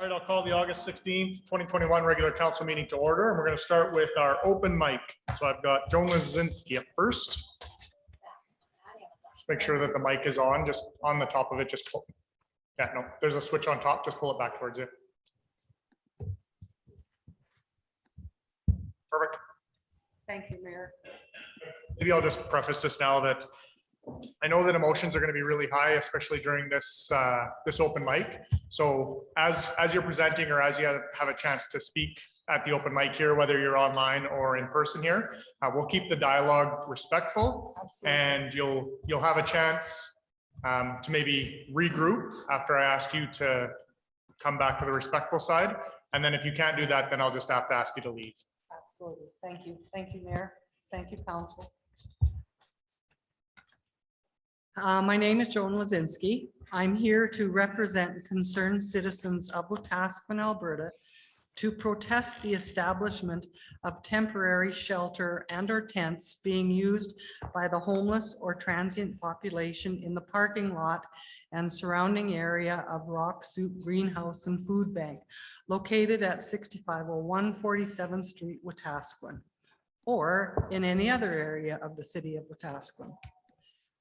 All right, I'll call the August 16th, 2021 regular council meeting to order. And we're going to start with our open mic. So I've got Joan Lazinski up first. Just make sure that the mic is on, just on the top of it. Just pull. Yeah, no, there's a switch on top. Just pull it back towards you. Perfect. Thank you, Mayor. Maybe I'll just preface this now that I know that emotions are going to be really high, especially during this this open mic. So as you're presenting or as you have a chance to speak at the open mic here, whether you're online or in person here, we'll keep the dialogue respectful. Absolutely. And you'll have a chance to maybe regroup after I ask you to come back to the respectful side. And then if you can't do that, then I'll just have to ask you to leave. Absolutely. Thank you. Thank you, Mayor. Thank you, Council. My name is Joan Lazinski. I'm here to represent concerned citizens of Wetaskiwin, Alberta, to protest the establishment of temporary shelter and or tents being used by the homeless or transient population in the parking lot and surrounding area of Rock Soup Greenhouse and Food Bank, located at 6501 47th Street, Wetaskiwin, or in any other area of the city of Wetaskiwin.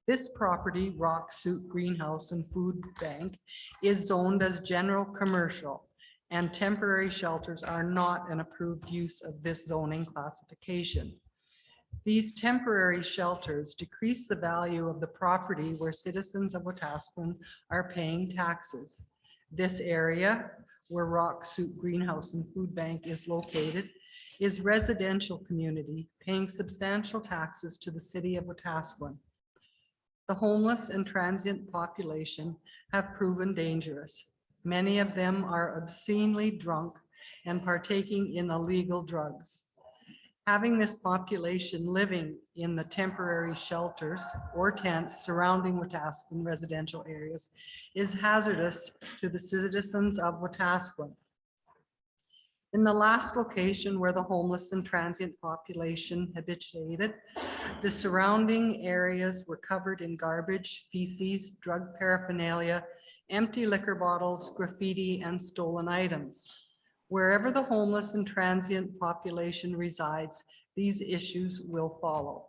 This property, Rock Soup Greenhouse and Food Bank, is zoned as general commercial, and temporary shelters are not an approved use of this zoning classification. These temporary shelters decrease the value of the property where citizens of Wetaskiwin are paying taxes. This area, where Rock Soup Greenhouse and Food Bank is located, is residential community paying substantial taxes to the city of Wetaskiwin. The homeless and transient population have proven dangerous. Many of them are obscenely drunk and partaking in illegal drugs. Having this population living in the temporary shelters or tents surrounding Wetaskiwin residential areas is hazardous to the citizens of Wetaskiwin. In the last location where the homeless and transient population habituated, the surrounding areas were covered in garbage, feces, drug paraphernalia, empty liquor bottles, graffiti, and stolen items. Wherever the homeless and transient population resides, these issues will follow.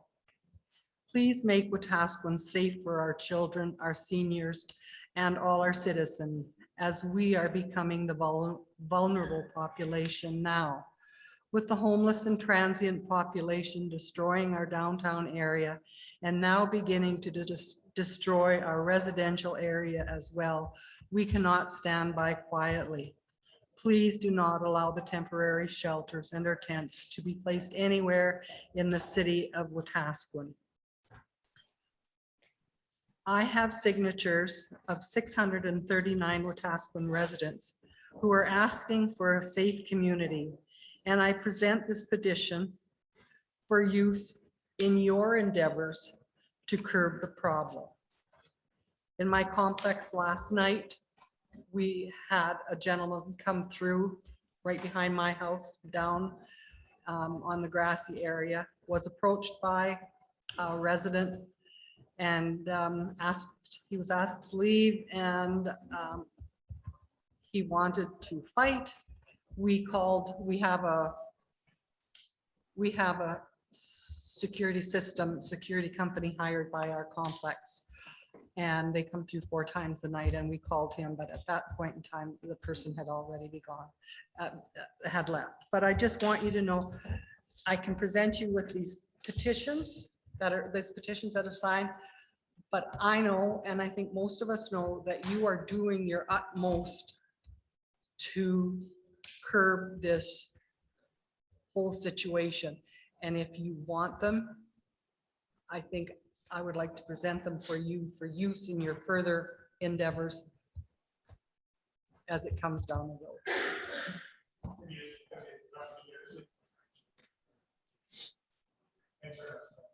Please make Wetaskiwin safe for our children, our seniors, and all our citizens, as we are becoming the vulnerable population now. With the homeless and transient population destroying our downtown area and now beginning to destroy our residential area as well, we cannot stand by quietly. Please do not allow the temporary shelters and our tents to be placed anywhere in the city of Wetaskiwin. I have signatures of 639 Wetaskiwin residents who are asking for a safe community, and I present this petition for use in your endeavors to curb the problem. In my complex last night, we had a gentleman come through right behind my house down on the grassy area, was approached by a resident and he was asked to leave, and he wanted to fight. We have a security company hired by our complex, and they come through 4 times a night, and we called him, but at that point in time the person had already had left. But I just want you to know, I can present you with these petitions that are signed, but I know, and I think most of us know, that you are doing your utmost to curb this whole situation. And if you want them, I think I would like to present them for you for use in your further endeavors as it comes down the road.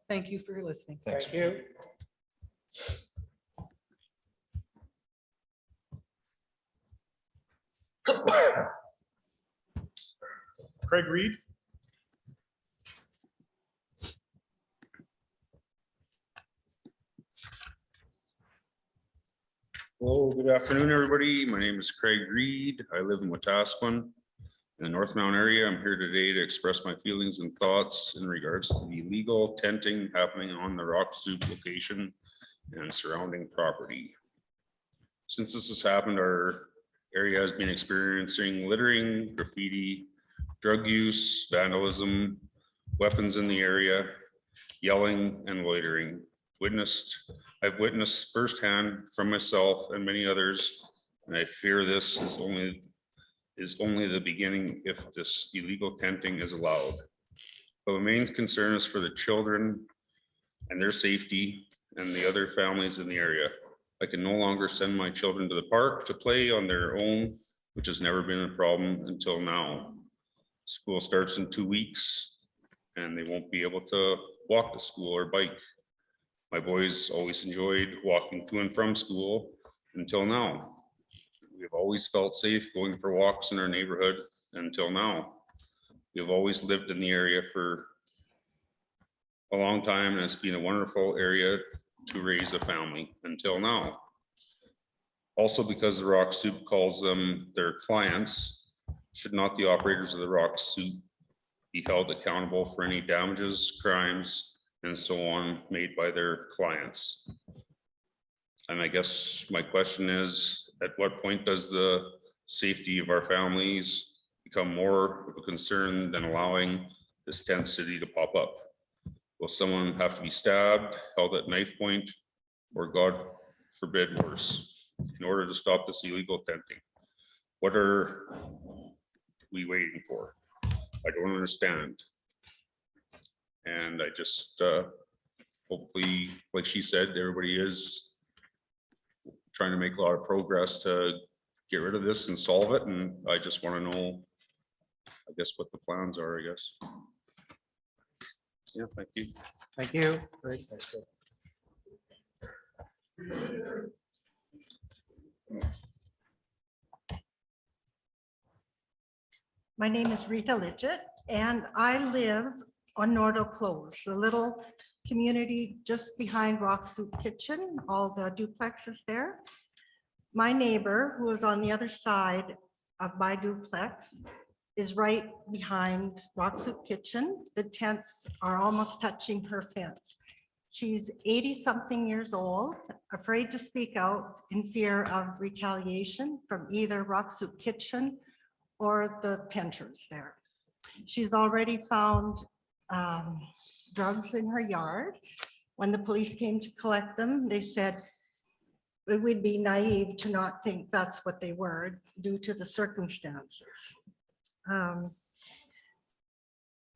Thank you for listening. Thank you. Craig Reed. Hello, good afternoon, everybody. My name is Craig Reed. I live in Wetaskiwin in the North Mountain area. I'm here today to express my feelings and thoughts in regards to the illegal tenting happening on the Rock Soup location and surrounding property. Since this has happened, our area has been experiencing littering, graffiti, drug use, vandalism, weapons in the area, yelling and loitering. I've witnessed firsthand from myself and many others, and I fear this is only the beginning if this illegal tenting is allowed. But the main concern is for the children and their safety and the other families in the area. I can no longer send my children to the park to play on their own, which has never been a problem until now. School starts in 2 weeks and they won't be able to walk to school or bike. My boys always enjoyed walking to and from school until now. We've always felt safe going for walks in our neighborhood until now. We've always lived in the area for a long time, and it's been a wonderful area to raise a family until now. Also, because the Rock Soup calls them their clients, should not the operators of the Rock Soup be held accountable for any damages, crimes, and so on made by their clients? And I guess my question is, at what point does the safety of our families become more of a concern than allowing this tent city to pop up? Will someone have to be stabbed, held at knife point, or God forbid worse, in order to stop this illegal tenting? What are we waiting for? I don't understand. And I just hopefully, like she said, everybody is trying to make a lot of progress to get rid of this and solve it. And I just want to know, I guess, what the plans are, I guess. Yeah, thank you. Thank you. Great. My name is Rita Lidgett, and I live on Nordell Close, the little community just behind Rock Soup Kitchen, all the duplexes there. My neighbor, who is on the other side of my duplex, is right behind Rock Soup Kitchen. The tents are almost touching her fence. She's 80-something years old, afraid to speak out in fear of retaliation from either Rock Soup Kitchen or the tenters there. She's already found drugs in her yard. When the police came to collect them, they said it would be naive to not think that's what they were due to the circumstances.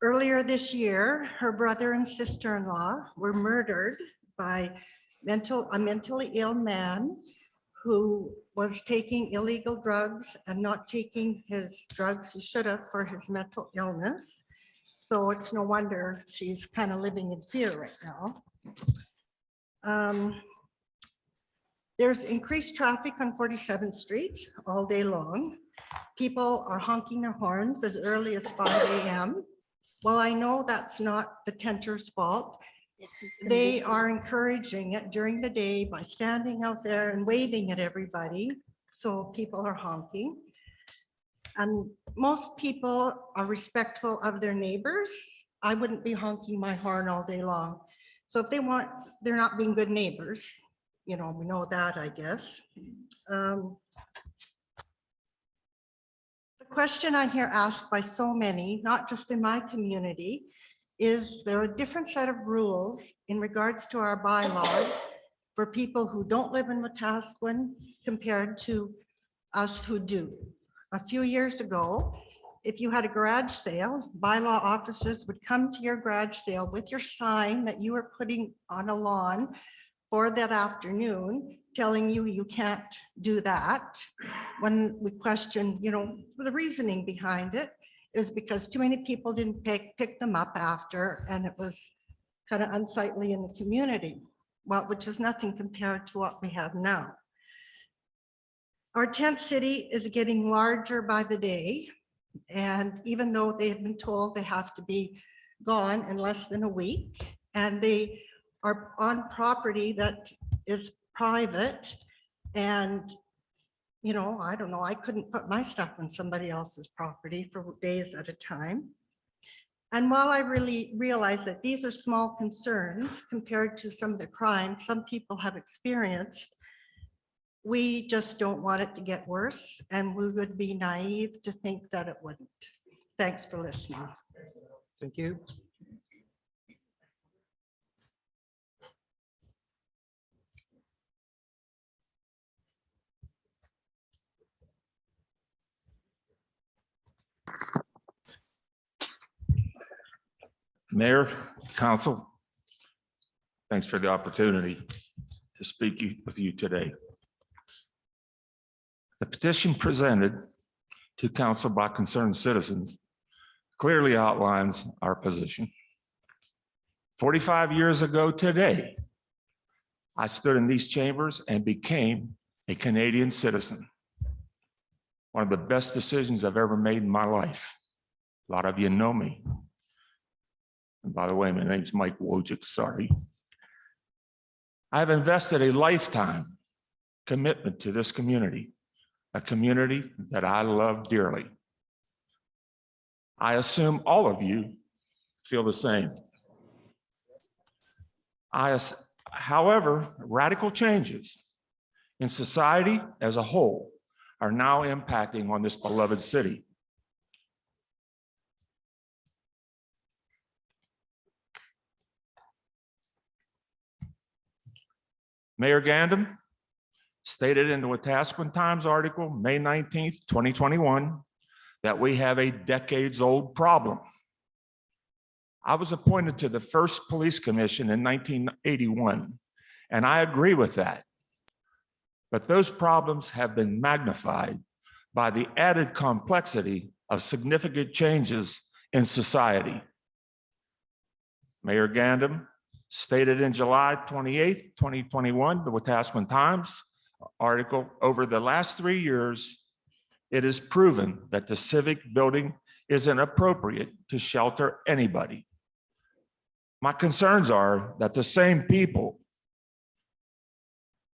Earlier this year, her brother and sister-in-law were murdered by a mentally ill man who was taking illegal drugs and not taking his drugs he should have for his mental illness. So it's no wonder she's kind of living in fear right now. There's increased traffic on 47th Street all day long. People are honking their horns as early as 5 a.m. Well, I know that's not the tenter's fault. They are encouraging it during the day by standing out there and waving at everybody. So people are honking. And most people are respectful of their neighbors. I wouldn't be honking my horn all day long. So if they want, they're not being good neighbors. You know, we know that, I guess. The question I hear asked by so many, not just in my community, is there a different set of rules in regards to our bylaws for people who don't live in Wetaskiwin compared to us who do? A few years ago, if you had a garage sale, bylaw officers would come to your garage sale with your sign that you were putting on a lawn for that afternoon, telling you you can't do that. When we questioned, you know, the reasoning behind it is because too many people didn't pick them up after, and it was kind of unsightly in the community, well, which is nothing compared to what we have now. Our tent city is getting larger by the day, and even though they have been told they have to be gone in less than a week, and they are on property that is private, And, I don't know, I couldn't put my stuff on somebody else's property for days at a time. And while I really realize that these are small concerns compared to some of the crimes some people have experienced, we just don't want it to get worse, and we would be naive to think that it wouldn't. Thanks for listening. Thank you. Mayor, Council, thanks for the opportunity to speak with you today. The petition presented to Council by concerned citizens clearly outlines our position. 45 years ago today, I stood in these chambers and became a Canadian citizen. One of the best decisions I've ever made in my life. A lot of you know me. And by the way, my name's Mike Wojcik, sorry. I've invested a lifetime commitment to this community, a community that I love dearly. I assume all of you feel the same. However, radical changes in society as a whole are now impacting on this beloved city. Mayor Gandam stated in the Wetaskiwin Times article, May 19th, 2021, that we have a decades-old problem. I was appointed to the first police commission in 1981, and I agree with that. But those problems have been magnified by the added complexity of significant changes in society. Mayor Gandam stated in July 28th, 2021, the Wetaskiwin Times article, over the last 3 years, it is proven that the civic building isn't appropriate to shelter anybody. My concerns are that the same people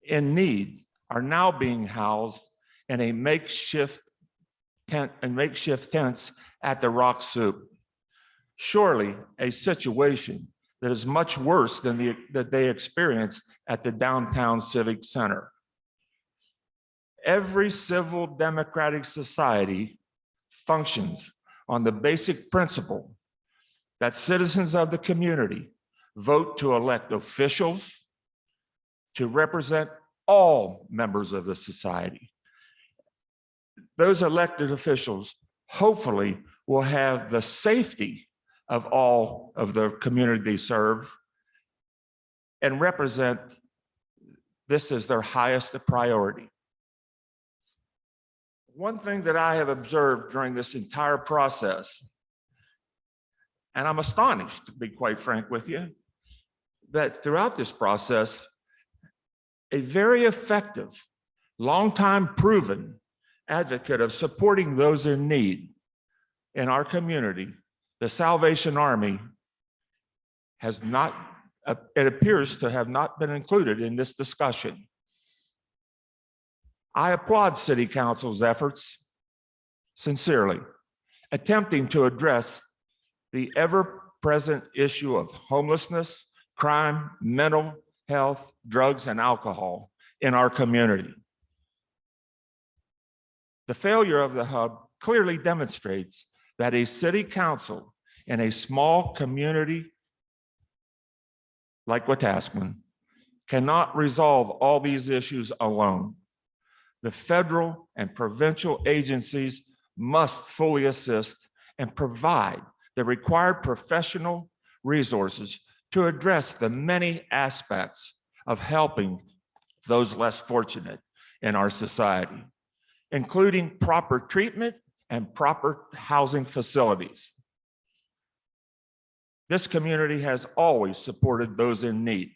in need are now being housed in a makeshift tent and makeshift tents at the Rock Soup. Surely a situation that is much worse than that they experienced at the downtown Civic Center. Every civil democratic society functions on the basic principle that citizens of the community vote to elect officials to represent all members of the society. Those elected officials hopefully will have the safety of all of the community they serve and represent this as their highest priority. One thing that I have observed during this entire process, and I'm astonished, to be quite frank with you, that throughout this process, a very effective, long-time proven advocate of supporting those in need in our community, the Salvation Army, has not, it appears to have not been included in this discussion. I applaud City Council's efforts sincerely, attempting to address the ever-present issue of homelessness, crime, mental health, drugs, and alcohol in our community. The failure of the hub clearly demonstrates that a city council in a small community like Wetaskiwin cannot resolve all these issues alone. The federal and provincial agencies must fully assist and provide the required professional resources to address the many aspects of helping those less fortunate in our society, including proper treatment and proper housing facilities. This community has always supported those in need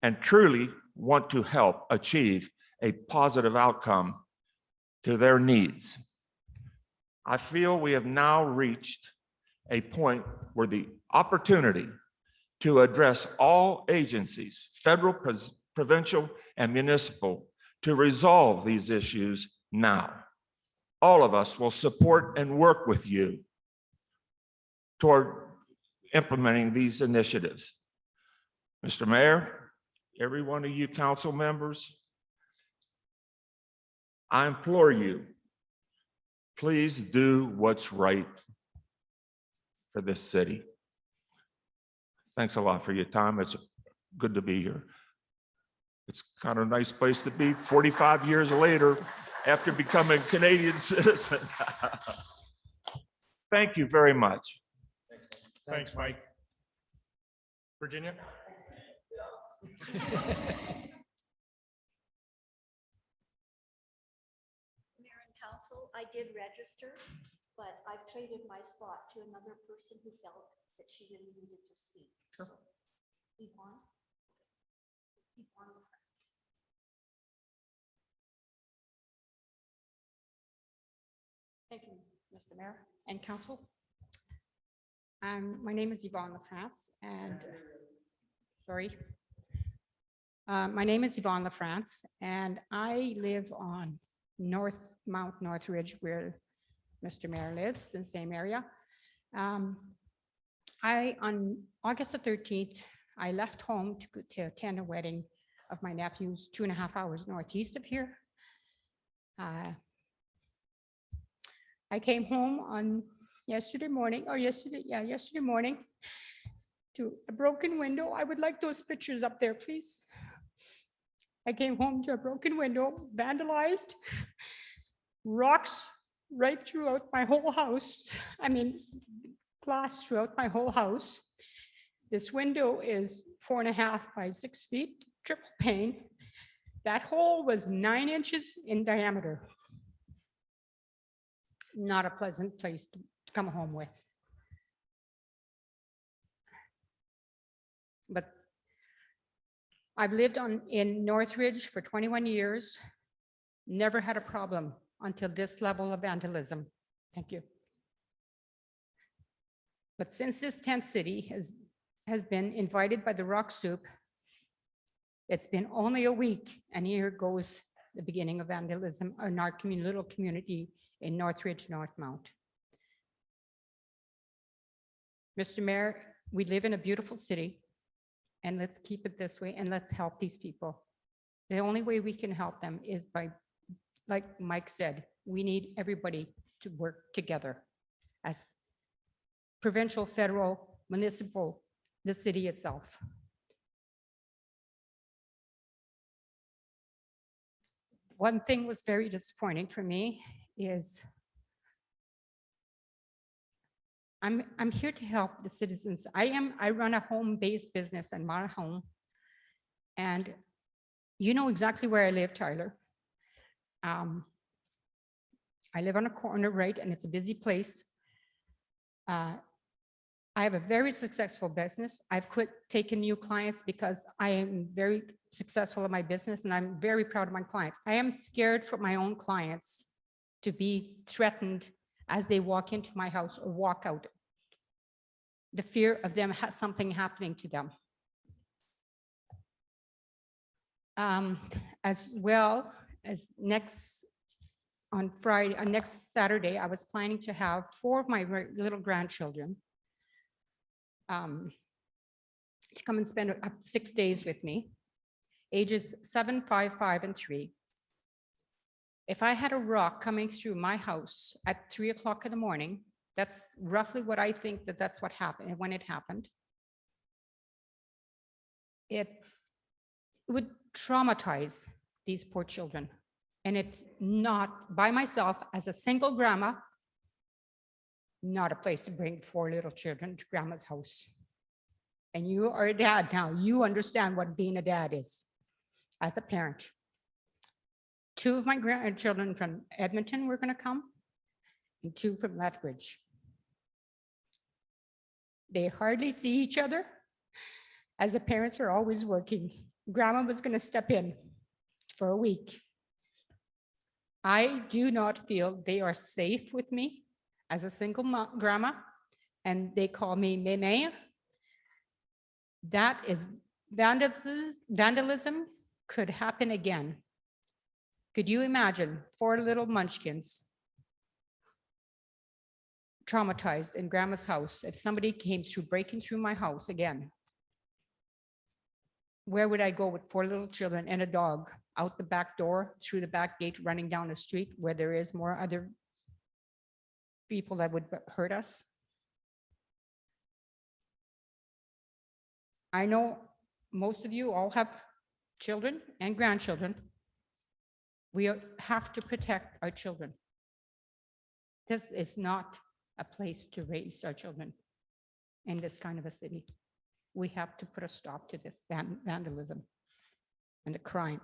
and truly want to help achieve a positive outcome to their needs. I feel we have now reached a point where the opportunity to address all agencies, federal, provincial and municipal, to resolve these issues now. All of us will support and work with you toward implementing these initiatives. Mr. Mayor, every one of you council members, I implore you, please do what's right for this city. Thanks a lot for your time. It's good to be here. It's kind of a nice place to be 45 years later after becoming a Canadian citizen. Thank you very much. Thanks, Mike. Virginia? Mayor and council, I did register, but I've traded my spot to another person who felt that she really needed to speak. So, Yvonne? Yvonne LaFrance. Thank you, Mr. Mayor and council. My name is Yvonne LaFrance and, sorry. My name is Yvonne LaFrance and I live on Mount Northridge where Mr. Mayor lives in the same area. On August the 13th, I left home to attend a wedding of my nephew's 2.5 hours northeast of here. I came home on yesterday morning to a broken window. I would like those pictures up there, please. I came home to a broken window, vandalized, rocks right throughout my whole house. I mean, glass throughout my whole house. This window is 4.5 by 6 feet, triple pane. That hole was 9 inches in diameter. Not a pleasant place to come home with. But I've lived in Northridge for 21 years, never had a problem until this level of vandalism. Thank you. But since this tent city has been invited by the Rock Soup, it's been only a week, and here goes the beginning of vandalism in our little community in Northridge, Northmount. Mr. Mayor, we live in a beautiful city, and let's keep it this way, and let's help these people. The only way we can help them is by, like Mike said, we need everybody to work together as provincial, federal, municipal, the city itself. One thing was very disappointing for me is I'm here to help the citizens. I run a home-based business in my home, and you know exactly where I live, Tyler. I live on a corner, right, and it's a busy place. I have a very successful business. I've quit taking new clients because I am very successful in my business and I'm very proud of my clients. I am scared for my own clients to be threatened as they walk into my house or walk out. The fear of them something happening to them. As well as next Saturday, I was planning to have 4 of my little grandchildren to come and spend up 6 days with me, ages 7, 5, 5, and 3. If I had a rock coming through my house at 3 o'clock in the morning, that's roughly what I think that's what happened when it happened. It would traumatize these poor children. And it's not, by myself, as a single grandma, not a place to bring 4 little children to grandma's house. And you are a dad now. You understand what being a dad is as a parent. 2 of my grandchildren from Edmonton were going to come, and 2 from Lethbridge. They hardly see each other, as the parents are always working. Grandma was going to step in for a week. I do not feel they are safe with me as a single grandma, and they call me Meme. That is vandalism could happen again. Could you imagine 4 little munchkins traumatized in grandma's house if somebody came through, breaking through my house again? Where would I go with 4 little children and a dog? Out the back door, through the back gate, running down the street where there is more other people that would hurt us? I know most of you all have children and grandchildren. We have to protect our children. This is not a place to raise our children in this kind of a city. We have to put a stop to this vandalism and the crime.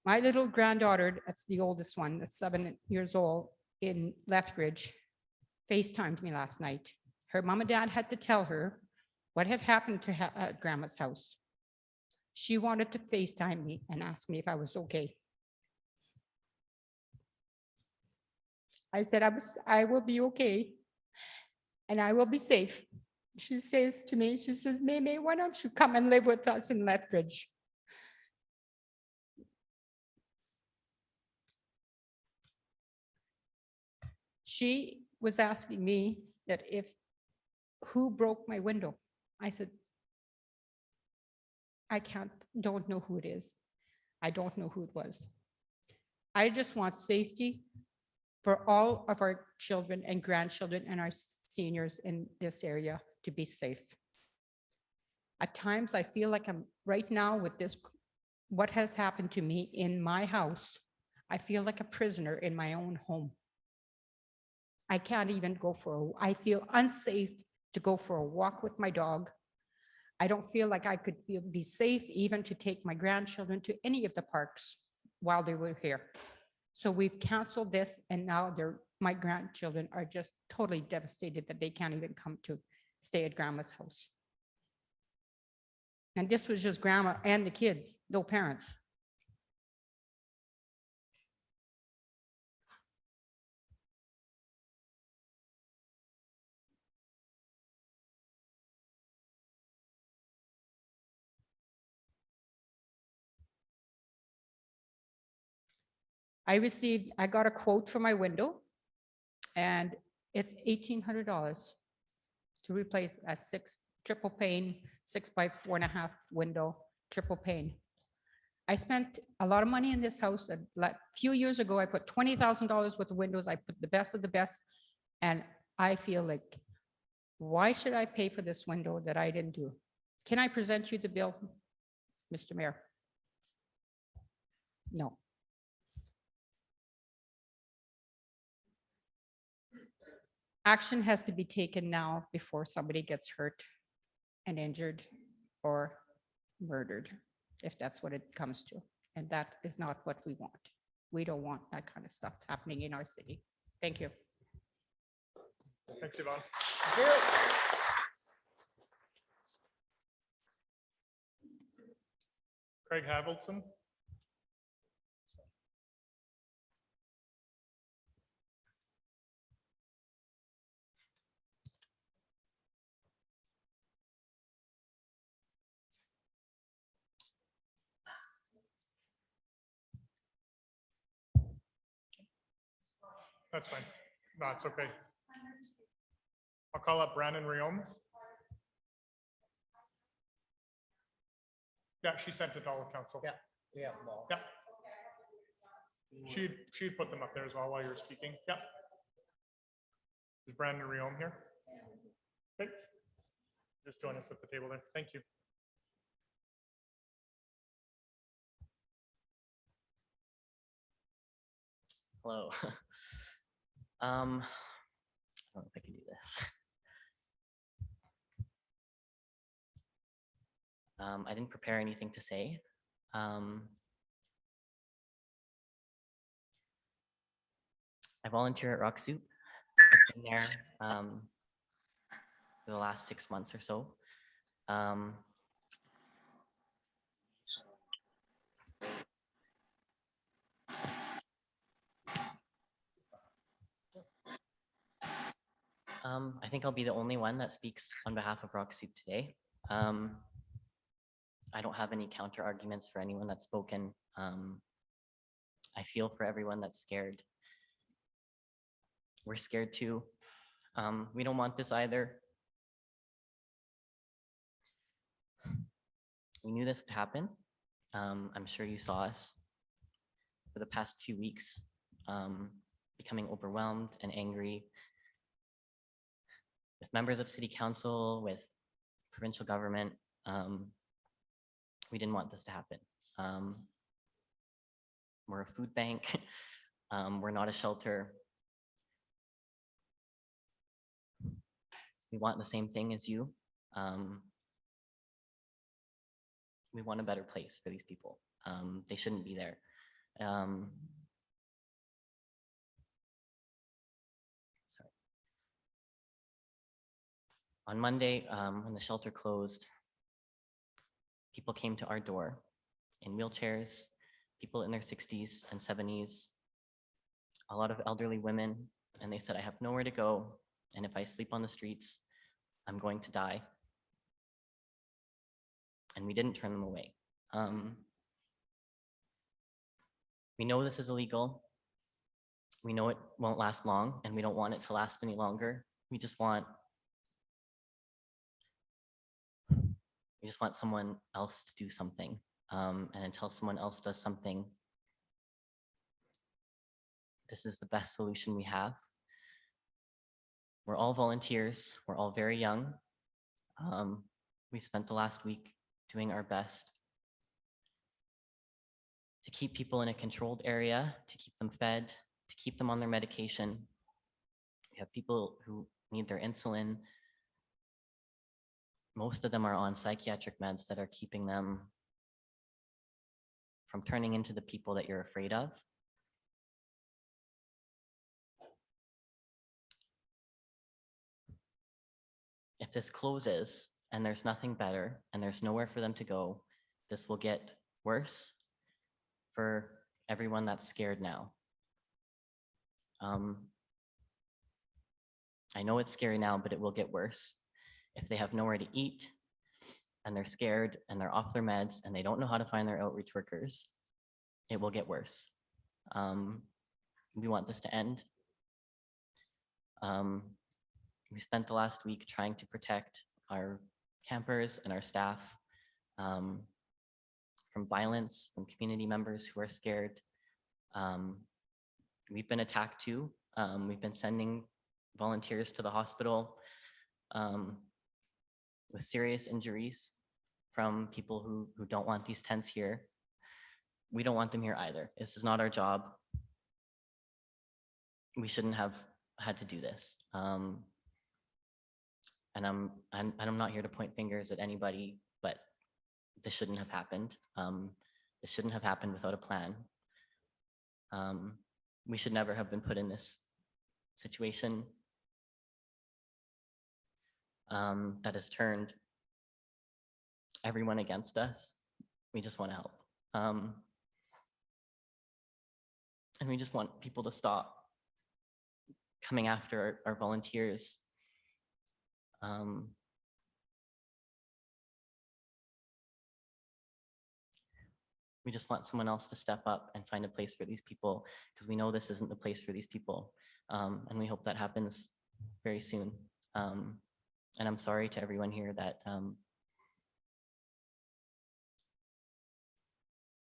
My little granddaughter, that's the oldest one, that's 7 years old, in Lethbridge, FaceTimed me last night. Her mom and dad had to tell her what had happened to her at grandma's house. She wanted to FaceTime me and ask me if I was okay. I said, I will be okay and I will be safe. She says to me, she says, Mimi, why don't you come and live with us in Lethbridge? She was asking me that who broke my window? I said, don't know who it is. I don't know who it was. I just want safety for all of our children and grandchildren and our seniors in this area to be safe. At times, I feel like I'm right now with this, what has happened to me in my house. I feel like a prisoner in my own home. I can't even I feel unsafe to go for a walk with my dog. I don't feel like I could be safe even to take my grandchildren to any of the parks while they were here. So we've canceled this, and now my grandchildren are just totally devastated that they can't even come to stay at grandma's house. And this was just grandma and the kids, no parents. I got a quote for my window, and it's $1,800 to replace a triple pane, 6x4.5 window, triple pane. I spent a lot of money in this house. A few years ago, I put $20,000 worth of windows. I put the best of the best. And I feel like, why should I pay for this window that I didn't do? Can I present you the bill, Mr. Mayor? No. Action has to be taken now before somebody gets hurt and injured or murdered, if that's what it comes to. And that is not what we want. We don't want that kind of stuff happening in our city. Thank you. Thanks, Yvonne. Craig Havildson. That's fine. No, it's okay. I'll call up Brandon Riom. Yeah, she sent it to all of council. Yeah. Yeah. She'd put them up there as well while you were speaking. Yep. Is Brandon Riom here? Okay. Just join us at the table there. Thank you. Hello. I don't know if I can do this. I didn't prepare anything to say. I volunteer at Rock Soup. I've been there for the last 6 months or so. I think I'll be the only one that speaks on behalf of Rock Soup today. I don't have any counter arguments for anyone that's spoken. I feel for everyone that's scared. We're scared too. We don't want this either. We knew this would happen. I'm sure you saw us for the past few weeks, becoming overwhelmed and angry with members of city council, with provincial government. We didn't want this to happen. We're a food bank. We're not a shelter. We want the same thing as you. We want a better place for these people. They shouldn't be there. Sorry. On Monday, when the shelter closed, people came to our door in wheelchairs, people in their 60s and 70s, a lot of elderly women, and they said, I have nowhere to go, and if I sleep on the streets, I'm going to die. And we didn't turn them away. We know this is illegal. We know it won't last long, and we don't want it to last any longer. We just want someone else to do something. And until someone else does something, this is the best solution we have. We're all volunteers. We're all very young. We've spent the last week doing our best to keep people in a controlled area, to keep them fed, to keep them on their medication. We have people who need their insulin. Most of them are on psychiatric meds that are keeping them from turning into the people that you're afraid of. If this closes and there's nothing better and there's nowhere for them to go, this will get worse for everyone that's scared now. I know it's scary now, but it will get worse. If they have nowhere to eat and they're scared and they're off their meds and they don't know how to find their outreach workers, it will get worse. We want this to end. We spent the last week trying to protect our campers and our staff from violence, from community members who are scared. We've been attacked too. We've been sending volunteers to the hospital with serious injuries from people who don't want these tents here. We don't want them here either. This is not our job. We shouldn't have had to do this. And I'm not here to point fingers at anybody, but this shouldn't have happened. This shouldn't have happened without a plan. We should never have been put in this situation that has turned everyone against us. We just want to help. And we just want people to stop coming after our volunteers. We just want someone else to step up and find a place for these people, because we know this isn't the place for these people. And we hope that happens very soon. And I'm sorry to everyone here that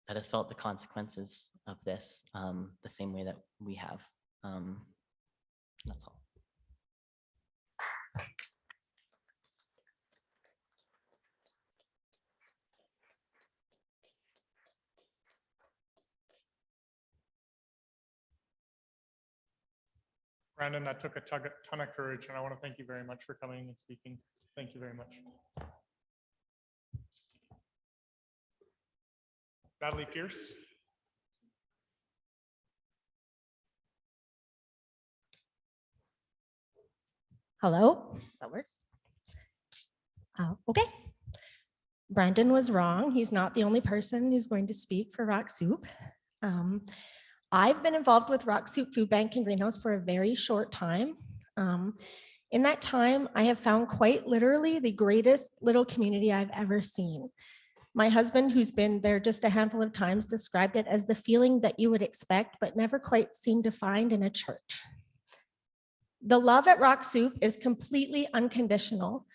that has felt the consequences of this the same way that we have. That's all. Brandon, that took a ton of courage, and I want to thank you very much for coming and speaking. Thank you very much. Natalie Pierce. Hello, does that work? Okay. Brandon was wrong. He's not the only person who's going to speak for Rock Soup. I've been involved with Rock Soup Food Bank and Greenhouse for a very short time. In that time, I have found quite literally the greatest little community I've ever seen. My husband, who's been there just a handful of times, described it as the feeling that you would expect, but never quite seem to find in a church. The love at Rock Soup is completely unconditional.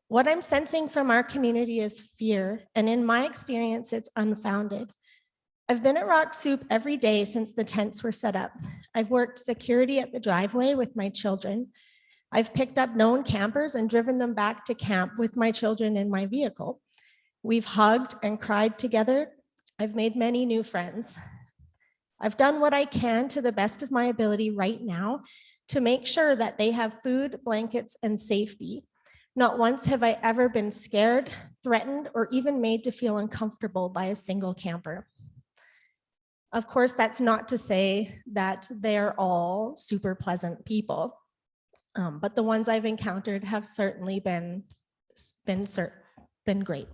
What I'm sensing from our community is fear, and in my experience, it's unfounded. I've been at Rock Soup every day since the tents were set up. I've worked security at the driveway with my children. I've picked up known campers and driven them back to camp with my children in my vehicle. We've hugged and cried together. I've made many new friends. I've done what I can to the best of my ability right now to make sure that they have food, blankets, and safety. Not once have I ever been scared, threatened, or even made to feel uncomfortable by a single camper. Of course, that's not to say that they're all super pleasant people, but the ones I've encountered have certainly been great.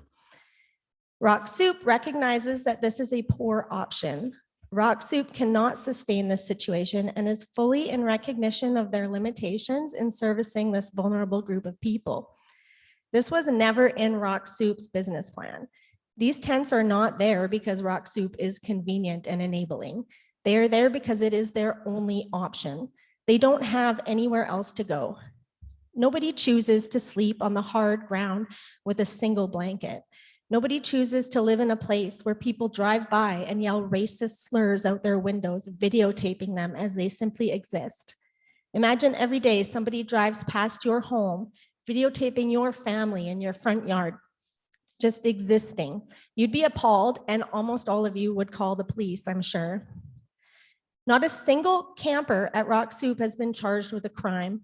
Rock Soup recognizes that this is a poor option. Rock Soup cannot sustain this situation and is fully in recognition of their limitations in servicing this vulnerable group of people. This was never in Rock Soup's business plan. These tents are not there because Rock Soup is convenient and enabling. They are there because it is their only option. They don't have anywhere else to go. Nobody chooses to sleep on the hard ground with a single blanket. Nobody chooses to live in a place where people drive by and yell racist slurs out their windows, videotaping them as they simply exist. Imagine every day somebody drives past your home, videotaping your family in your front yard, just existing. You'd be appalled, and almost all of you would call the police, I'm sure. Not a single camper at Rock Soup has been charged with a crime.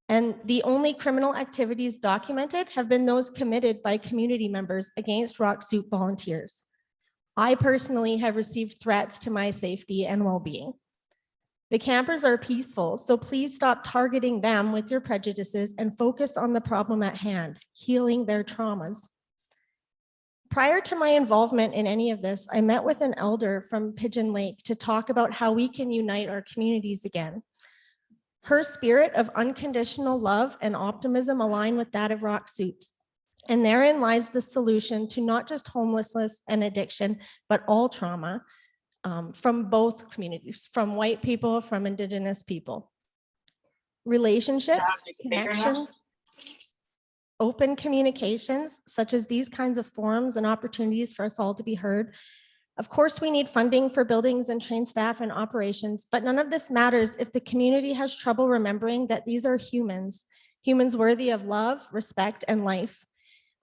And the only criminal activities documented have been those committed by community members against Rock Soup volunteers. I personally have received threats to my safety and well-being. The campers are peaceful, so please stop targeting them with your prejudices and focus on the problem at hand, healing their traumas. Prior to my involvement in any of this, I met with an elder from Pigeon Lake to talk about how we can unite our communities again. Her spirit of unconditional love and optimism align with that of Rock Soup's. And therein lies the solution to not just homelessness and addiction, but all trauma from both communities, from white people, from Indigenous people. Relationships, connections, open communications, such as these kinds of forums and opportunities for us all to be heard. Of course, we need funding for buildings and trained staff and operations, but none of this matters if the community has trouble remembering that these are humans, humans worthy of love, respect, and life.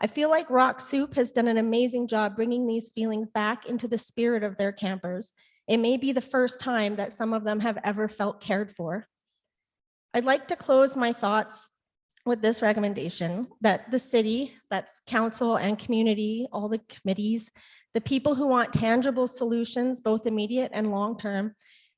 I feel like Rock Soup has done an amazing job bringing these feelings back into the spirit of their campers. It may be the first time that some of them have ever felt cared for. I'd like to close my thoughts with this recommendation that the city, that's council and community, all the committees, the people who want tangible solutions, both immediate and long-term,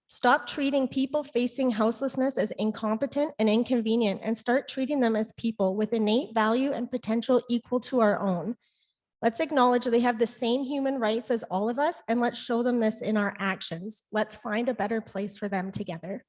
stop treating people facing houselessness as incompetent and inconvenient and start treating them as people with innate value and potential equal to our own. Let's acknowledge they have the same human rights as all of us, and let's show them this in our actions. Let's find a better place for them together.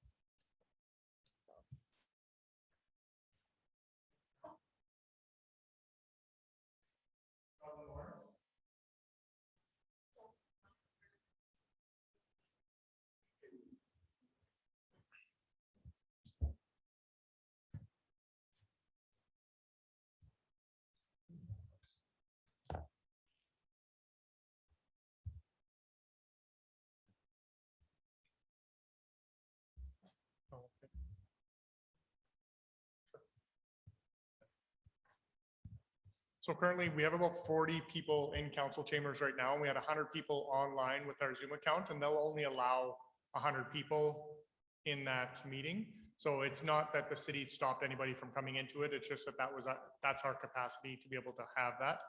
So currently we have about 40 people in council chambers right now. And we had 100 people online with our Zoom account, and they'll only allow 100 people in that meeting. So it's not that the city stopped anybody from coming into it. It's just that that's our capacity to be able to have that.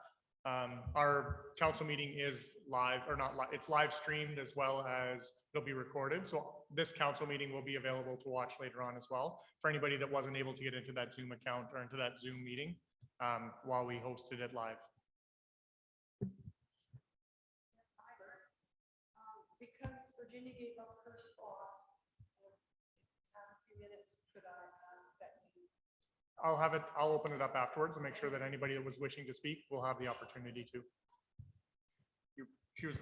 Our council meeting is live, or not live, it's live streamed as well as it'll be recorded. So this council meeting will be available to watch later on as well for anybody that wasn't able to get into that Zoom account or into that Zoom meeting while we hosted it live. Because Virginia gave up her spot, have a few minutes, could I ask that you? I'll open it up afterwards and make sure that anybody that was wishing to speak will have the opportunity to. She was.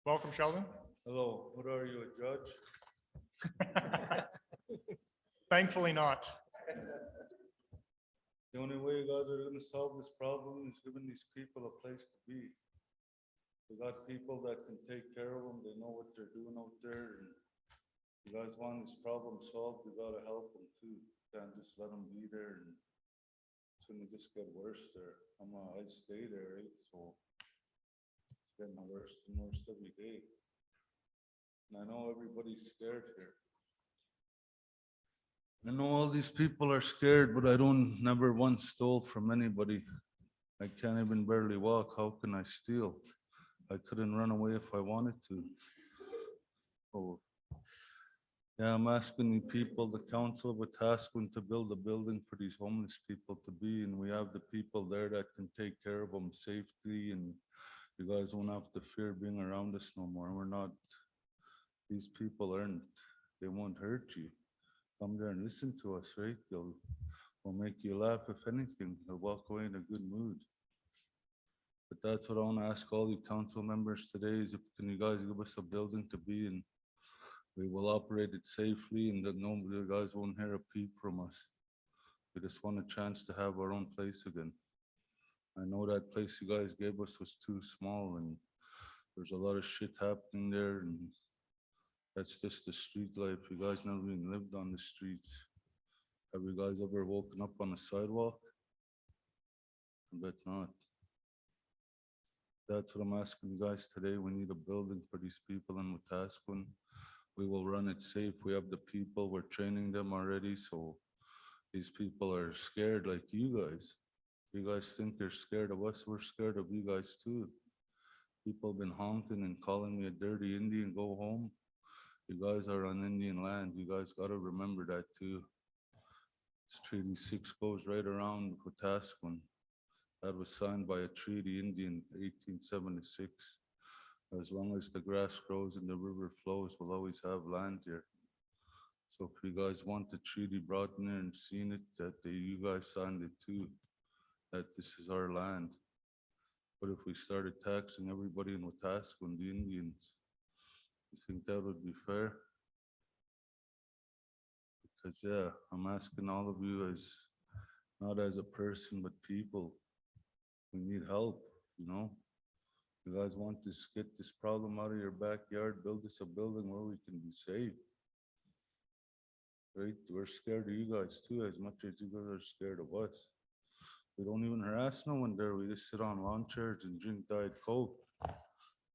Welcome, Sheldon. Hello, what are you, a judge? Thankfully not. The only way you guys are gonna solve this problem is giving these people a place to be. We got people that can take care of them, they know what they're doing out there, and you guys want this problem solved, you gotta help them too. Can't just let them be there, and it's gonna just get worse there. I stay there, right, so it's getting worse and worse every day. And I know everybody's scared here. I know all these people are scared, but I don't never once stole from anybody. I can't even barely walk. How can I steal? I couldn't run away if I wanted to. Oh, yeah, I'm asking the people, the council of Wetaskiwin, to build a building for these homeless people to be, and we have the people there that can take care of them safely, and you guys won't have to fear being around us no more. We're not, these people aren't, they won't hurt you. Come there and listen to us, right? We'll make you laugh, if anything. They'll walk away in a good mood. But that's what I want to ask all the council members today is, can you guys give us a building to be in? We will operate it safely and that nobody, you guys won't hear a peep from us. We just want a chance to have our own place again. I know that place you guys gave us was too small and there's a lot of shit happening there, and that's just the street life. You guys never even lived on the streets. Have you guys ever woken up on a sidewalk? I bet not. That's what I'm asking you guys today. We need a building for these people in Wetaskiwin. We will run it safe. We have the people, we're training them already. So these people are scared like you guys. You guys think they're scared of us. We're scared of you guys too. People have been honking and calling me a dirty Indian, go home. You guys are on Indian land. You guys got to remember that too. This Treaty 6 goes right around Wetaskiwin. That was signed by a treaty Indian 1876. As long as the grass grows and the river flows, we'll always have land here. So if you guys want the treaty brought in there and seen it, that you guys signed it too, that this is our land. But if we started taxing everybody in Wetaskiwin, the Indians, you think that would be fair? Because yeah, I'm asking all of you as, not as a person, but people, we need help, you know? You guys want to get this problem out of your backyard, build us a building where we can be safe. Right? We're scared of you guys too, as much as you guys are scared of us. We don't even harass no one there. We just sit on lawn chairs and drink Diet Coke.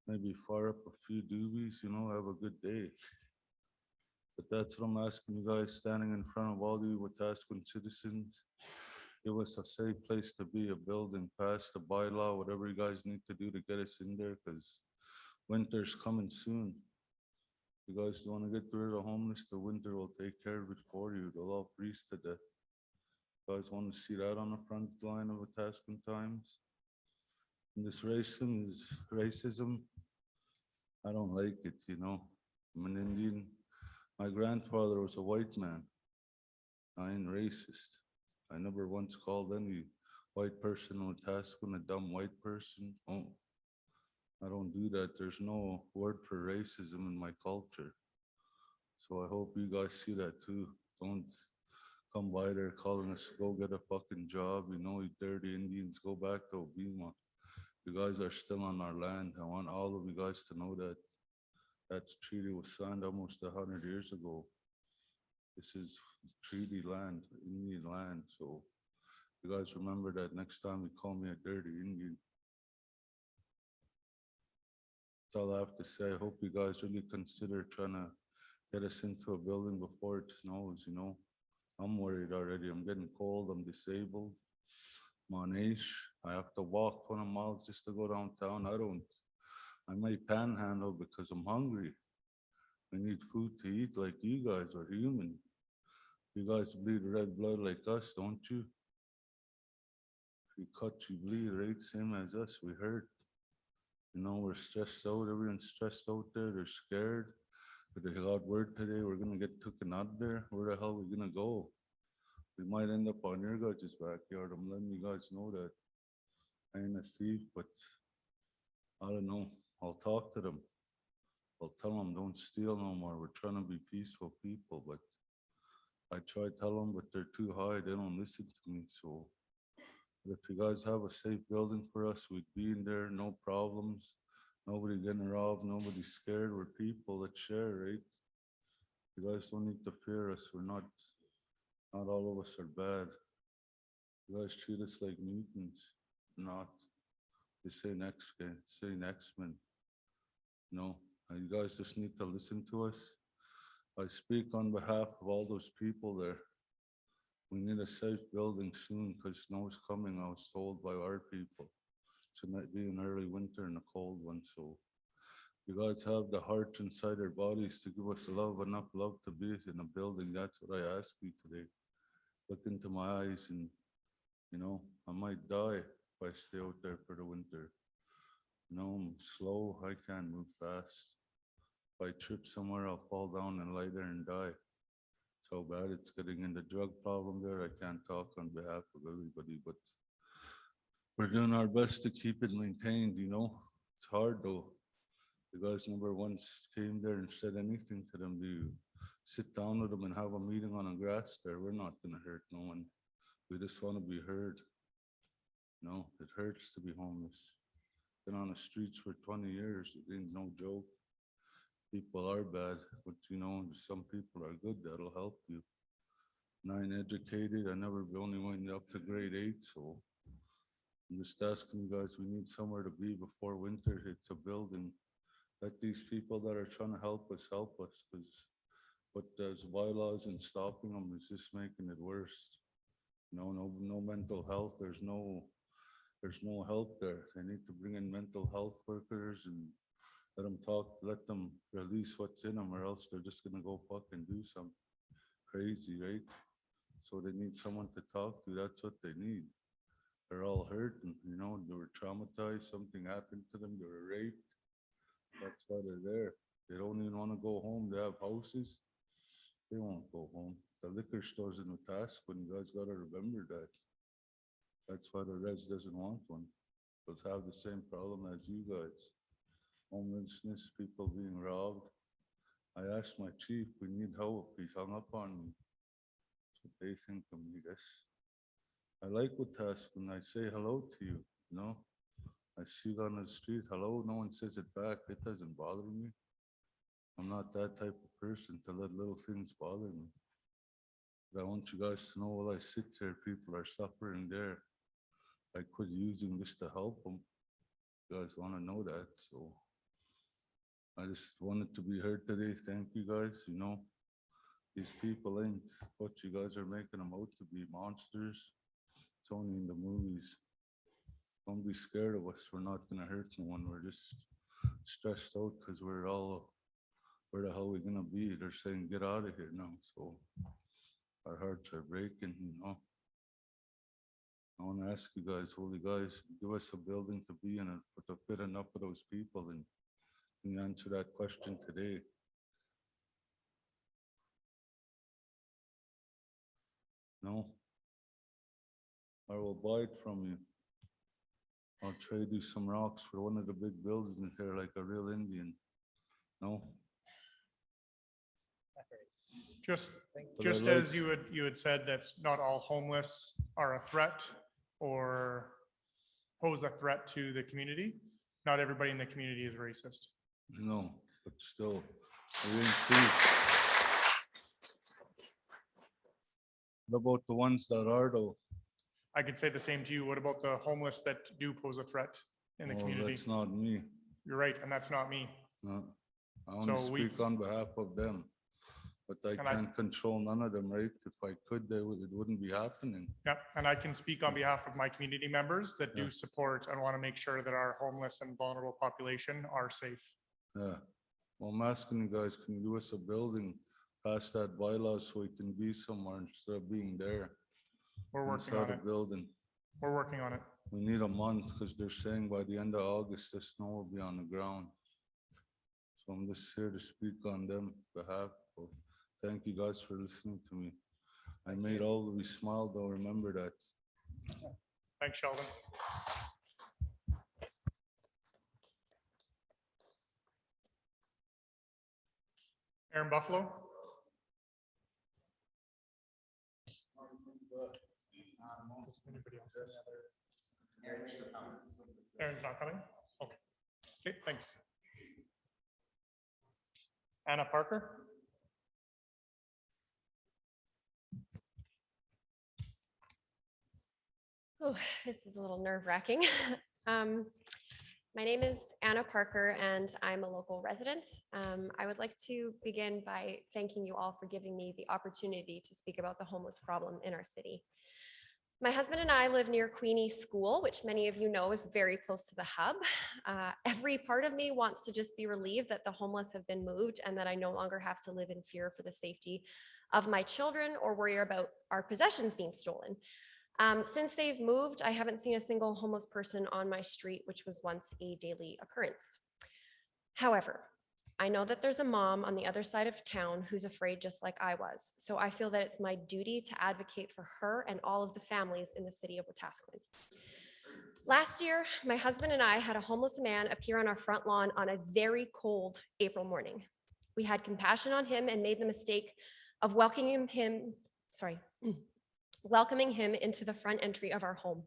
Maybe fire up a few doobies, you know, have a good day. But that's what I'm asking you guys, standing in front of all you Wetaskiwin citizens. Give us a safe place to be, a building, pass the bylaw, whatever you guys need to do to get us in there, because winter's coming soon. You guys want to get rid of homeless, the winter will take care of it for you. They'll all freeze to death. You guys want to see that on the front line of Wetaskiwin Times? And this racism, I don't like it, you know. I'm an Indian. My grandfather was a white man. I ain't racist. I never once called any white person in Wetaskiwin a dumb white person. Oh, I don't do that. There's no word for racism in my culture. So I hope you guys see that too. Don't come by there calling us, go get a fucking job. You know, you dirty Indians, go back to Obima. You guys are still on our land. I want all of you guys to know that that treaty was signed almost 100 years ago. This is treaty land, Indian land. So you guys remember that next time you call me a dirty Indian. That's all I have to say. I hope you guys really consider trying to get us into a building before it snows, you know. I'm worried already. I'm getting cold. I'm disabled. I'm on age. I have to walk 20 miles just to go downtown. I might panhandle because I'm hungry. I need food to eat like you guys are human. You guys bleed red blood like us, don't you? If you cut, you bleed, right? Same as us, we hurt. You know, we're stressed out, everyone's stressed out there, they're scared. But they got word today, we're gonna get taken out there, where the hell are we gonna go? We might end up on your guys' backyard, I'm letting you guys know that. I ain't a thief, but I don't know, I'll talk to them. I'll tell them, don't steal no more, we're trying to be peaceful people, but I try to tell them, but they're too high, they don't listen to me, so. But if you guys have a safe building for us, we'd be in there, no problems. Nobody getting robbed, nobody scared, we're people that share, right? You guys don't need to fear us, we're not all of us are bad. You guys treat us like mutants, not. They say next guy, say next man. No, you guys just need to listen to us. I speak on behalf of all those people there. We need a safe building soon because snow's coming, I was told by our people. It's might be an early winter and a cold one, so you guys have the heart inside your bodies to give us love, enough love to be in a building. That's what I ask you today. Look into my eyes and, you know, I might die if I stay out there for the winter. You know, I'm slow, I can't move fast. If I trip somewhere, I'll fall down and lie there and die. So bad it's getting in the drug problem there. I can't talk on behalf of everybody, but we're doing our best to keep it maintained, you know. It's hard though. You guys never once came there and said anything to them. Do you sit down with them and have a meeting on a grass there? We're not gonna hurt no one. We just want to be heard. No, it hurts to be homeless. Been on the streets for 20 years. It ain't no joke. People are bad, but you know, some people are good. That'll help you. And I ain't educated. I never only went up to grade 8, so I'm just asking you guys, we need somewhere to be before winter hits, a building. Let these people that are trying to help us, because what there's bylaws and stopping them is just making it worse. No mental health. There's no help there. They need to bring in mental health workers and let them talk, let them release what's in them, or else they're just gonna go fucking do something crazy, right? So they need someone to talk to. That's what they need. They're all hurt and, you know, they were traumatized. Something happened to them. They were raped. That's why they're there. They don't even want to go home. They have houses. They won't go home. The liquor stores in Wetaskiwin, you guys gotta remember that. That's why the res doesn't want one. They'll have the same problem as you guys. Homelessness, people being robbed. I asked my chief, we need help. He hung up on me. That's what they think of me, guess. I like Wetaskiwin. I say hello to you, you know? I see you on the street, hello, no one says it back. It doesn't bother me. I'm not that type of person to let little things bother me. But I want you guys to know while I sit here, people are suffering there. I quit using this to help them. You guys want to know that, so I just wanted to be heard today. Thank you guys. You know, these people ain't what you guys are making them out to be, monsters. It's only in the movies. Don't be scared of us. We're not gonna hurt no one. We're just stressed out because we're all, where the hell are we gonna be? They're saying get out of here now. So our hearts are breaking, you know. I want to ask you guys, holy guys, give us a building to be in and put a fit enough of those people, and can you answer that question today? No? I will buy it from you. I'll trade you some rocks for one of the big buildings here like a real Indian. No? Just But I like- as you had said that not all homeless are a threat or pose a threat to the community, not everybody in the community is racist. No, but still, we ain't thieves. What about the ones that are though? I could say the same to you. What about the homeless that do pose a threat in the Oh, community? that's not me. You're right, and that's not me. No. I only So we- speak on behalf of them. But I And I- can't control none of them, right? If I could, it wouldn't be happening. Yep, and I can speak on behalf of my community members that do Yeah. support and want to make sure that our homeless and vulnerable population are safe. Yeah. Well, I'm asking you guys, can you do us a building past that bylaw so we can be somewhere instead of being there? We're working Inside on a it. building. We're working on it. We need a month because they're saying by the end of August, the snow will be on the ground. So I'm just here to speak on them behalf. So thank you guys for listening to me. I made all of you smile, though, remember that. Thanks, Sheldon. Aaron Buffalo? Aaron's not coming? Okay. Okay, thanks. Anna Parker? Oh, this is a little nerve wracking. My name is Anna Parker and I'm a local resident. I would like to begin by thanking you all for giving me the opportunity to speak about the homeless problem in our city. My husband and I live near Queenie School, which many of you know is very close to the hub. Every part of me wants to just be relieved that the homeless have been moved and that I no longer have to live in fear for the safety of my children or worry about our possessions being stolen. Since they've moved, I haven't seen a single homeless person on my street, which was once a daily occurrence. However, I know that there's a mom on the other side of town who's afraid just like I was. So I feel that it's my duty to advocate for her and all of the families in the city of Wetaskiwin. Last year, my husband and I had a homeless man appear on our front lawn on a very cold April morning. We had compassion on him and made the mistake of welcoming him into the front entry of our home.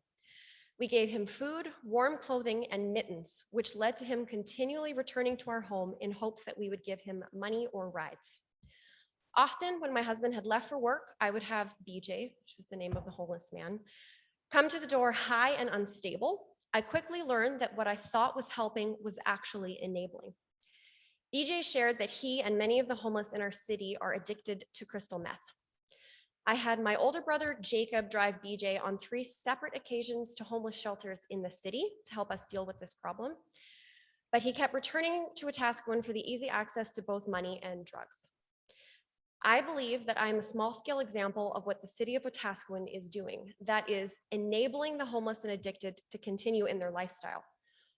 We gave him food, warm clothing, and mittens, which led to him continually returning to our home in hopes that we would give him money or rides. Often, when my husband had left for work, I would have BJ, which was the name of the homeless man, come to the door high and unstable. I quickly learned that what I thought was helping was actually enabling. BJ shared that he and many of the homeless in our city are addicted to crystal meth. I had my older brother, Jacob, drive BJ on 3 separate occasions to homeless shelters in the city to help us deal with this problem. But he kept returning to Wetaskiwin for the easy access to both money and drugs. I believe that I'm a small-scale example of what the city of Wetaskiwin is doing. That is enabling the homeless and addicted to continue in their lifestyle.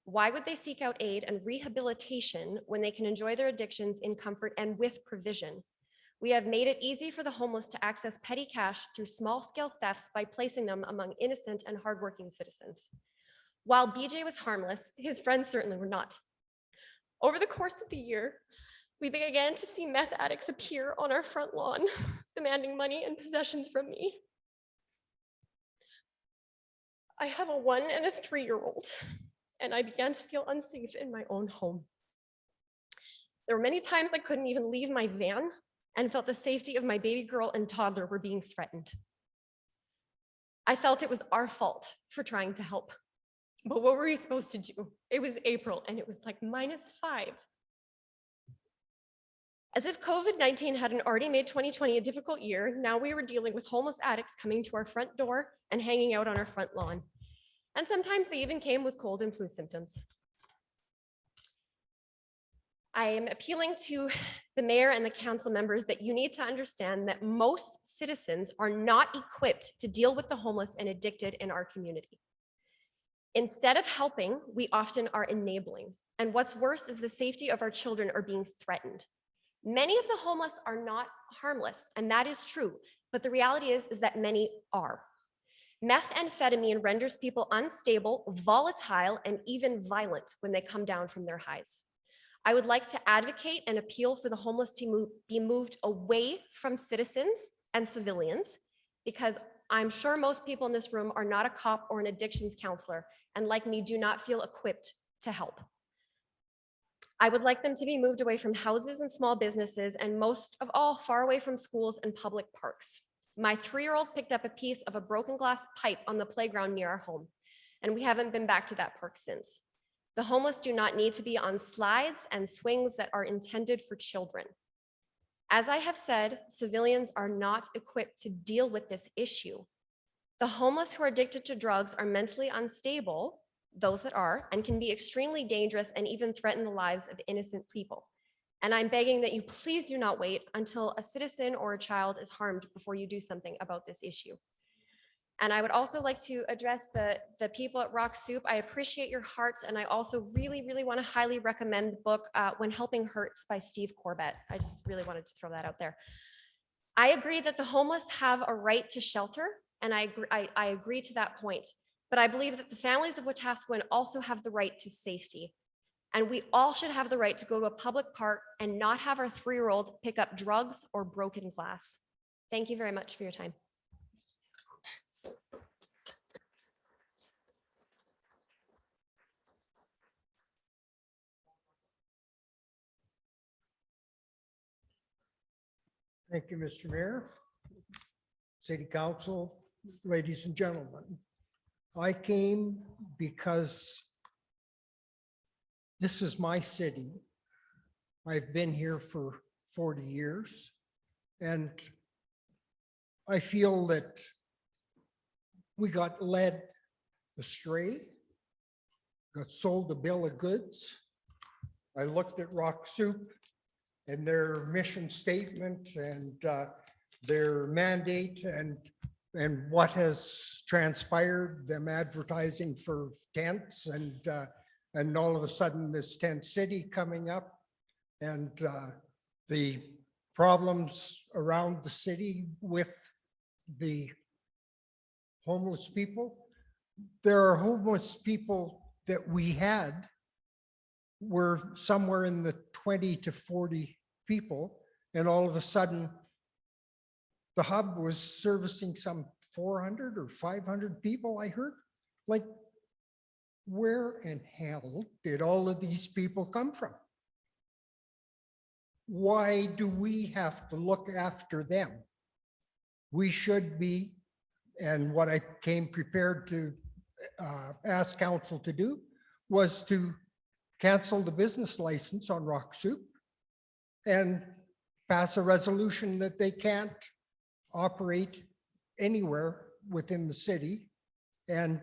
Why would they seek out aid and rehabilitation when they can enjoy their addictions in comfort and with provision? We have made it easy for the homeless to access petty cash through small-scale thefts by placing them among innocent and hardworking citizens. While BJ was harmless, his friends certainly were not. Over the course of the year, we began to see meth addicts appear on our front lawn, demanding money and possessions from me. I have a 1- and a 3-year-old, and I began to feel unsafe in my own home. There were many times I couldn't even leave my van and felt the safety of my baby girl and toddler were being threatened. I felt it was our fault for trying to help. But what were we supposed to do? It was April and it was like -5. As if COVID-19 hadn't already made 2020 a difficult year, now we were dealing with homeless addicts coming to our front door and hanging out on our front lawn. And sometimes they even came with cold and flu symptoms. I am appealing to the mayor and the council members that you need to understand that most citizens are not equipped to deal with the homeless and addicted in our community. Instead of helping, we often are enabling. And what's worse is the safety of our children are being threatened. Many of the homeless are not harmless, and that is true. But the reality is that many are. Methamphetamine renders people unstable, volatile, and even violent when they come down from their highs. I would like to advocate and appeal for the homeless to be moved away from citizens and civilians, because I'm sure most people in this room are not a cop or an addictions counselor, and like me, do not feel equipped to help. I would like them to be moved away from houses and small businesses, and most of all, far away from schools and public parks. My 3-year-old picked up a piece of a broken glass pipe on the playground near our home, and we haven't been back to that park since. The homeless do not need to be on slides and swings that are intended for children. As I have said, civilians are not equipped to deal with this issue. The homeless who are addicted to drugs are mentally unstable, those that are, and can be extremely dangerous and even threaten the lives of innocent people. And I'm begging that you please do not wait until a citizen or a child is harmed before you do something about this issue. And I would also like to address the people at Rock Soup. I appreciate your hearts, and I also really, really want to highly recommend the book, When Helping Hurts by Steve Corbett. I just really wanted to throw that out there. I agree that the homeless have a right to shelter, and I agree to that point. But I believe that the families of Wetaskiwin also have the right to safety. And we all should have the right to go to a public park and not have our 3-year-old pick up drugs or broken glass. Thank you very much for your time. Thank you, Mr. Mayor, City Council, ladies and gentlemen. I came because this is my city. I've been here for 40 years, and I feel that we got led astray, got sold a bill of goods. I looked at Rock Soup and their mission statement and their mandate and what has transpired, them advertising for tents and all of a sudden this tent city coming up and the problems around the city with the homeless people. There are homeless people that we had were somewhere in the 20 to 40 people. And all of a sudden, the hub was servicing some 400 or 500 people, I heard. Like, where in hell did all of these people come from? Why do we have to look after them? We should be, and what I came prepared to ask council to do was to cancel the business license on Rock Soup and pass a resolution that they can't operate anywhere within the city. And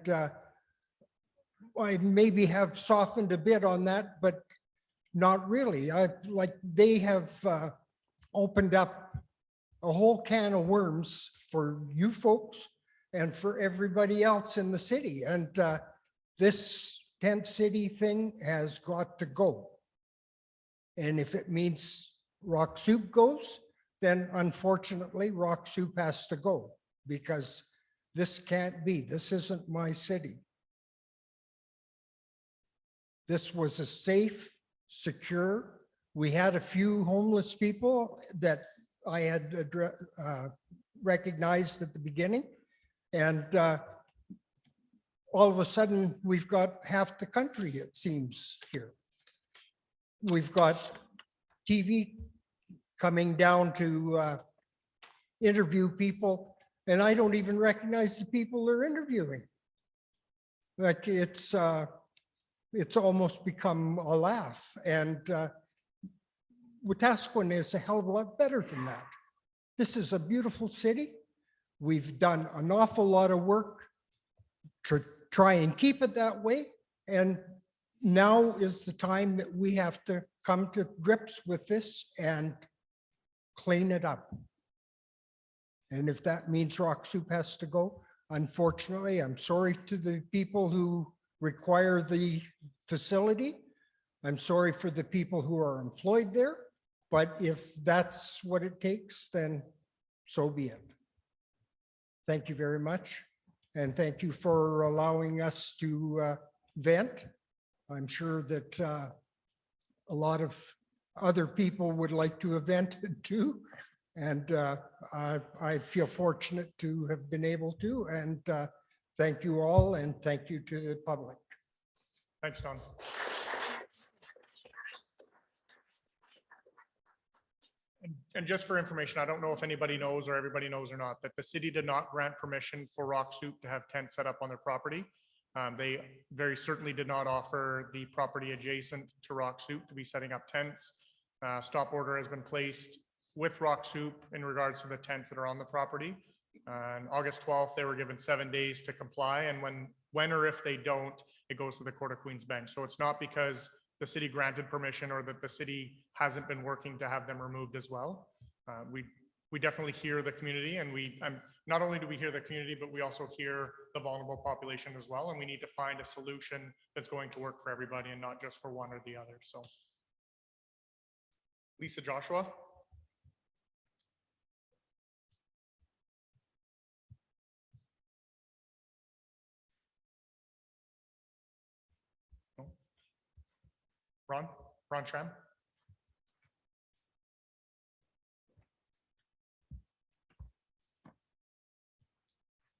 I maybe have softened a bit on that, but not really. They have opened up a whole can of worms for you folks and for everybody else in the city. And this tent city thing has got to go. And if it means Rock Soup goes, then unfortunately Rock Soup has to go because this can't be. This isn't my city. This was a safe, secure. We had a few homeless people that I had recognized at the beginning. And all of a sudden, we've got half the country, it seems, here. We've got TV coming down to interview people, and I don't even recognize the people they're interviewing. Like it's almost become a laugh. And Wetaskiwin is a hell of a lot better than that. This is a beautiful city. We've done an awful lot of work to try and keep it that way. And now is the time that we have to come to grips with this and clean it up. And if that means Rock Soup has to go, unfortunately, I'm sorry to the people who require the facility. I'm sorry for the people who are employed there, but if that's what it takes, then so be it. Thank you very much. And thank you for allowing us to vent. I'm sure that a lot of other people would like to have vented too. And I feel fortunate to have been able to. And thank you all, and thank you to the public. Thanks, Don. And just for information, I don't know if anybody knows or everybody knows or not, that the city did not grant permission for Rock Soup to have tents set up on their property. They very certainly did not offer the property adjacent to Rock Soup to be setting up tents. Stop order has been placed with Rock Soup in regards to the tents that are on the property. On August 12th, they were given 7 days to comply, and when or if they don't, it goes to the Court of Queen's Bench. So it's not because the city granted permission or that the city hasn't been working to have them removed as well. We definitely hear the community, and not only do we hear the community, but we also hear the vulnerable population as well, and we need to find a solution that's going to work for everybody and not just for one or the other. So Lisa Joshua. Ron Tram.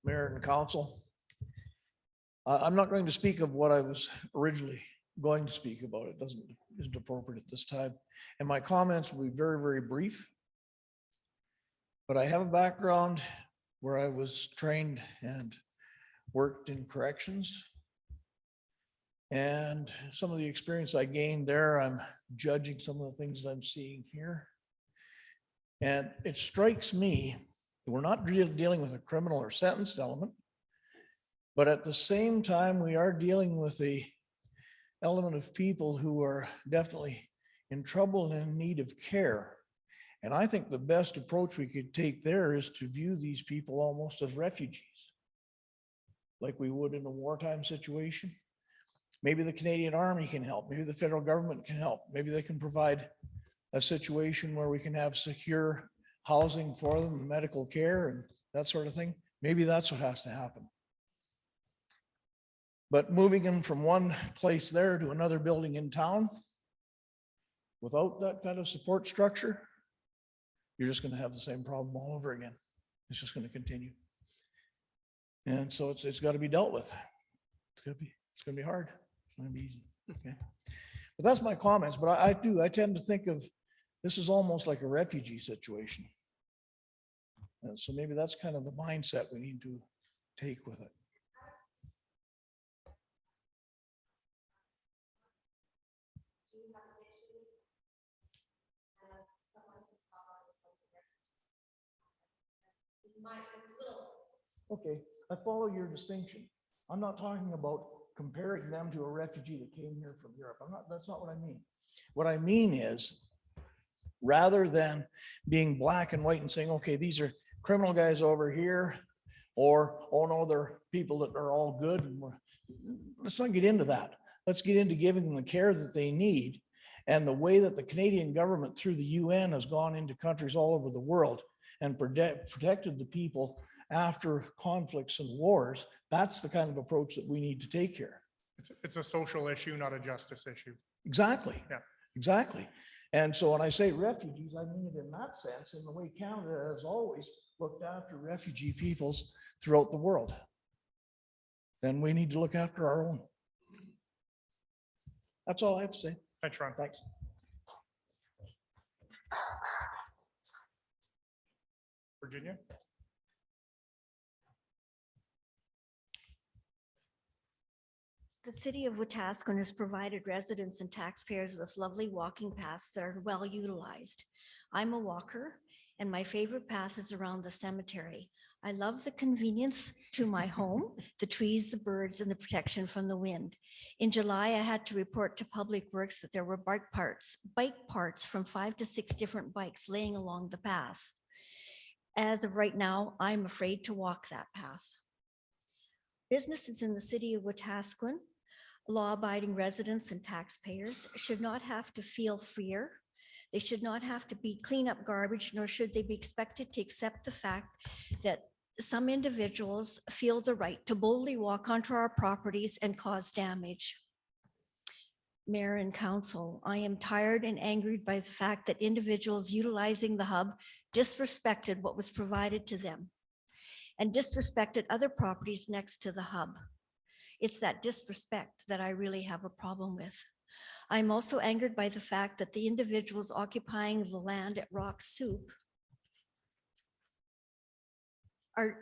Mayor and council. I'm not going to speak of what I was originally going to speak about. It isn't appropriate at this time. And my comments will be very, very brief. But I have a background where I was trained and worked in corrections. And some of the experience I gained there, I'm judging some of the things that I'm seeing here. And it strikes me that we're not really dealing with a criminal or sentenced element, but at the same time, we are dealing with a element of people who are definitely in trouble and in need of care. And I think the best approach we could take there is to view these people almost as refugees, like we would in a wartime situation. Maybe the Canadian Army can help. Maybe the federal government can help. Maybe they can provide a situation where we can have secure housing for them, medical care and that sort of thing. Maybe that's what has to happen. But moving them from one place there to another building in town without that kind of support structure, you're just going to have the same problem all over again. It's just going to continue. And so it's got to be dealt with. It's going to be hard. It's not going to be easy. Okay. But that's my comments. But I tend to think of this is almost like a refugee situation. And so maybe that's kind of the mindset we need to take with it. Okay, I follow your distinction. I'm not talking about comparing them to a refugee that came here from Europe. That's not what I mean. What I mean is, rather than being black and white and saying, okay, these are criminal guys over here, or, oh no, they're people that are all good. Let's not get into that. Let's get into giving them the care that they need. And the way that the Canadian government through the UN has gone into countries all over the world and protected the people after conflicts and wars, that's the kind of approach that we need to take here. It's a social issue, not a justice issue. Exactly. Yeah. Exactly. And so when I say refugees, I mean it in that sense, in the way Canada has always looked after refugee peoples throughout the world. Then we need to look after our own. That's all I have to say. Thanks, Ron. Thanks. Virginia. The city of Wetaskiwin has provided residents and taxpayers with lovely walking paths that are well utilized. I'm a walker and my favorite path is around the cemetery. I love the convenience to my home, the trees, the birds, and the protection from the wind. In July, I had to report to Public Works that there were bike parts from 5 to 6 different bikes laying along the path. As of right now, I'm afraid to walk that path. Businesses in the city of Wetaskiwin, law-abiding residents and taxpayers should not have to feel fear. They should not have to clean up garbage, nor should they be expected to accept the fact that some individuals feel the right to boldly walk onto our properties and cause damage. Mayor and council, I am tired and angered by the fact that individuals utilizing the hub disrespected what was provided to them and disrespected other properties next to the hub. It's that disrespect that I really have a problem with. I'm also angered by the fact that the individuals occupying the land at Rock Soup are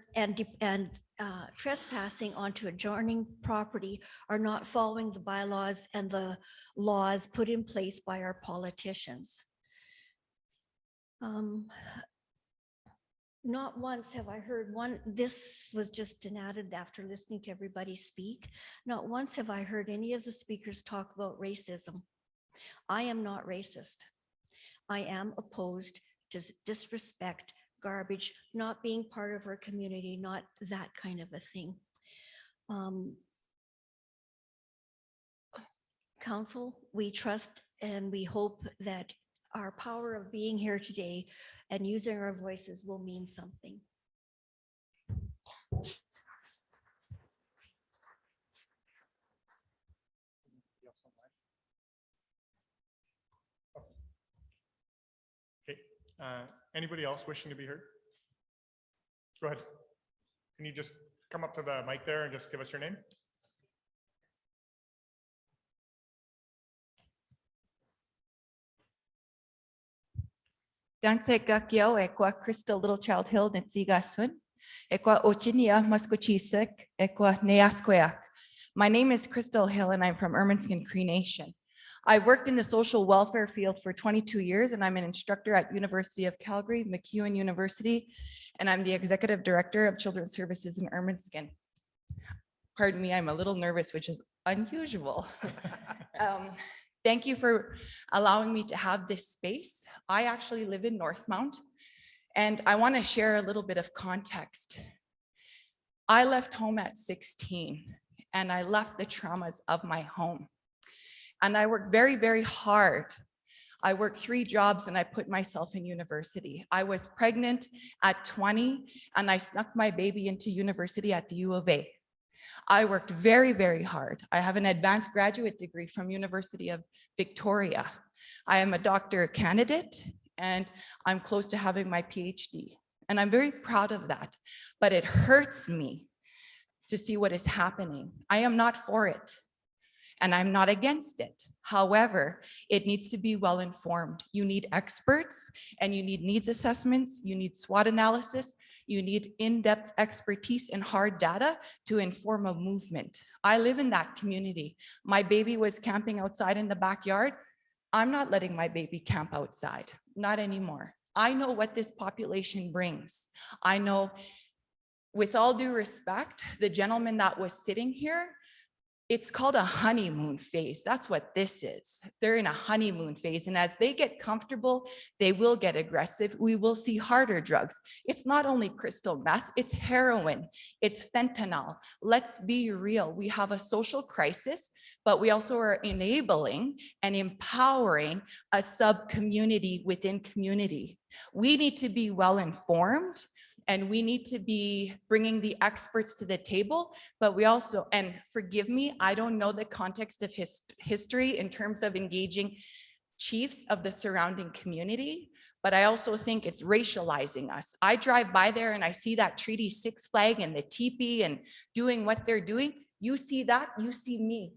trespassing onto adjoining property are not following the bylaws and the laws put in place by our politicians. Not once have I heard one, this was just an added after listening to everybody speak. Not once have I heard any of the speakers talk about racism. I am not racist. I am opposed to disrespect, garbage, not being part of our community, not that kind of a thing. Council, we trust and we hope that our power of being here today and using our voices will mean something. Okay, anybody else wishing to be heard? Go ahead. Can you just come up to the mic there and just give us your name? Danse Gakyo ekwa Crystal Little Child Hill Nitsigasun, ekwa Ochinia Musquechisak, ekwa Neasqueak. My name is Crystal Hill and I'm from Ermineskin Cree Nation. I've worked in the social welfare field for 22 years and I'm an instructor at University of Calgary, MacEwan University, and I'm the executive director of Children's Services in Ermineskin. Pardon me, I'm a little nervous, which is unusual. Thank you for allowing me to have this space. I actually live in Northmount, and I want to share a little bit of context. I left home at 16, and I left the traumas of my home. And I worked very, very hard. I worked 3 jobs and I put myself in university. I was pregnant at 20, and I snuck my baby into university at the U of A. I worked very, very hard. I have an advanced graduate degree from University of Victoria. I am a doctor candidate and I'm close to having my PhD. And I'm very proud of that, but it hurts me to see what is happening. I am not for it and I'm not against it. However, it needs to be well informed. You need experts and you need needs assessments, you need SWOT analysis, you need in-depth expertise and hard data to inform a movement. I live in that community. My baby was camping outside in the backyard. I'm not letting my baby camp outside, not anymore. I know what this population brings. I know, with all due respect, the gentleman that was sitting here, it's called a honeymoon phase. That's what this is. They're in a honeymoon phase. And as they get comfortable, they will get aggressive. We will see harder drugs. It's not only crystal meth, it's heroin, it's fentanyl. Let's be real. We have a social crisis, but we also are enabling and empowering a sub-community within community. We need to be well informed. And we need to be bringing the experts to the table, but we also, and forgive me, I don't know the context of history in terms of engaging chiefs of the surrounding community, but I also think it's racializing us. I drive by there and I see that Treaty 6 flag and the teepee and doing what they're doing. You see that, you see me.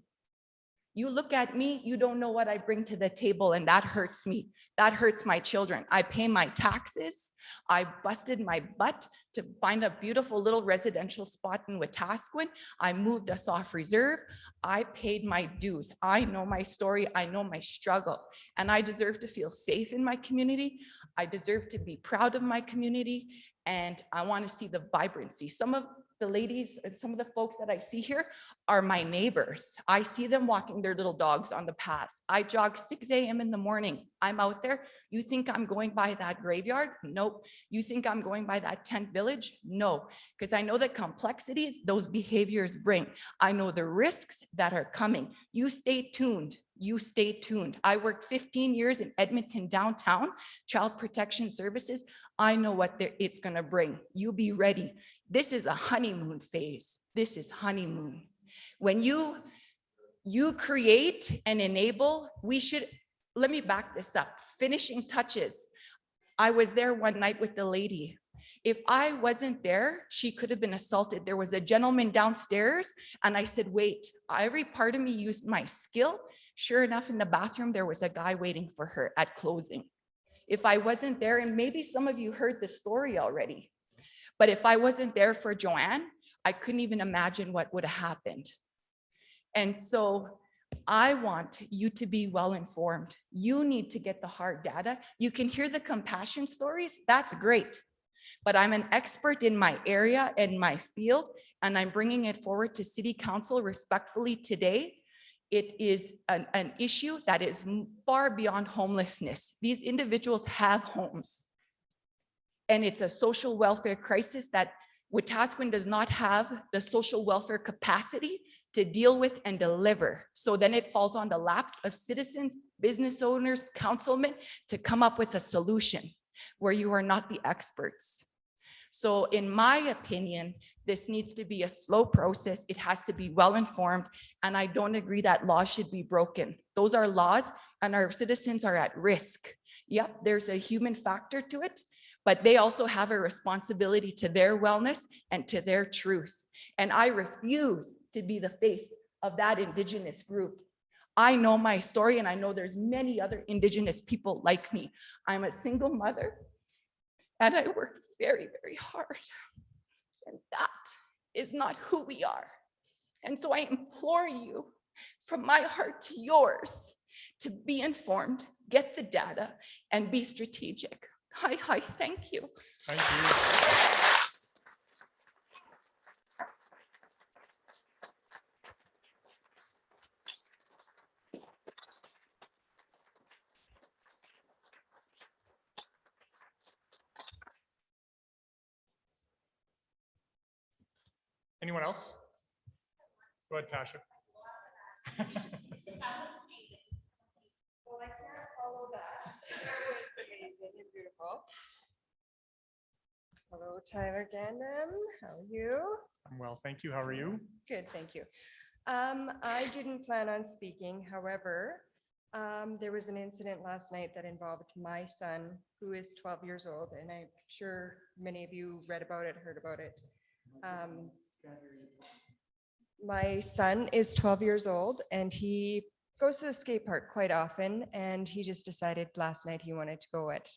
You look at me, you don't know what I bring to the table, and that hurts me. That hurts my children. I pay my taxes. I busted my butt to find a beautiful little residential spot in Wetaskiwin. I moved us off reserve. I paid my dues. I know my story. I know my struggle, and I deserve to feel safe in my community. I deserve to be proud of my community, and I want to see the vibrancy. Some of the ladies and some of the folks that I see here are my neighbors. I see them walking their little dogs on the paths. I jog 6 a.m. in the morning. I'm out there. You think I'm going by that graveyard? Nope. You think I'm going by that tent village? No, because I know the complexities those behaviors bring. I know the risks that are coming. You stay tuned. You stay tuned. I worked 15 years in Edmonton downtown, Child Protection Services. I know what it's going to bring. You be ready. This is a honeymoon phase. This is honeymoon. When you create and enable, let me back this up. Finishing touches. I was there one night with the lady. If I wasn't there, she could have been assaulted. There was a gentleman downstairs and I said, wait, every part of me used my skill. Sure enough, in the bathroom, there was a guy waiting for her at closing. If I wasn't there, and maybe some of you heard the story already, but if I wasn't there for Joanne, I couldn't even imagine what would have happened. And so I want you to be well-informed. You need to get the hard data. You can hear the compassion stories. That's great. But I'm an expert in my area and my field, and I'm bringing it forward to City Council respectfully today. It is an issue that is far beyond homelessness. These individuals have homes. And it's a social welfare crisis that Wetaskiwin does not have the social welfare capacity to deal with and deliver. So then it falls on the laps of citizens, business owners, councilmen to come up with a solution where you are not the experts. So in my opinion, this needs to be a slow process. It has to be well-informed, and I don't agree that laws should be broken. Those are laws and our citizens are at risk. Yep, there's a human factor to it, but they also have a responsibility to their wellness and to their truth. And I refuse to be the face of that Indigenous group. I know my story, and I know there's many other Indigenous people like me. I'm a single mother, and I work very, very hard. And that is not who we are. And so I implore you from my heart to yours to be informed, get the data, and be strategic. Hi, thank you. Thank you. Anyone else? Go ahead, Tasha. Well, I can't follow that. It was amazing and beautiful. Hello, Tyler Gandam. How are you? I'm well, thank you. How are you? Good, thank you. I didn't plan on speaking. However, there was an incident last night that involved my son, who is 12 years old, and I'm sure many of you read about it, heard about it. My son is 12 years old and he goes to the skate park quite often, and he just decided last night he wanted to go it.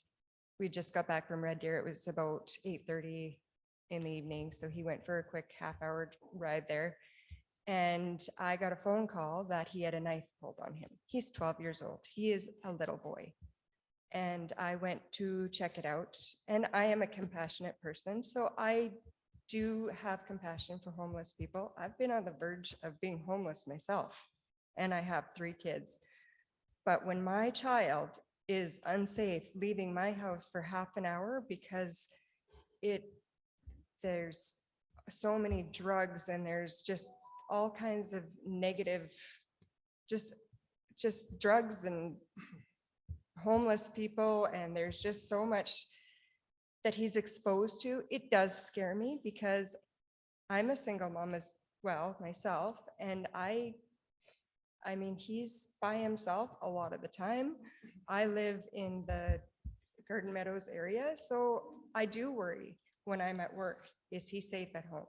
We just got back from Red Deer. It was about 8:30 in the evening. So he went for a quick half-hour ride there. And I got a phone call that he had a knife pulled on him. He's 12 years old. He is a little boy. And I went to check it out. And I am a compassionate person, so I do have compassion for homeless people. I've been on the verge of being homeless myself, and I have 3 kids. But when my child is unsafe leaving my house for half an hour because there's so many drugs and there's just all kinds of negative, just drugs and homeless people, and there's just so much that he's exposed to, it does scare me because I'm a single mom as well myself. And I mean, he's by himself a lot of the time. I live in the Garden Meadows area, so I do worry when I'm at work. Is he safe at home?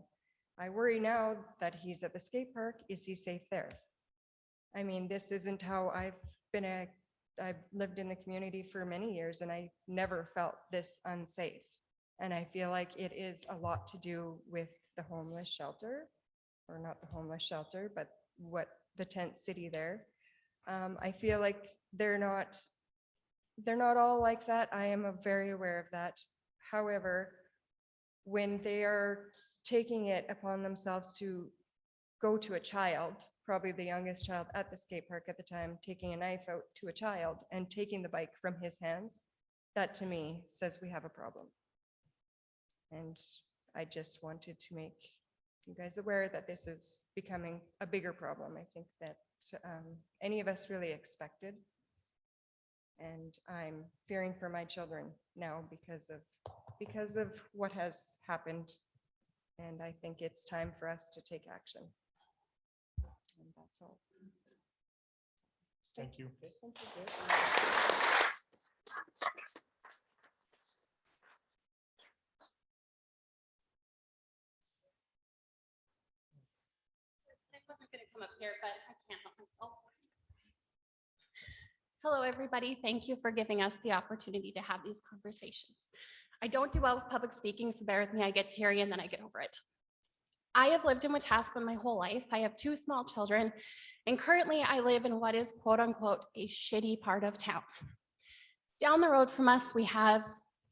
I worry now that he's at the skate park. Is he safe there? I mean, this isn't how I've lived in the community for many years, and I never felt this unsafe. And I feel like it is a lot to do with the homeless shelter, or not the homeless shelter, but what the tent city there. I feel like they're not all like that. I am very aware of that. However, when they are taking it upon themselves to go to a child, probably the youngest child at the skate park at the time, taking a knife out to a child and taking the bike from his hands, that to me says we have a problem. And I just wanted to make you guys aware that this is becoming a bigger problem. I think that any of us really expected. And I'm fearing for my children now because of what has happened. And I think it's time for us to take action. And that's all. Thank you. Thank you. I wasn't going to come up here, but I can't help myself. Hello, everybody. Thank you for giving us the opportunity to have these conversations. I don't do well with public speaking, so bear with me. I get teary and then I get over it. I have lived in Wetaskiwin my whole life. I have 2 small children, and currently I live in what is quote unquote a shitty part of town. Down the road from us, we have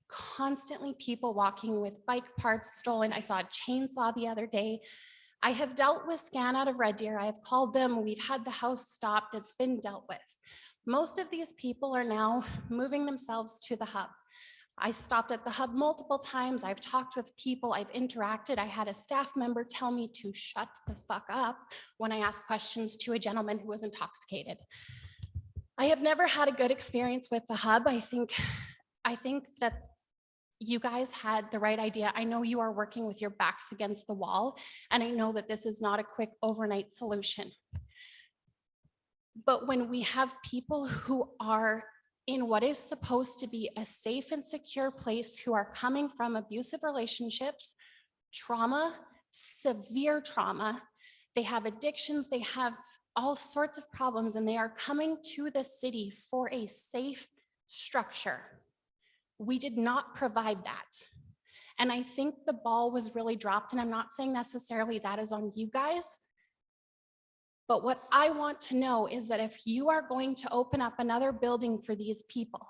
constantly people walking with bike parts stolen. I saw a chainsaw the other day. I have dealt with Scan out of Red Deer. I have called them. We've had the house stopped. It's been dealt with. Most of these people are now moving themselves to the hub. I stopped at the hub multiple times. I've talked with people. I've interacted. I had a staff member tell me to shut the fuck up when I asked questions to a gentleman who was intoxicated. I have never had a good experience with the hub. I think that you guys had the right idea. I know you are working with your backs against the wall, and I know that this is not a quick overnight solution. But when we have people who are in what is supposed to be a safe and secure place, who are coming from abusive relationships, trauma, severe trauma, they have addictions, they have all sorts of problems, and they are coming to the city for a safe structure. We did not provide that. And I think the ball was really dropped, and I'm not saying necessarily that is on you guys. But what I want to know is that if you are going to open up another building for these people,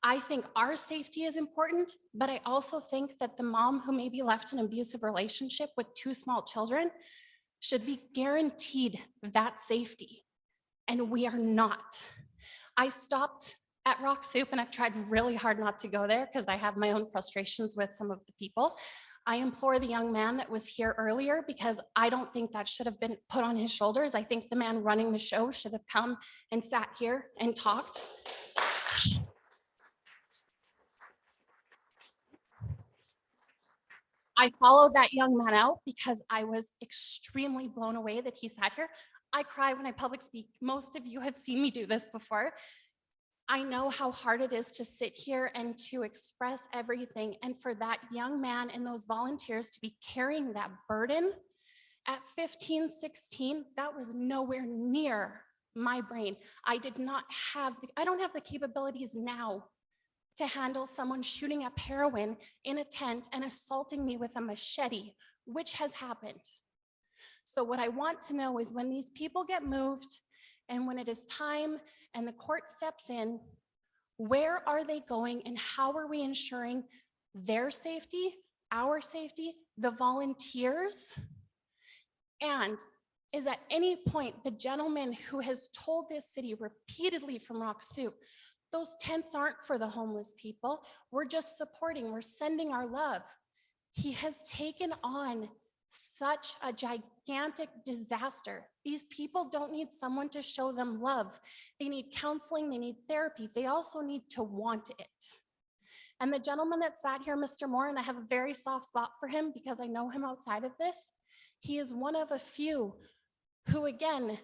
I think our safety is important, but I also think that the mom who may be left in an abusive relationship with 2 small children should be guaranteed that safety. And we are not. I stopped at Rock Soup, and I've tried really hard not to go there because I have my own frustrations with some of the people. I implore the young man that was here earlier, because I don't think that should have been put on his shoulders. I think the man running the show should have come and sat here and talked. I followed that young man out because I was extremely blown away that he sat here. I cry when I public speak. Most of you have seen me do this before. I know how hard it is to sit here and to express everything. And for that young man and those volunteers to be carrying that burden at 15, 16, that was nowhere near my brain. I don't have the capabilities now to handle someone shooting up heroin in a tent and assaulting me with a machete, which has happened. So what I want to know is, when these people get moved and when it is time and the court steps in, where are they going, and how are we ensuring their safety, our safety, the volunteers? And is at any point the gentleman who has told this city repeatedly from Rock Soup, those tents aren't for the homeless people, we're just supporting, we're sending our love. He has taken on such a gigantic disaster. These people don't need someone to show them love. They need counseling, they need therapy. They also need to want it. And the gentleman that sat here, Mr. Moore, and I have a very soft spot for him because I know him outside of this, he is one of a few who, again,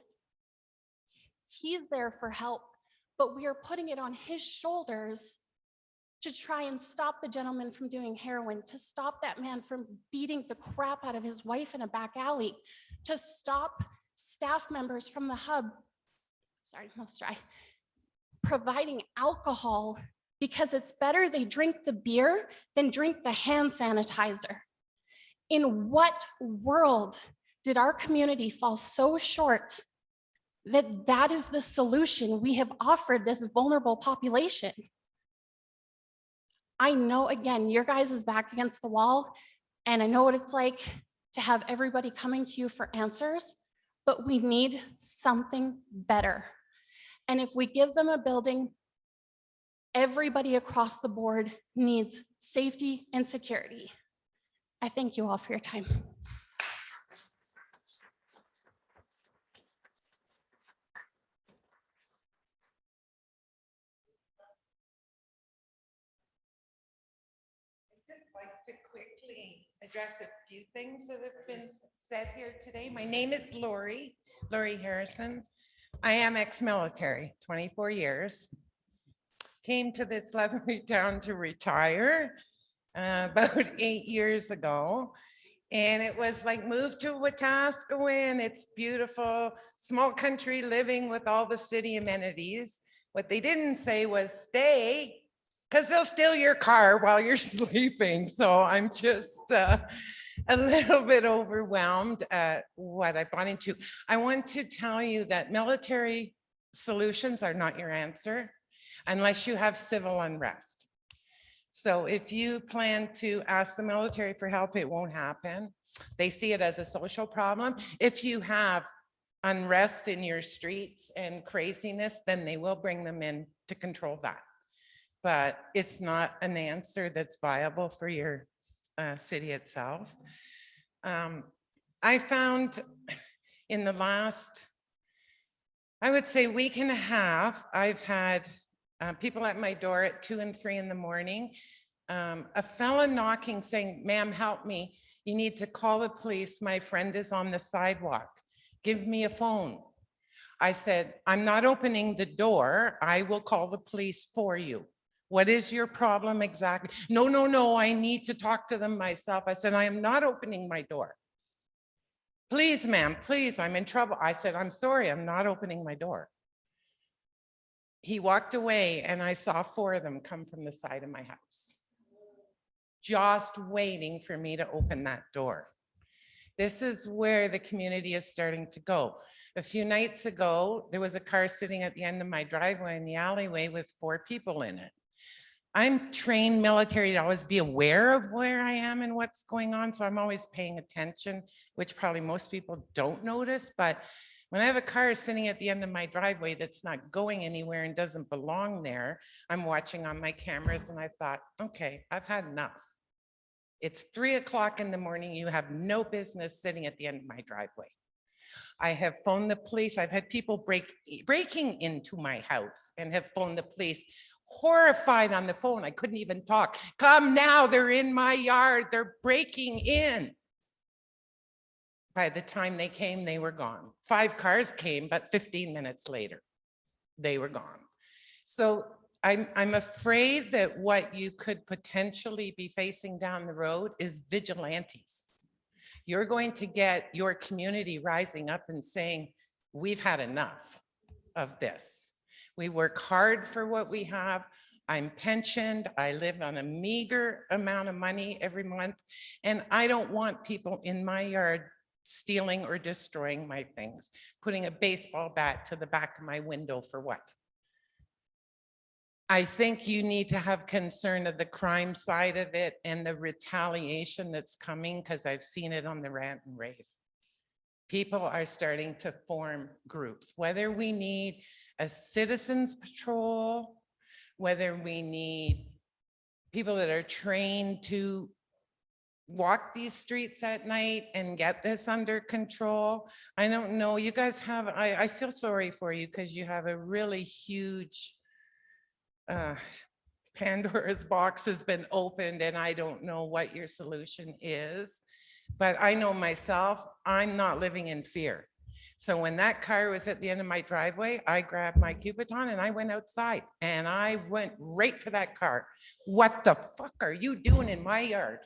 he's there for help, but we are putting it on his shoulders to try and stop the gentleman from doing heroin, to stop that man from beating the crap out of his wife in a back alley, to stop staff members from the hub, providing alcohol, because it's better they drink the beer than drink the hand sanitizer. In what world did our community fall so short that that is the solution we have offered this vulnerable population? I know, again, your guys is back against the wall, and I know what it's like to have everybody coming to you for answers, but we need something better. And if we give them a building, everybody across the board needs safety and security. I thank you all for your time. To quickly address a few things that have been said here today. My name is Lori Harrison. I am ex-military, 24 years. Came to this lovely town to retire about 8 years ago. And it was like, move to Wetaskiwin. It's beautiful, small country living with all the city amenities. What they didn't say was stay because they'll steal your car while you're sleeping. So I'm just a little bit overwhelmed at what I bought into. I want to tell you that military solutions are not your answer unless you have civil unrest. So if you plan to ask the military for help, it won't happen. They see it as a social problem. If you have unrest in your streets and craziness, then they will bring them in to control that. But it's not an answer that's viable for your city itself. I found in the last, I would say, week and a half, I've had people at my door at 2 and 3 in the morning. A fella knocking saying, "Ma'am, help me. You need to call the police. My friend is on the sidewalk. Give me a phone." I said, "I'm not opening the door. I will call the police for you. What is your problem exactly?" "No, no, no, I need to talk to them myself." I said, "I am not opening my door. Please, ma'am, please, I'm in trouble." I said, "I'm sorry, I'm not opening my door." He walked away and I saw 4 of them come from the side of my house, just waiting for me to open that door. This is where the community is starting to go. A few nights ago, there was a car sitting at the end of my driveway in the alleyway with 4 people in it. I'm trained military to always be aware of where I am and what's going on, so I'm always paying attention, which probably most people don't notice. But when I have a car sitting at the end of my driveway that's not going anywhere and doesn't belong there, I'm watching on my cameras and I thought, okay, I've had enough. It's 3 o'clock in the morning. You have no business sitting at the end of my driveway. I have phoned the police. I've had people breaking into my house and have phoned the police, horrified on the phone. I couldn't even talk. "Come now, they're in my yard. They're breaking in." By the time they came, they were gone. 5 cars came, but 15 minutes later, they were gone. So I'm afraid that what you could potentially be facing down the road is vigilantes. You're going to get your community rising up and saying, "We've had enough of this. We work hard for what we have. I'm pensioned. I live on a meager amount of money every month, and I don't want people in my yard stealing or destroying my things, putting a baseball bat to the back of my window for what?" I think you need to have concern of the crime side of it and the retaliation that's coming, because I've seen it on the rant and rave. People are starting to form groups, whether we need a citizens patrol, whether we need people that are trained to walk these streets at night and get this under control. I don't know. You guys have, I feel sorry for you because you have a really huge Pandora's box has been opened, and I don't know what your solution is. But I know myself, I'm not living in fear. So when that car was at the end of my driveway, I grabbed my Cubiton and I went outside and I went right for that car. "What the fuck are you doing in my yard?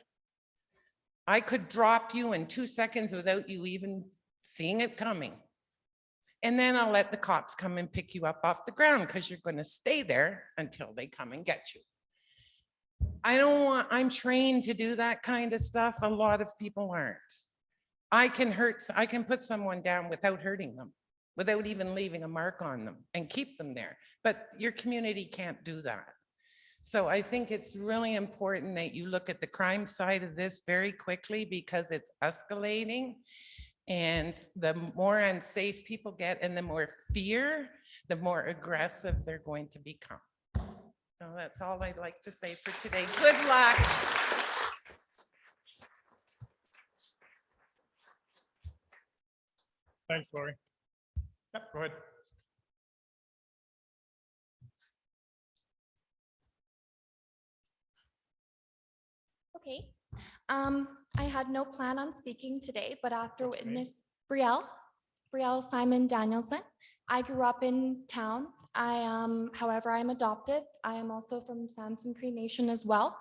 I could drop you in 2 seconds without you even seeing it coming. And then I'll let the cops come and pick you up off the ground because you're going to stay there until they come and get you." I'm trained to do that kind of stuff. A lot of people aren't. I can put someone down without hurting them, without even leaving a mark on them, and keep them there. But your community can't do that. So I think it's really important that you look at the crime side of this very quickly, because it's escalating. And the more unsafe people get and the more fear, the more aggressive they're going to become. So that's all I'd like to say for today. Good luck. Thanks, Lori. Yep, go ahead. Okay. I had no plan on speaking today, but after What's your name? witness Brielle Simon Danielson. I grew up in town. However, I'm adopted. I am also from Samson Cree Nation as well.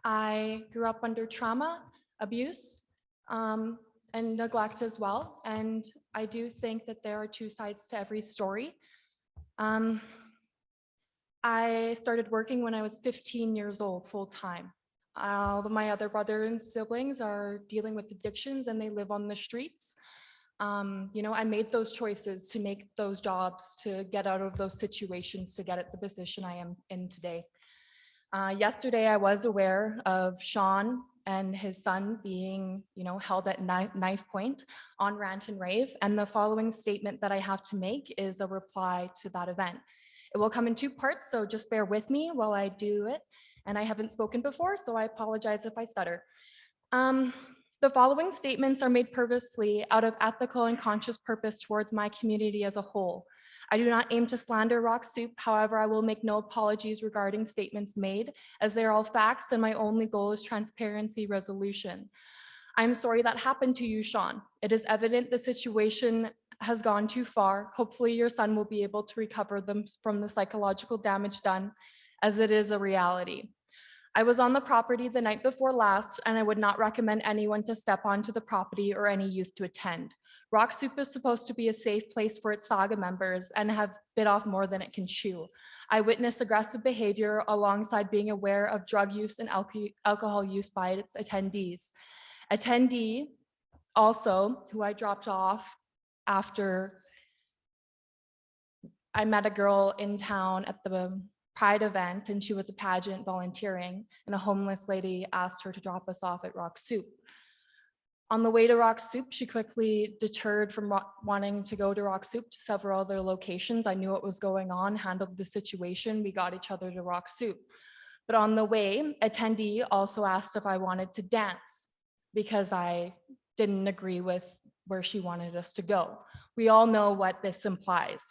I grew up under trauma, abuse, and neglect as well. And I do think that there are 2 sides to every story. I started working when I was 15 years old, full-time. All of my other brother and siblings are dealing with addictions and they live on the streets. I made those choices to make those jobs, to get out of those situations, to get at the position I am in today. Yesterday, I was aware of Sean and his son being, held at knife point on rant and rave. And the following statement that I have to make is a reply to that event. It will come in two parts, so just bear with me while I do it. And I haven't spoken before, so I apologize if I stutter. The following statements are made purposely out of ethical and conscious purpose towards my community as a whole. I do not aim to slander Rock Soup. However, I will make no apologies regarding statements made, as they are all facts and my only goal is transparency resolution. I'm sorry that happened to you, Sean. It is evident the situation has gone too far. Hopefully your son will be able to recover them from the psychological damage done, as it is a reality. I was on the property the night before last, and I would not recommend anyone to step onto the property or any youth to attend. Rock Soup is supposed to be a safe place for its Saga members and have bit off more than it can chew. I witnessed aggressive behavior alongside being aware of drug use and alcohol use by its attendees. Attendee also, who I dropped off after I met a girl in town at the Pride event, and she was a pageant volunteering, and a homeless lady asked her to drop us off at Rock Soup. On the way to Rock Soup, she quickly deterred from wanting to go to Rock Soup to several other locations. I knew what was going on, handled the situation. We got each other to Rock Soup. But on the way, attendee also asked if I wanted to dance because I didn't agree with where she wanted us to go. We all know what this implies.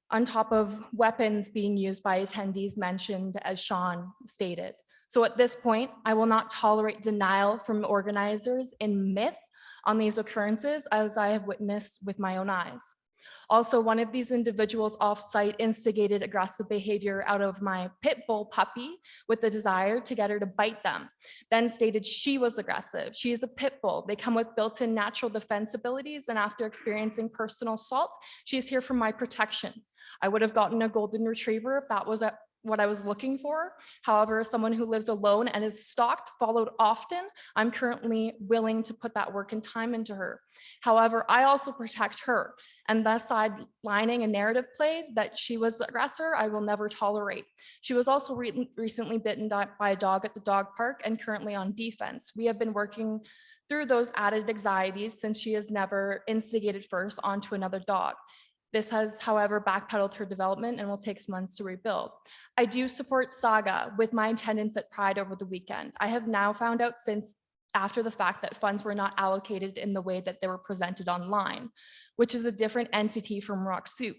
On top of weapons being used by attendees mentioned, as Sean stated. So at this point, I will not tolerate denial from organizers in myth on these occurrences, as I have witnessed with my own eyes. Also, one of these individuals off-site instigated aggressive behavior out of my pit bull puppy with the desire to get her to bite them, then stated she was aggressive. She is a pit bull. They come with built-in natural defense abilities, and after experiencing personal assault, she is here for my protection. I would have gotten a golden retriever if that was what I was looking for. However, as someone who lives alone and is stalked, followed often, I'm currently willing to put that work and time into her. However, I also protect her, and thus sidelining a narrative play that she was the aggressor, I will never tolerate. She was also recently bitten by a dog at the dog park and currently on defense. We have been working through those added anxieties since she has never instigated first onto another dog. This has, however, backpedaled her development and will take months to rebuild. I do support Saga with my attendance at Pride over the weekend. I have now found out since after the fact that funds were not allocated in the way that they were presented online, which is a different entity from Rock Soup.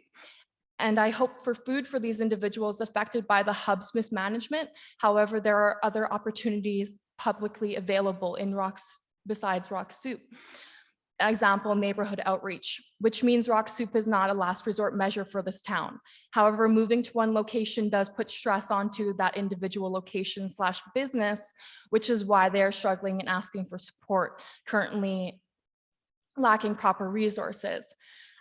And I hope for food for these individuals affected by the hub's mismanagement. However, there are other opportunities publicly available in besides Rock Soup. Example, neighborhood outreach, which means Rock Soup is not a last resort measure for this town. However, moving to one location does put stress onto that individual location / business, which is why they are struggling and asking for support, currently lacking proper resources.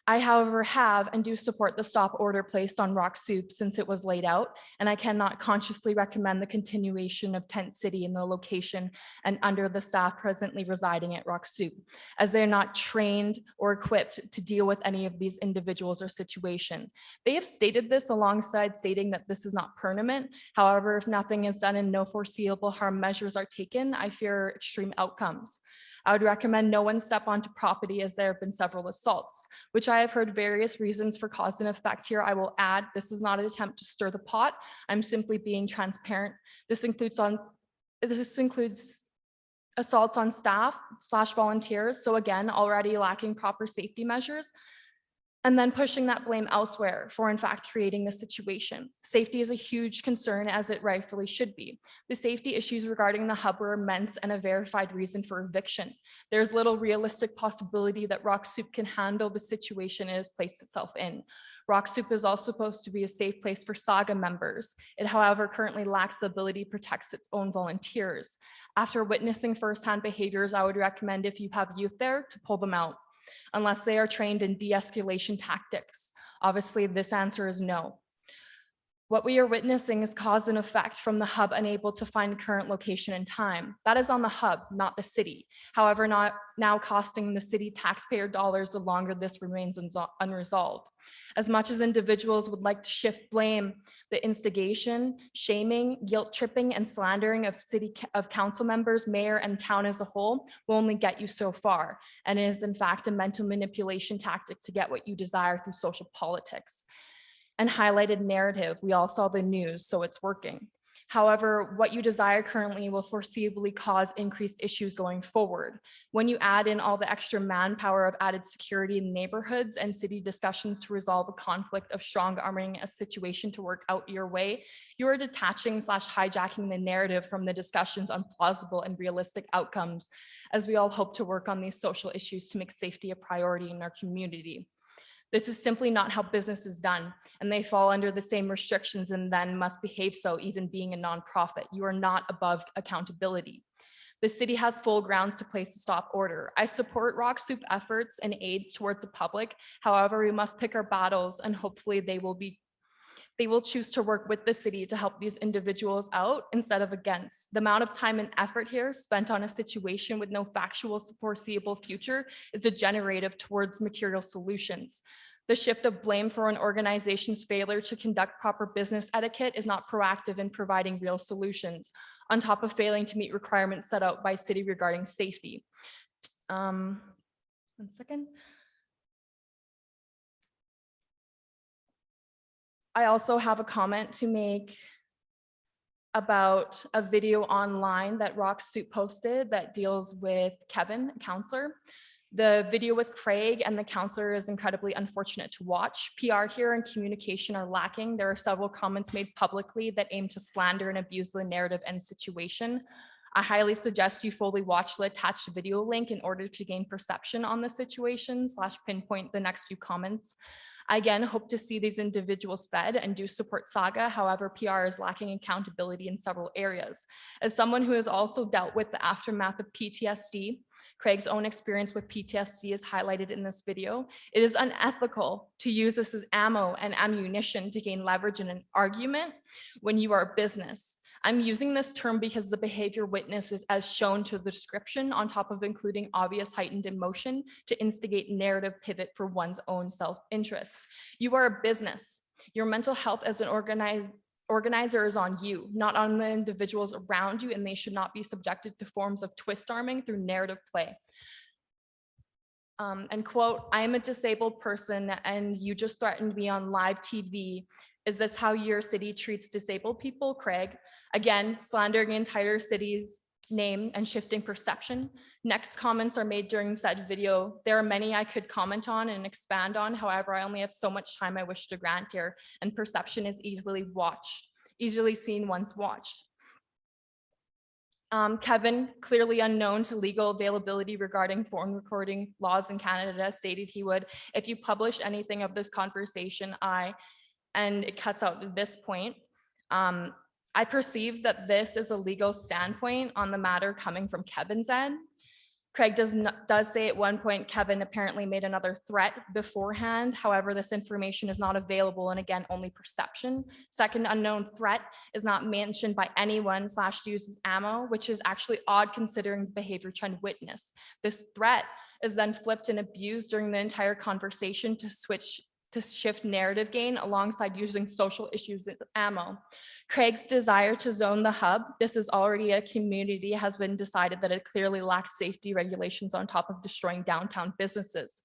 I, however, have and do support the stop order placed on Rock Soup since it was laid out, and I cannot consciously recommend the continuation of Tent City in the location and under the staff presently residing at Rock Soup, as they're not trained or equipped to deal with any of these individuals or situation. They have stated this alongside stating that this is not permanent. However, if nothing is done and no foreseeable harm measures are taken, I fear extreme outcomes. I would recommend no one step onto property, as there have been several assaults, which I have heard various reasons for cause and effect here. I will add, this is not an attempt to stir the pot. I'm simply being transparent. This includes assaults on staff / volunteers. So again, already lacking proper safety measures, and then pushing that blame elsewhere for in fact creating the situation. Safety is a huge concern, as it rightfully should be. The safety issues regarding the hub were immense and a verified reason for eviction. There's little realistic possibility that Rock Soup can handle the situation it has placed itself in. Rock Soup is also supposed to be a safe place for Saga members. It, however, currently lacks the ability to protect its own volunteers. After witnessing firsthand behaviors, I would recommend, if you have youth there, to pull them out, unless they are trained in de-escalation tactics. Obviously, this answer is no. What we are witnessing is cause and effect from the hub unable to find current location and time. That is on the hub, not the city. However, not now costing the city taxpayer dollars the longer this remains unresolved. As much as individuals would like to shift blame, the instigation, shaming, guilt tripping, and slandering of council members, mayor, and town as a whole will only get you so far. And it is in fact a mental manipulation tactic to get what you desire through social politics. And highlighted narrative, we all saw the news, so it's working. However, what you desire currently will foreseeably cause increased issues going forward. When you add in all the extra manpower of added security in neighborhoods and city discussions to resolve a conflict of strong arming a situation to work out your way, you are detaching / hijacking the narrative from the discussions on plausible and realistic outcomes, as we all hope to work on these social issues to make safety a priority in our community. This is simply not how business is done, and they fall under the same restrictions and then must behave so, even being a nonprofit. You are not above accountability. The city has full grounds to place a stop order. I support Rock Soup efforts and aids towards the public. However, we must pick our battles, and hopefully they will choose to work with the city to help these individuals out instead of against. The amount of time and effort here spent on a situation with no factual foreseeable future is degenerative towards material solutions. The shift of blame for an organization's failure to conduct proper business etiquette is not proactive in providing real solutions, on top of failing to meet requirements set out by city regarding safety. 1 second. I also have a comment to make about a video online that Rock Soup posted that deals with Kevin, a counselor. The video with Craig and the counselor is incredibly unfortunate to watch. PR here and communication are lacking. There are several comments made publicly that aim to slander and abuse the narrative and situation. I highly suggest you fully watch the attached video link in order to gain perception on the situation / pinpoint the next few comments. I again hope to see these individuals fed and do support Saga. However, PR is lacking accountability in several areas. As someone who has also dealt with the aftermath of PTSD, Craig's own experience with PTSD is highlighted in this video. It is unethical to use this as ammo and ammunition to gain leverage in an argument when you are a business. I'm using this term because the behavior witness is as shown to the description, on top of including obvious heightened emotion to instigate narrative pivot for one's own self-interest. You are a business. Your mental health as an organizer is on you, not on the individuals around you, and they should not be subjected to forms of twist arming through narrative play. And quote, I am a disabled person and you just threatened me on live TV. Is this how your city treats disabled people, Craig? Again, slandering entire city's name and shifting perception. Next comments are made during said video. There are many I could comment on and expand on. However, I only have so much time I wish to grant here, and perception is easily seen once watched. Kevin, clearly unknown to legal availability regarding phone recording laws in Canada, stated he would, if you publish anything of this conversation, and it cuts out at this point. I perceive that this is a legal standpoint on the matter coming from Kevin's end. Craig does say at one point, Kevin apparently made another threat beforehand. However, this information is not available, and again, only perception. Second, unknown threat is not mentioned by anyone / uses ammo, which is actually odd considering the behavior trend witness. This threat is then flipped and abused during the entire conversation to shift narrative gain alongside using social issues as ammo. Craig's desire to zone the hub, this is already a community, has been decided that it clearly lacks safety regulations on top of destroying downtown businesses.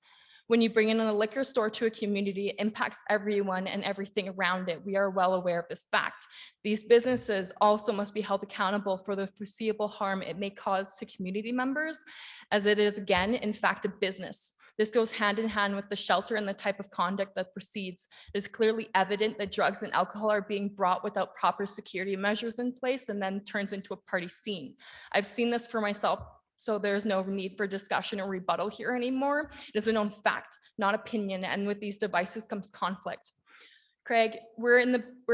When you bring in a liquor store to a community, it impacts everyone and everything around it. We are well aware of this fact. These businesses also must be held accountable for the foreseeable harm it may cause to community members, as it is again, in fact, a business. This goes hand in hand with the shelter and the type of conduct that proceeds. It is clearly evident that drugs and alcohol are being brought without proper security measures in place and then turns into a party scene. I've seen this for myself, so there's no need for discussion or rebuttal here anymore. It is a known fact, not opinion, and with these devices comes conflict. Craig, we're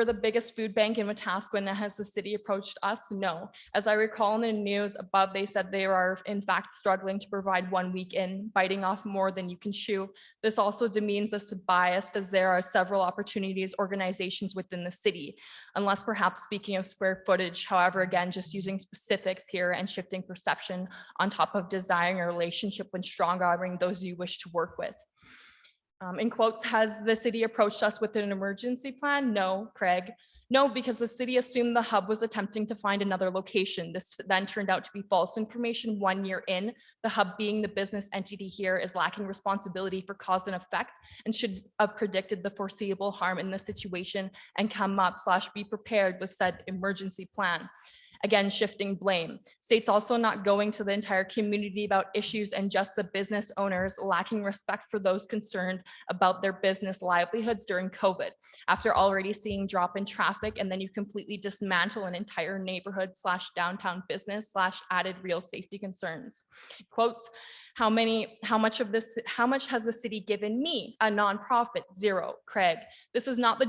the biggest food bank in Wetaskiwin. Has the city approached us? No. As I recall in the news above, they said they are in fact struggling to provide 1 week in, biting off more than you can chew. This also demeans us biased as there are several opportunities organizations within the city, unless perhaps speaking of square footage. However, again, just using specifics here and shifting perception on top of desiring a relationship when strong arming those you wish to work with. In quotes, has the city approached us with an emergency plan? No, Craig. No, because the city assumed the hub was attempting to find another location. This then turned out to be false information 1 year in. The hub, being the business entity here, is lacking responsibility for cause and effect and should have predicted the foreseeable harm in the situation and come up / be prepared with said emergency plan. Again, shifting blame. States also not going to the entire community about issues and just the business owners, lacking respect for those concerned about their business livelihoods during COVID. After already seeing drop in traffic, and then you completely dismantle an entire neighborhood / downtown business / added real safety concerns. Quotes, how much has the city given me? A nonprofit, 0. Craig, this is not their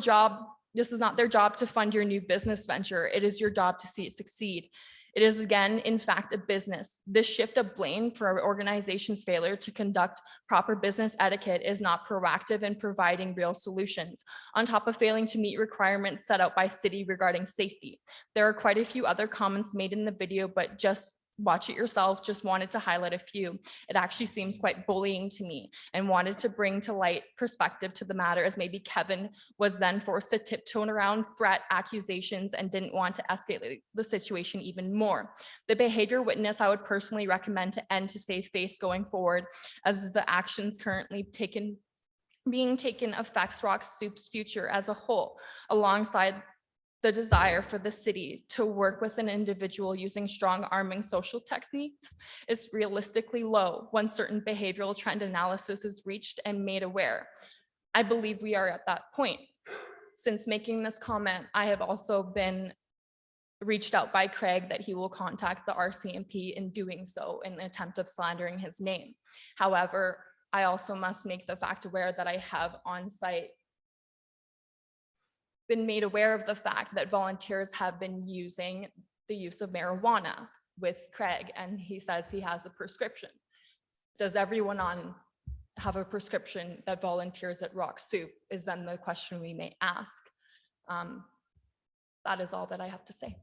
job to fund your new business venture. It is your job to see it succeed. It is again, in fact, a business. This shift of blame for our organization's failure to conduct proper business etiquette is not proactive in providing real solutions, on top of failing to meet requirements set out by city regarding safety. There are quite a few other comments made in the video, but just watch it yourself. Just wanted to highlight a few. It actually seems quite bullying to me, and wanted to bring to light perspective to the matter, as maybe Kevin was then forced to tiptoe around threat accusations and didn't want to escalate the situation even more. The behavior witness I would personally recommend to end to save face going forward, as the actions currently being taken affects Rock Soup's future as a whole, alongside the desire for the city to work with an individual using strong arming social techniques is realistically low when certain behavioral trend analysis is reached and made aware. I believe we are at that point. Since making this comment, I have also been reached out by Craig that he will contact the RCMP in doing so in the attempt of slandering his name. However, I also must make the fact aware that I have on site been made aware of the fact that volunteers have been using the use of marijuana with Craig, and he says he has a prescription. Does everyone have a prescription that volunteers at Rock Soup is then the question we may ask. That is all that I have to say.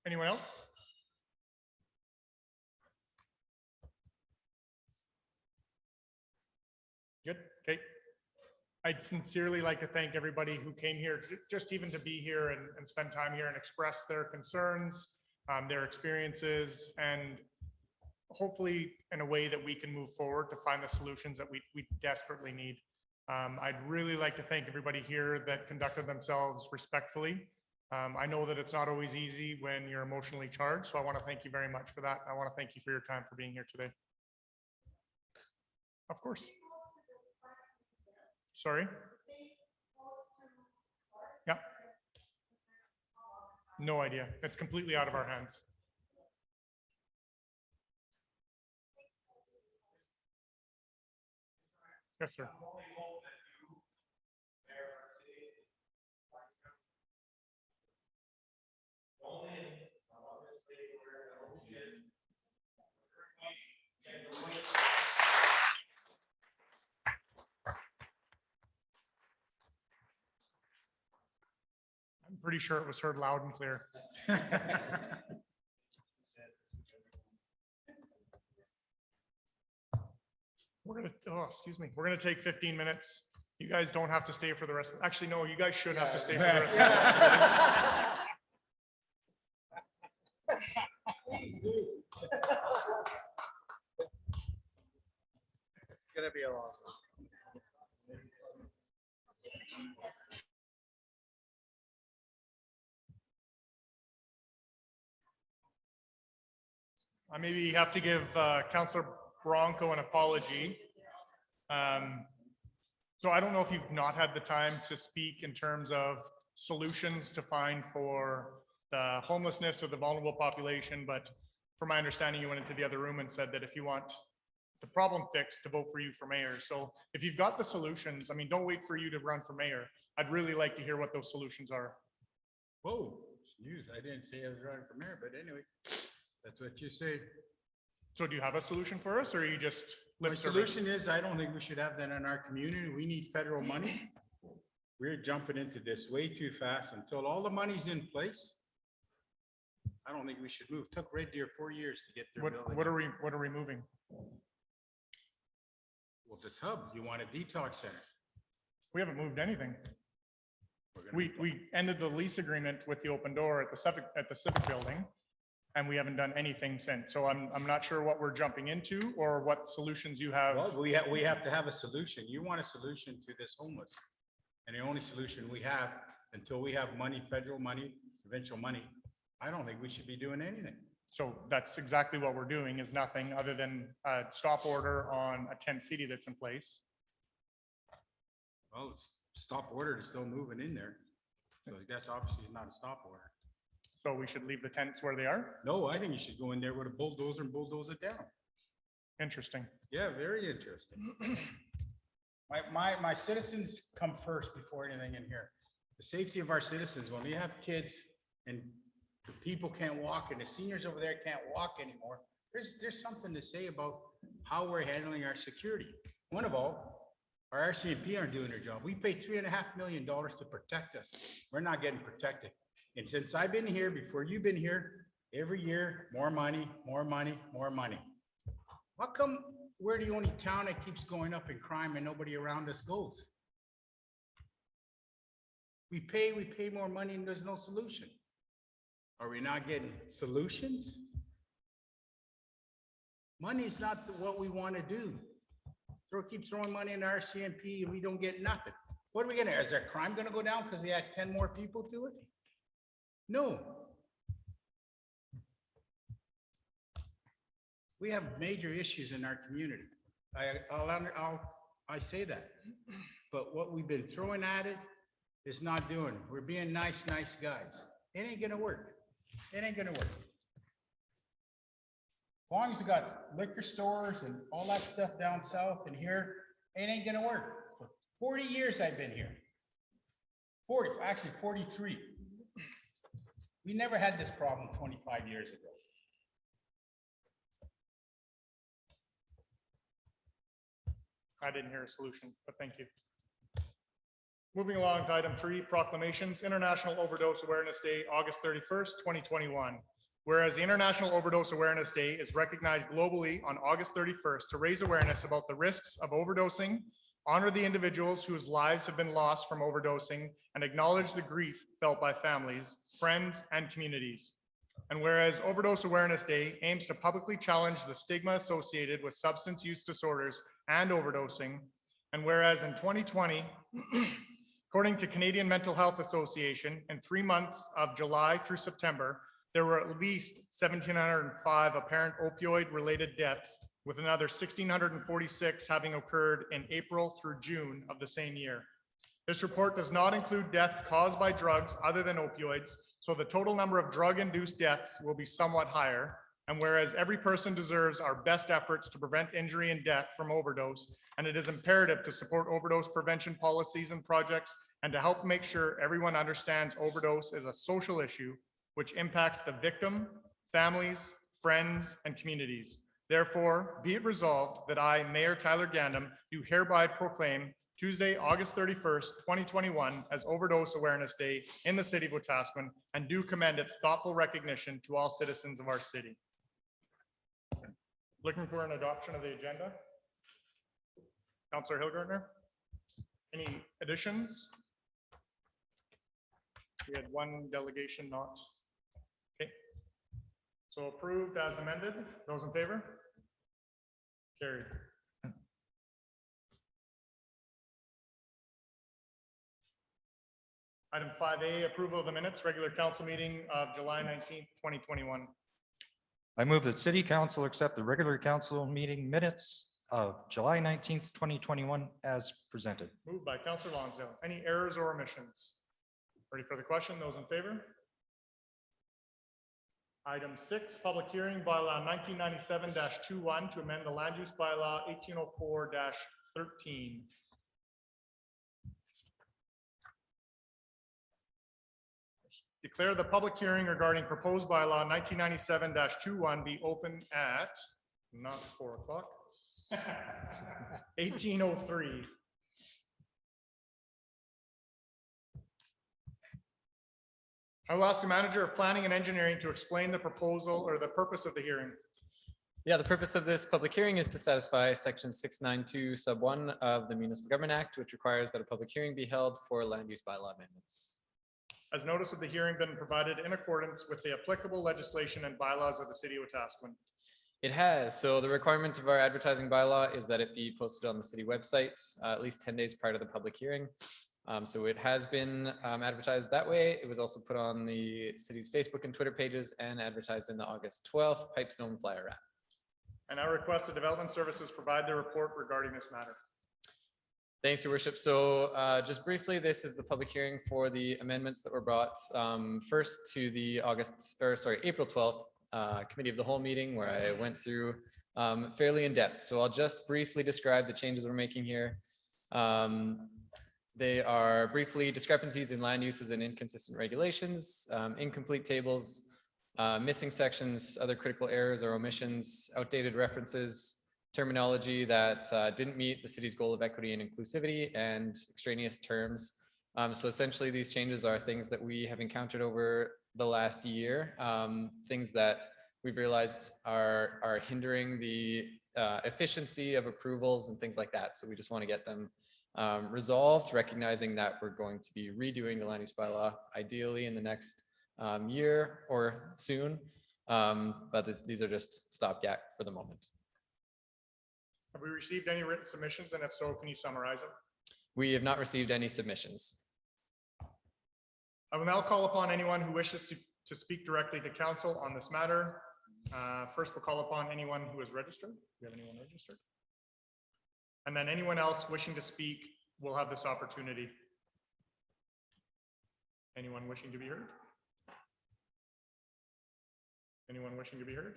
Anyone else? Good, okay. I'd sincerely like to thank everybody who came here, just even to be here and spend time here and express their concerns, their experiences, and hopefully in a way that we can move forward to find the solutions that we desperately need. I'd really like to thank everybody here that conducted themselves respectfully. I know that it's not always easy when you're emotionally charged, so I want to thank you very much for that. I want to thank you for your time for being here today. Of course. Sorry? Yeah. No idea. It's completely out of our hands. Yes, sir. I'm pretty sure it was heard loud and clear. Excuse me. We're gonna take 15 minutes. You guys don't have to stay for the rest. Actually, no, you guys should have to stay for the rest of the Please do. It's gonna be a long one. I maybe have to give Councillor Bronco an apology. So I don't know if you've not had the time to speak in terms of solutions to find for the homelessness or the vulnerable population, but from my understanding, you went into the other room and said that if you want the problem fixed, to vote for you for mayor. So if you've got the solutions, I mean, don't wait for you to run for mayor. I'd really like to hear what those solutions are. Whoa, excuse, I didn't say I was running for mayor, but anyway, that's what you say. So do you have a solution for us, or are you just My lip service? solution is, I don't think we should have that in our community. We need federal money. We're jumping into this way too fast until all the money's in place. I don't think we should move. Took Red Deer 4 years to get their building. What are we moving? Well, this hub, you want a detox center. We haven't moved anything. We're gonna We ended the lease agreement with the open door at the Civic building, and we haven't done anything since. So I'm not sure what we're jumping into or what solutions you have. Well, we have to have a solution. You want a solution to this homeless. And the only solution we have, until we have money, federal money, provincial money, I don't think we should be doing anything. So that's exactly what we're doing, is nothing other than a stop order on a tent city that's in place. Well, it's stop order is still moving in there. So that's obviously not a stop order. So we should leave the tents where they are? No, I think you should go in there with a bulldozer and bulldoze it down. Interesting. Yeah, very interesting. My citizens come first before anything in here. The safety of our citizens, when we have kids and the people can't walk and the seniors over there can't walk anymore, there's something to say about how we're handling our security. One of all, our RCMP aren't doing their job. We pay $3.5 million to protect us. We're not getting protected. And since I've been here, before you've been here, every year, more money, more money, more money. How come we're the only town that keeps going up in crime and nobody around us goes? We pay more money and there's no solution. Are we not getting solutions? Money is not what we want to do. Keep throwing money in RCMP and we don't get nothing. What are we gonna, is our crime gonna go down because we add 10 more people to it? No. We have major issues in our community. I say that, but what we've been throwing at it is not doing. We're being nice guys. It ain't gonna work. It ain't gonna work. As long as we got liquor stores and all that stuff down south and here, it ain't gonna work. For 40 years I've been here. 40, actually 43. We never had this problem 25 years ago. I didn't hear a solution, but thank you. Moving along to item 3, proclamations, International Overdose Awareness Day, August 31st, 2021. Whereas the International Overdose Awareness Day is recognized globally on August 31st to raise awareness about the risks of overdosing, honor the individuals whose lives have been lost from overdosing, and acknowledge the grief felt by families, friends, and communities. And whereas Overdose Awareness Day aims to publicly challenge the stigma associated with substance use disorders and overdosing, and whereas in 2020, according to Canadian Mental Health Association, in 3 months of July through September, there were at least 1,705 apparent opioid-related deaths, with another 1,646 having occurred in April through June of the same year. This report does not include deaths caused by drugs other than opioids, so the total number of drug-induced deaths will be somewhat higher. And whereas every person deserves our best efforts to prevent injury and death from overdose, and it is imperative to support overdose prevention policies and projects and to help make sure everyone understands overdose is a social issue which impacts the victim, families, friends, and communities. Therefore, be it resolved that I, Mayor Tyler Gandam, do hereby proclaim Tuesday, August 31st, 2021 as Overdose Awareness Day in the city of Wetaskiwin, and do commend its thoughtful recognition to all citizens of our city. Looking for an adoption of the agenda? Councillor Hillgartner? Any additions? We had one delegation not. Okay. So approved as amended. Those in favor? Carried. Item 5A, approval of the minutes, regular council meeting of July 19th, 2021. I move that city council accept the regular council meeting minutes of July 19th, 2021 as presented. Moved by Councillor Lonsdale. Any errors or omissions? Ready for the question? Those in favor? Item 6, public hearing, bylaw 1997-21 to amend the land use bylaw 1804-13. Declare the public hearing regarding proposed bylaw 1997-21 be open at not 4 o'clock, 18:03. I will ask the manager of planning and engineering to explain the proposal or the purpose of the hearing. Yeah, the purpose of this public hearing is to satisfy section 692 sub 1 of the Municipal Government Act, which requires that a public hearing be held for land use bylaw amendments. Has notice of the hearing been provided in accordance with the applicable legislation and bylaws of the city of Wetaskiwin? It has. So the requirement of our advertising bylaw is that it be posted on the city website at least 10 days prior to the public hearing. So it has been advertised that way. It was also put on the city's Facebook and Twitter pages and advertised in the August 12th Pipestone Flyer Wrap. And I request the Development Services provide their report regarding this matter. Thanks, Your Worship. So just briefly, this is the public hearing for the amendments that were brought first to the April 12th Committee of the Whole meeting, where I went through fairly in depth. So I'll just briefly describe the changes we're making here. They are briefly discrepancies in land uses and inconsistent regulations, incomplete tables, missing sections, other critical errors or omissions, outdated references, terminology that didn't meet the city's goal of equity and inclusivity, and extraneous terms. So essentially these changes are things that we have encountered over the last year, things that we've realized are hindering the efficiency of approvals and things like that. So we just want to get them resolved, recognizing that we're going to be redoing the land use bylaw ideally in the next year or soon. But these are just stopgap for the moment. Have we received any written submissions? And if so, can you summarize them? We have not received any submissions. I will now call upon anyone who wishes to speak directly to council on this matter. First, we'll call upon anyone who is registered. Do we have anyone registered? And then anyone else wishing to speak will have this opportunity. Anyone wishing to be heard? Anyone wishing to be heard?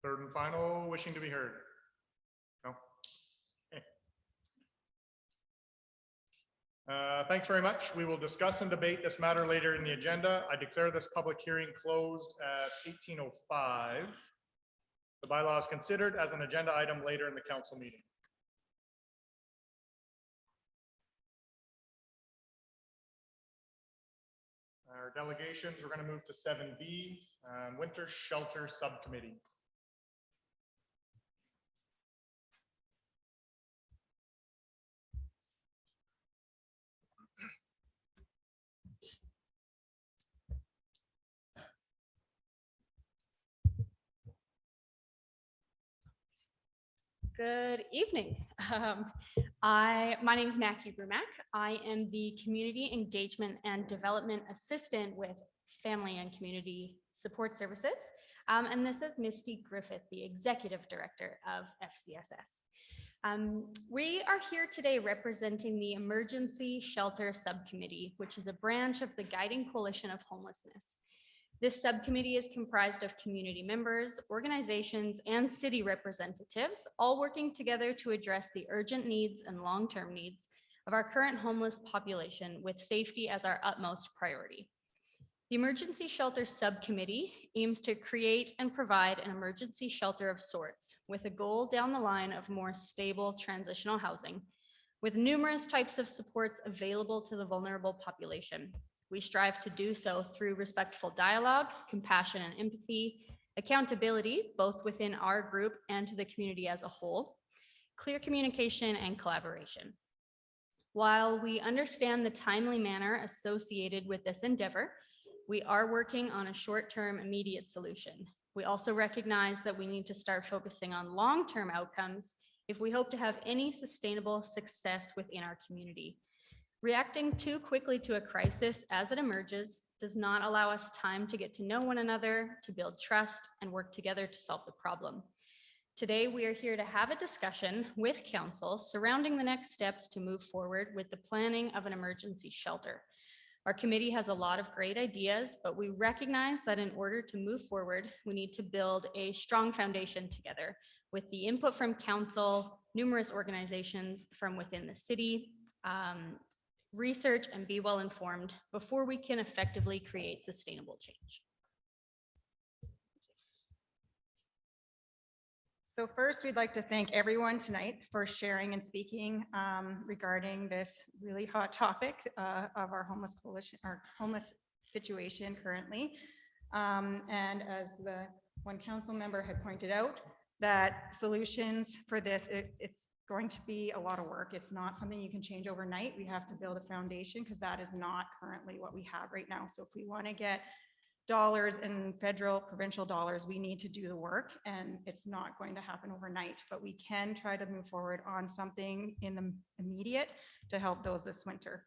Third and final, wishing to be heard? No? Okay. Thanks very much. We will discuss and debate this matter later in the agenda. I declare this public hearing closed at 18:05. The bylaw is considered as an agenda item later in the council meeting. Our delegations, we're going to move to 7B, Winter Shelter Subcommittee. Good evening. My name is Mackie Brumac. I am the Community Engagement and Development Assistant with Family and Community Support Services. And this is Misty Griffith, the Executive Director of FCSS. We are here today representing the Emergency Shelter Subcommittee, which is a branch of the Guiding Coalition of Homelessness. This subcommittee is comprised of community members, organizations, and city representatives, all working together to address the urgent needs and long-term needs of our current homeless population, with safety as our utmost priority. The Emergency Shelter Subcommittee aims to create and provide an emergency shelter of sorts, with a goal down the line of more stable transitional housing, with numerous types of supports available to the vulnerable population. We strive to do so through respectful dialogue, compassion and empathy, accountability, both within our group and to the community as a whole, clear communication and collaboration. While we understand the timely manner associated with this endeavor, we are working on a short-term immediate solution. We also recognize that we need to start focusing on long-term outcomes if we hope to have any sustainable success within our community. Reacting too quickly to a crisis as it emerges does not allow us time to get to know one another, to build trust, and work together to solve the problem. Today, we are here to have a discussion with council surrounding the next steps to move forward with the planning of an emergency shelter. Our committee has a lot of great ideas, but we recognize that in order to move forward, we need to build a strong foundation together with the input from council, numerous organizations from within the city, research and be well informed before we can effectively create sustainable change. So first, we'd like to thank everyone tonight for sharing and speaking regarding this really hot topic of our homeless coalition, our homeless situation currently. And as the one council member had pointed out, that solutions for this, it's going to be a lot of work. It's not something you can change overnight. We have to build a foundation because that is not currently what we have right now. So if we want to get dollars and federal, provincial dollars, we need to do the work, and it's not going to happen overnight, but we can try to move forward on something in the immediate to help those this winter.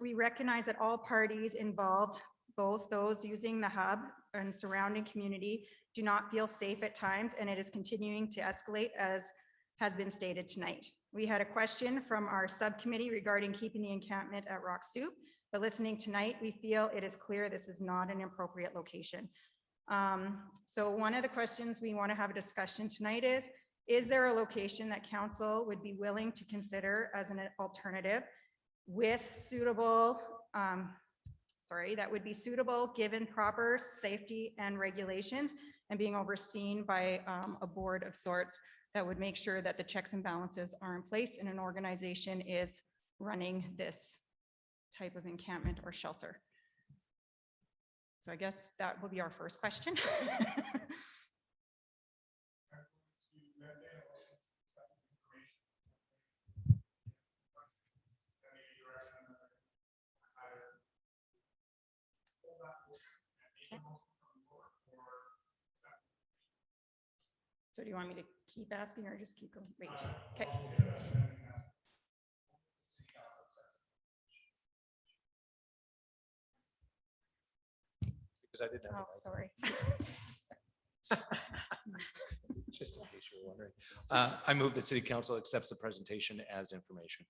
We recognize that all parties involved, both those using the hub and surrounding community, do not feel safe at times, and it is continuing to escalate as has been stated tonight. We had a question from our subcommittee regarding keeping the encampment at Rock Soup, but listening tonight, we feel it is clear this is not an appropriate location. So one of the questions we want to have a discussion tonight is there a location that council would be willing to consider as an alternative with suitable, that would be suitable given proper safety and regulations and being overseen by a board of sorts that would make sure that the checks and balances are in place and an organization is running this type of encampment or shelter. So I guess that will be our first question. So do you want me to keep asking or just keep going? Wait, okay. Because I didn't have. Oh, sorry. Just in case you were wondering. I move that city council accepts the presentation as information.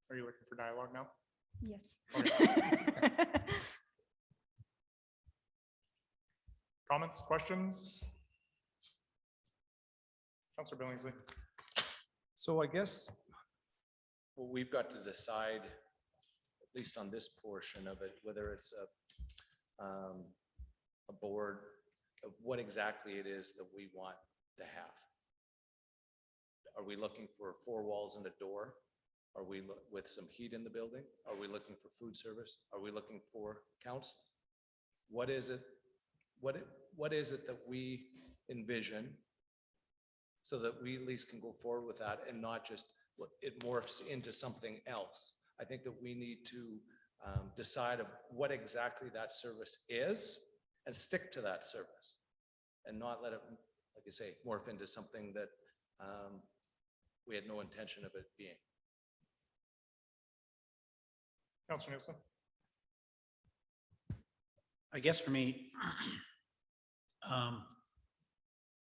Are you looking for dialogue now? Yes. Okay. Comments, questions? Councilor Billingsley. So I guess what we've got to decide, at least on this portion of it, whether it's a board of what exactly it is that we want to have. Are we looking for 4 walls and a door? Are we with some heat in the building? Are we looking for food service? Are we looking for council? What is it? What is it that we envision so that we at least can go forward with that and not just it morphs into something else? I think that we need to decide of what exactly that service is and stick to that service and not let it, like I say, morph into something that we had no intention of it being. Councilor Nielsen. I guess for me,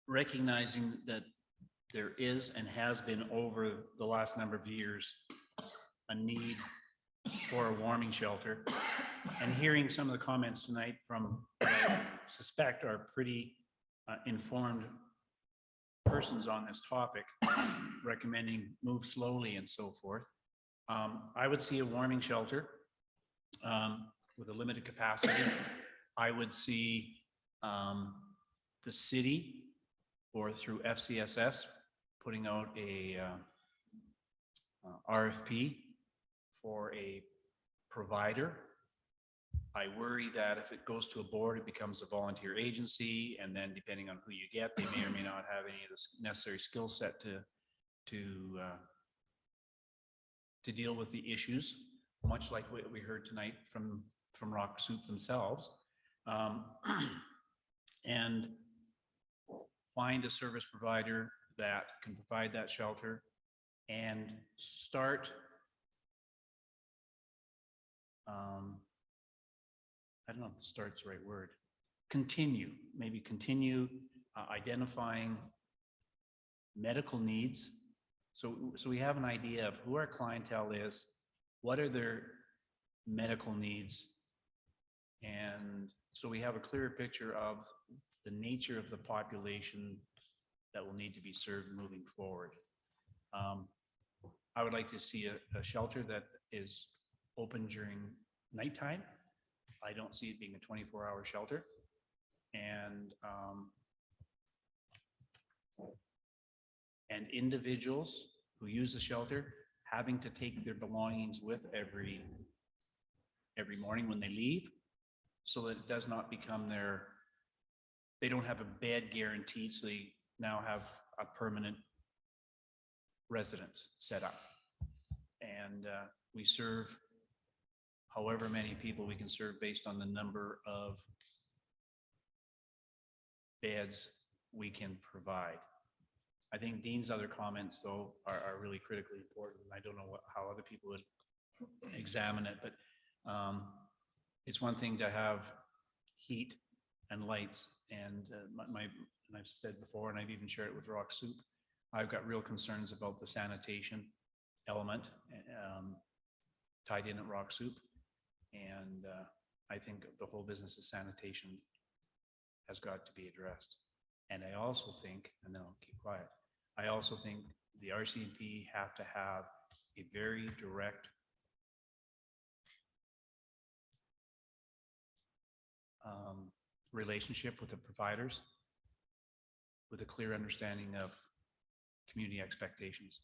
recognizing that there is and has been over the last number of years a need for a warming shelter, and hearing some of the comments tonight from I suspect are pretty informed persons on this topic, recommending move slowly and so forth. I would see a warming shelter with a limited capacity. I would see the city or through FCSS putting out a RFP for a provider. I worry that if it goes to a board, it becomes a volunteer agency, and then depending on who you get, they may or may not have any of the necessary skill set to deal with the issues, much like what we heard tonight from Rock Soup themselves. And find a service provider that can provide that shelter and start I don't know if start's the right word. Continue identifying medical needs So we have an idea of who our clientele is, what are their medical needs. And so we have a clearer picture of the nature of the population that will need to be served moving forward. I would like to see a shelter that is open during nighttime. I don't see it being a 24-hour shelter. And individuals who use the shelter having to take their belongings with every morning when they leave, so that it does not become they don't have a bed guaranteed, so they now have a permanent residence set up. And we serve however many people we can serve based on the number of beds we can provide. I think Dean's other comments, though, are really critically important. I don't know how other people would examine it, but it's one thing to have heat and lights. And and I've said before, and I've even shared it with Rock Soup, I've got real concerns about the sanitation element tied in at Rock Soup. And I think the whole business of sanitation has got to be addressed. And I also think, and then I'll keep quiet, I also think the RCMP have to have a very direct relationship with the providers with a clear understanding of community expectations.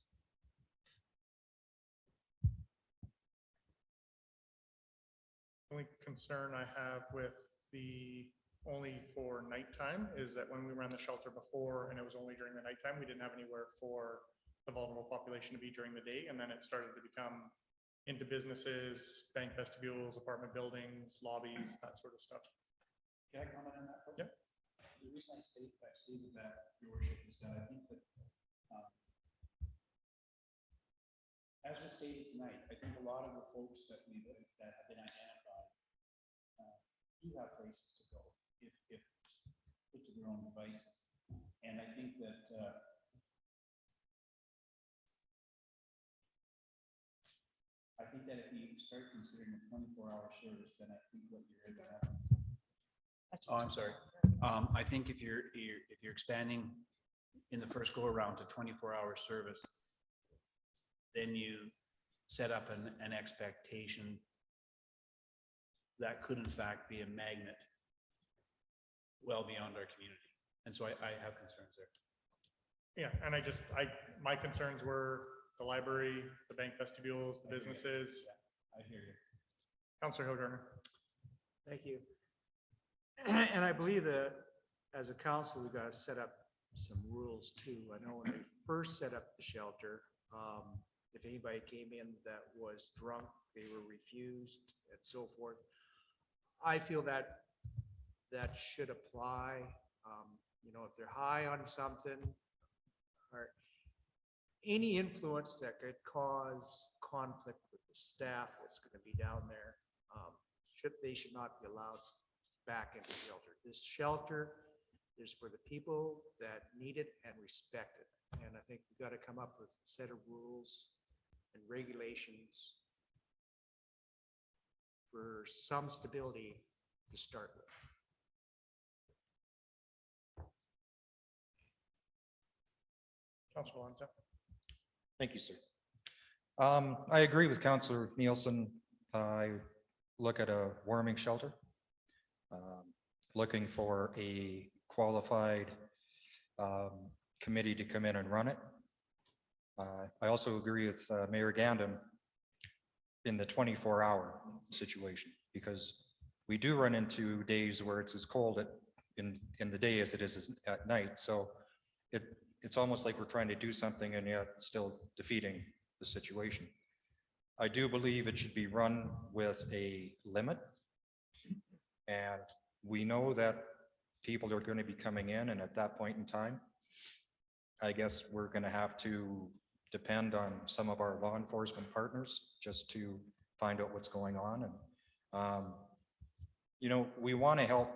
Only concern I have with the only for nighttime is that when we ran the shelter before and it was only during the nighttime, we didn't have anywhere for the vulnerable population to be during the day. And then it started to become into businesses, bank vestibules, apartment buildings, lobbies, that sort of stuff. Can I comment on that? Yep. The reason I stated that, Your Worship, is that I think that as was stated tonight, I think a lot of the folks that have been identified do have places to go if put to their own devices. And I think that if you start considering a 24-hour service, then I think what you're able to have. Oh, I'm sorry. I think if you're expanding in the first go around to 24-hour service, then you set up an expectation that could in fact be a magnet well beyond our community. And so I have concerns there. Yeah, and my concerns were the library, the bank vestibules, the businesses. I hear you. Councillor Hilgerner. Thank you. And I believe that as a council, we've got to set up some rules too. I know when they first set up the shelter, if anybody came in that was drunk, they were refused and so forth. I feel that should apply. If they're high on something or any influence that could cause conflict with the staff that's going to be down there, they should not be allowed back into shelter. This shelter is for the people that need it and respect it. And I think we've got to come up with a set of rules and regulations for some stability to start with. Councillor Lanza. Thank you, sir. I agree with Councillor Nielsen. I look at a warming shelter, looking for a qualified committee to come in and run it. I also agree with Mayor Gandon in the 24-hour situation, because we do run into days where it's as cold in the day as it is at night. So it's almost like we're trying to do something and yet still defeating the situation. I do believe it should be run with a limit. And we know that people are going to be coming in, and at that point in time, I guess we're going to have to depend on some of our law enforcement partners just to find out what's going on. And, we want to help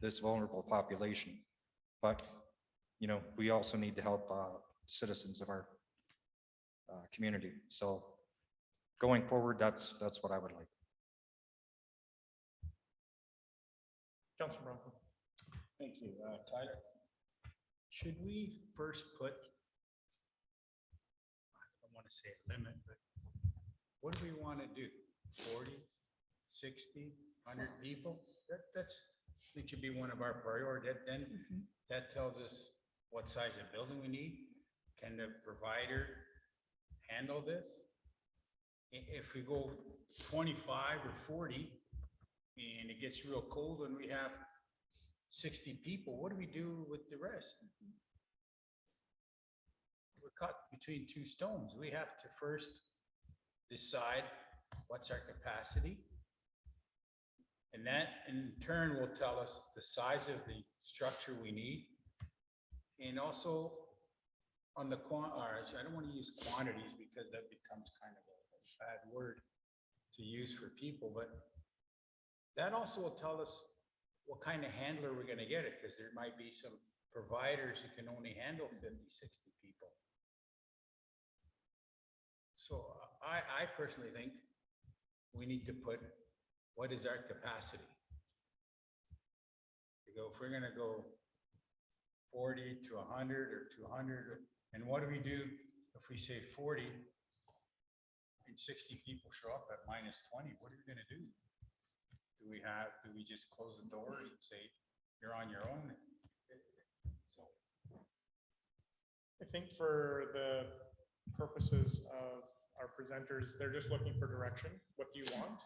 this vulnerable population, but, we also need to help citizens of our community. So going forward, that's what I would like. Councilor Bronco. Thank you, Tyler. Should we first put, I don't want to say a limit, but what do we want to do? 40, 60, 100 people? That's, I think should be one of our priorities. Then that tells us what size of building we need. Can the provider handle this? If we go 25 or 40 and it gets real cold and we have 60 people, what do we do with the rest? We're caught between two stones. We have to first decide what's our capacity. And that in turn will tell us the size of the structure we need. And also on the I don't want to use quantities because that becomes kind of a bad word to use for people, but that also will tell us what kind of handler we're going to get it, because there might be some providers who can only handle 50, 60 people. So I personally think we need to put, what is our capacity? If we're going to go 40 to 100 or 200, and what do we do if we say 40 and 60 people show up at -20? What are we going to do? Do we just close the doors and say, you're on your own? So I think for the purposes of our presenters, they're just looking for direction. What do you want?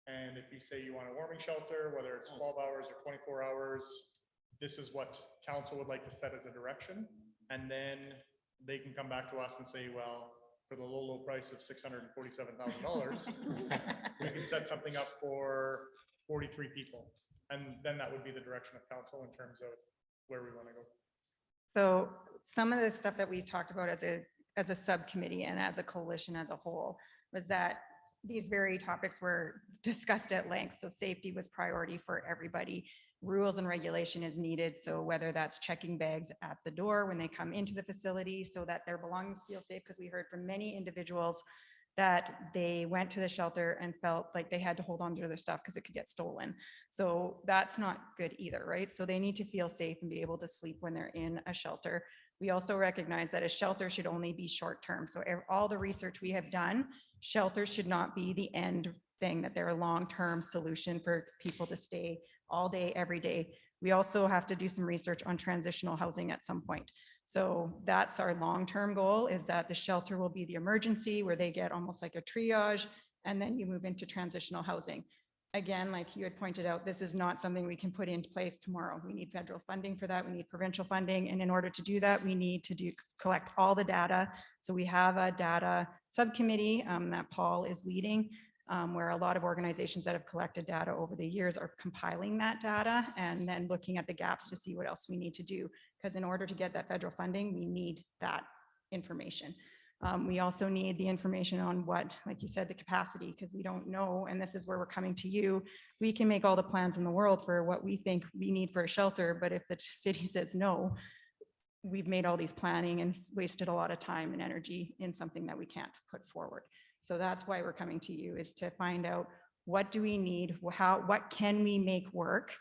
And if you say you want a warming shelter, whether it's 12 hours or 24 hours, this is what council would like to set as a direction. And then they can come back to us and say, well, for the low price of $647,000, we can set something up for 43 people. And then that would be the direction of council in terms of where we want to go. So some of the stuff that we talked about as a subcommittee and as a coalition as a whole was that these very topics were discussed at length. So safety was priority for everybody. Rules and regulation is needed. So whether that's checking bags at the door when they come into the facility so that their belongings feel safe, because we heard from many individuals that they went to the shelter and felt like they had to hold on to their stuff because it could get stolen. So that's not good either, right? So they need to feel safe and be able to sleep when they're in a shelter. We also recognize that a shelter should only be short-term. So all the research we have done, shelters should not be the end thing, that they're a long-term solution for people to stay all day, every day. We also have to do some research on transitional housing at some point. So that's our long-term goal, is that the shelter will be the emergency where they get almost like a triage, and then you move into transitional housing. Again, like you had pointed out, this is not something we can put into place tomorrow. We need federal funding for that. We need provincial funding. And in order to do that, we need to collect all the data. So we have a data subcommittee that Paul is leading, where a lot of organizations that have collected data over the years are compiling that data and then looking at the gaps to see what else we need to do. Because in order to get that federal funding, we need that information. We also need the information on what, like you said, the capacity, because we don't know, and this is where we're coming to you. We can make all the plans in the world for what we think we need for a shelter, but if the city says no, we've made all these planning and wasted a lot of time and energy in something that we can't put forward. So that's why we're coming to you, is to find out what do we need, what can we make work,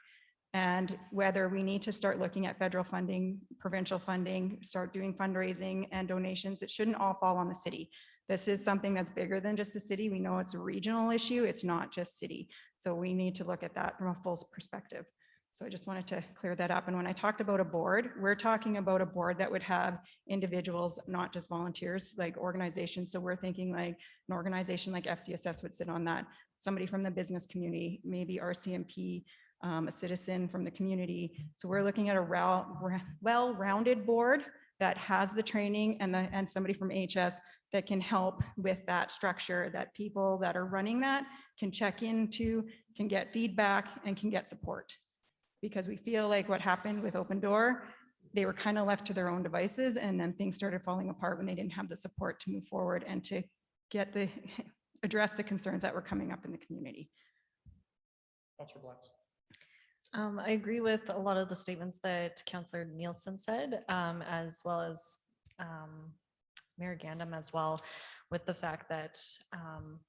and whether we need to start looking at federal funding, provincial funding, start doing fundraising and donations. It shouldn't all fall on the city. This is something that's bigger than just the city. We know it's a regional issue. It's not just city. So we need to look at that from a full perspective. So I just wanted to clear that up. And when I talked about a board, we're talking about a board that would have individuals, not just volunteers, like organizations. So we're thinking like an organization like FCSS would sit on that, somebody from the business community, maybe RCMP, a citizen from the community. So we're looking at a well-rounded board that has the training and somebody from HS that can help with that structure, that people that are running that can check into, can get feedback, and can get support. Because we feel like what happened with Open Door, they were kind of left to their own devices, and then things started falling apart when they didn't have the support to move forward and to get address the concerns that were coming up in the community. Councilor Blatz. I agree with a lot of the statements that Councillor Nielsen said, as well as Mayor Gandam as well, with the fact that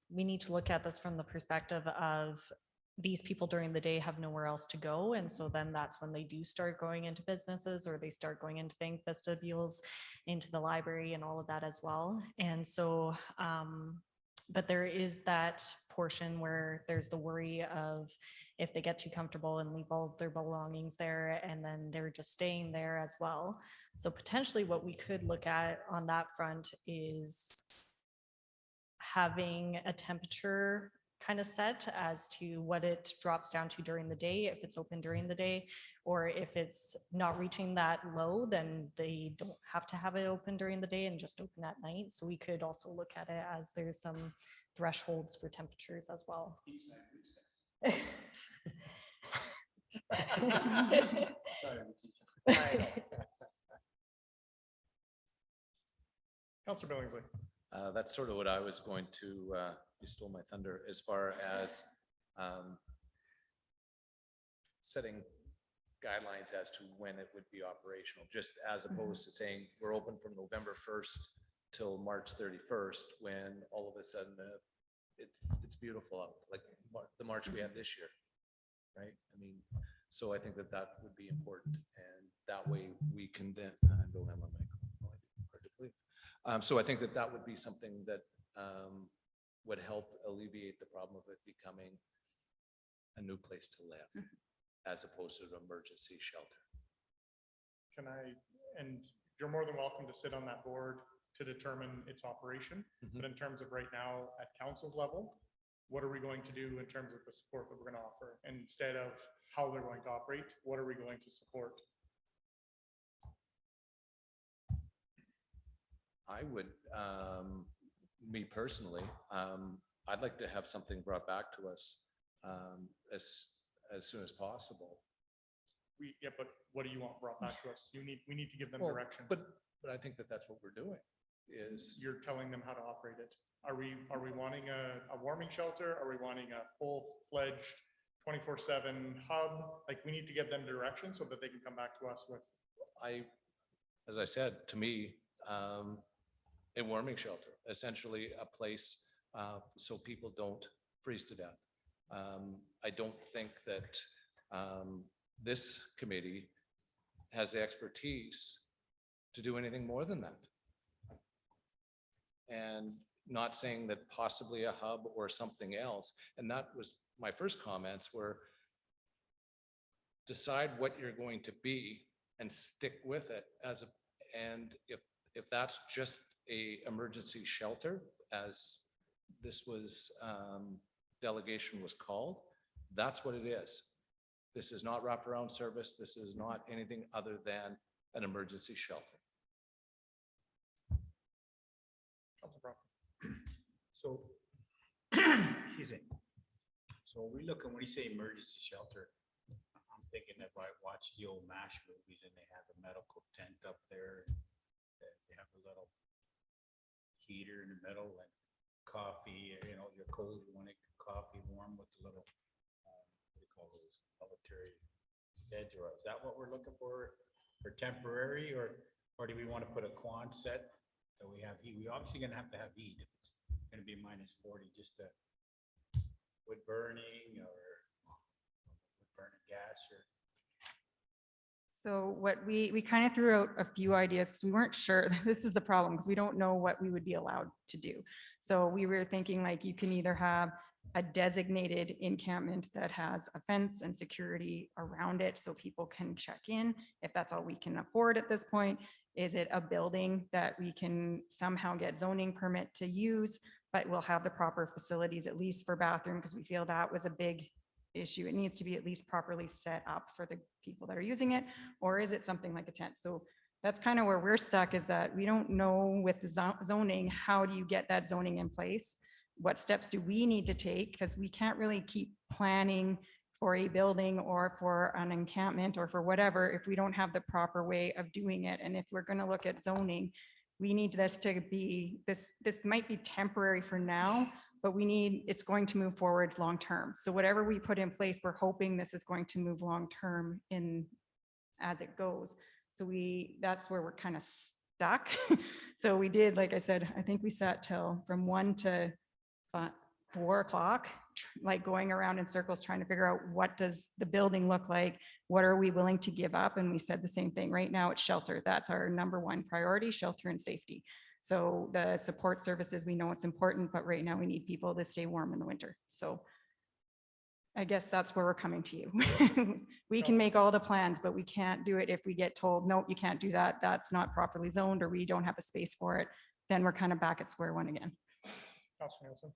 we need to look at this from the perspective of these people during the day have nowhere else to go. And so then that's when they do start going into businesses, or they start going into bank vestibules, into the library and all of that as well. And so, but there is that portion where there's the worry of if they get too comfortable and leave all their belongings there, and then they're just staying there as well. So potentially what we could look at on that front is having a temperature kind of set as to what it drops down to during the day, if it's open during the day, or if it's not reaching that low, then they don't have to have it open during the day and just open at night. So we could also look at it as there's some thresholds for temperatures as well. Councillor Billingsley. That's sort of what I was going to, you stole my thunder, as far as setting guidelines as to when it would be operational, just as opposed to saying we're open from November 1st till March 31st, when all of a sudden it's beautiful out, like the March we had this year, right? I mean, so I think that that would be important, and that way we can then, I don't have my microphone, hard to believe. So I think that that would be something that would help alleviate the problem of it becoming a new place to live, as opposed to an emergency shelter. Can I, and you're more than welcome to sit on that board to determine its operation. But in terms of right now at council's level, what are we going to do in terms of the support that we're going to offer? And instead of how they're going to operate, what are we going to support? I would, me personally, I'd like to have something brought back to us as soon as possible. Yeah, but what do you want brought back to us? We need to give them Well, direction. But I think that that's what we're doing, is You're telling them how to operate it. Are we wanting a warming shelter? Are we wanting a full-fledged 24/7 hub? Like, we need to give them direction so that they can come back to us with. As I said, to me, a warming shelter, essentially a place so people don't freeze to death. I don't think that this committee has the expertise to do anything more than that. And not saying that possibly a hub or something else. And that was my first comments were decide what you're going to be and stick with it and if that's just a emergency shelter, as this was delegation was called, that's what it is. This is not wraparound service. This is not anything other than an emergency shelter. So, excuse me. So we look, when we say emergency shelter, I'm thinking if I watch the old MASH movies and they have a medical tent up there, and they have a little heater in the middle and coffee, you know, you're cold, you want to get coffee warm with the little, what do you call those, military beds, or is that what we're looking for temporary, or do we want to put a Quonset that we have heat? We obviously gonna have to have heat if it's gonna be -40, just wood burning or wood burning gas or. So what we kind of threw out a few ideas because we weren't sure. This is the problem, because we don't know what we would be allowed to do. So we were thinking like you can either have a designated encampment that has a fence and security around it so people can check in, if that's all we can afford at this point. Is it a building that we can somehow get zoning permit to use, but we'll have the proper facilities, at least for bathroom, because we feel that was a big issue. It needs to be at least properly set up for the people that are using it, or is it something like a tent? So that's kind of where we're stuck, is that we don't know with the zoning, how do you get that zoning in place? What steps do we need to take? Because we can't really keep planning for a building or for an encampment or for whatever if we don't have the proper way of doing it. And if we're going to look at zoning, we need this to be, this might be temporary for now, but it's going to move forward long term. So whatever we put in place, we're hoping this is going to move long term as it goes. So that's where we're kind of stuck stuck. So we did, like I said, I think we sat till from 1 to 4 o'clock, like going around in circles, trying to figure out what does the building look like? What are we willing to give up? And we said the same thing. Right now it's shelter. That's our number one priority, shelter and safety. So the support services, we know it's important, but right now we need people to stay warm in the winter. So I guess that's where we're coming to you. We can make all the plans, but we can't do it if we get told, no, you can't do that. That's not properly zoned, or we don't have a space for it. Then we're kind of back at square one again. Councilor Nielsen.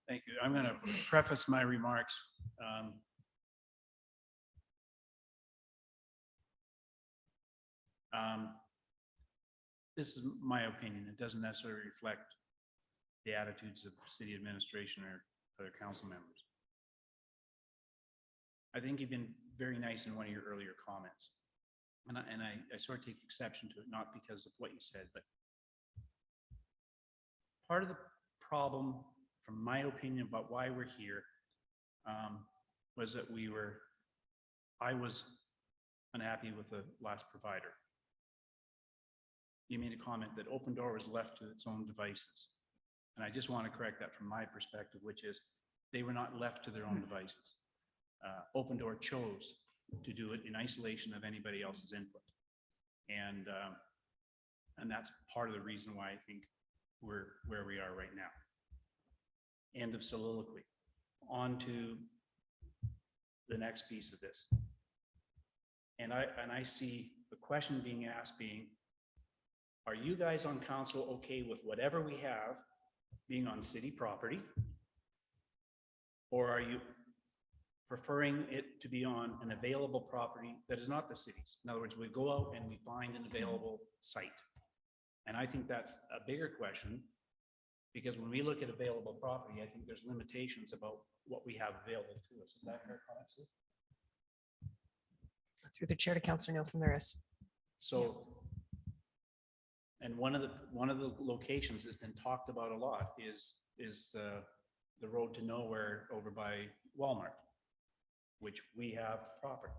Thank you. I'm going to preface my remarks. This is my opinion. It doesn't necessarily reflect the attitudes of city administration or other council members. I think you've been very nice in one of your earlier comments. And I sort of take exception to it, not because of what you said, but part of the problem, from my opinion, about why we're here, was that I was unhappy with the last provider. You made a comment that Open Door was left to its own devices. And I just want to correct that from my perspective, which is they were not left to their own devices. Open Door chose to do it in isolation of anybody else's input. And that's part of the reason why I think we're where we are right now. End of soliloquy. On to the next piece of this. And I see the question being asked being, are you guys on council okay with whatever we have being on city property? Or are you preferring it to be on an available property that is not the city's? In other words, we go out and we find an available site. And I think that's a bigger question, because when we look at available property, I think there's limitations about what we have available to us. Is that fair, Sue? Through the chair to Councillor Nielsen, there is. So, and one of the locations that's been talked about a lot is the road to nowhere over by Walmart, which we have property.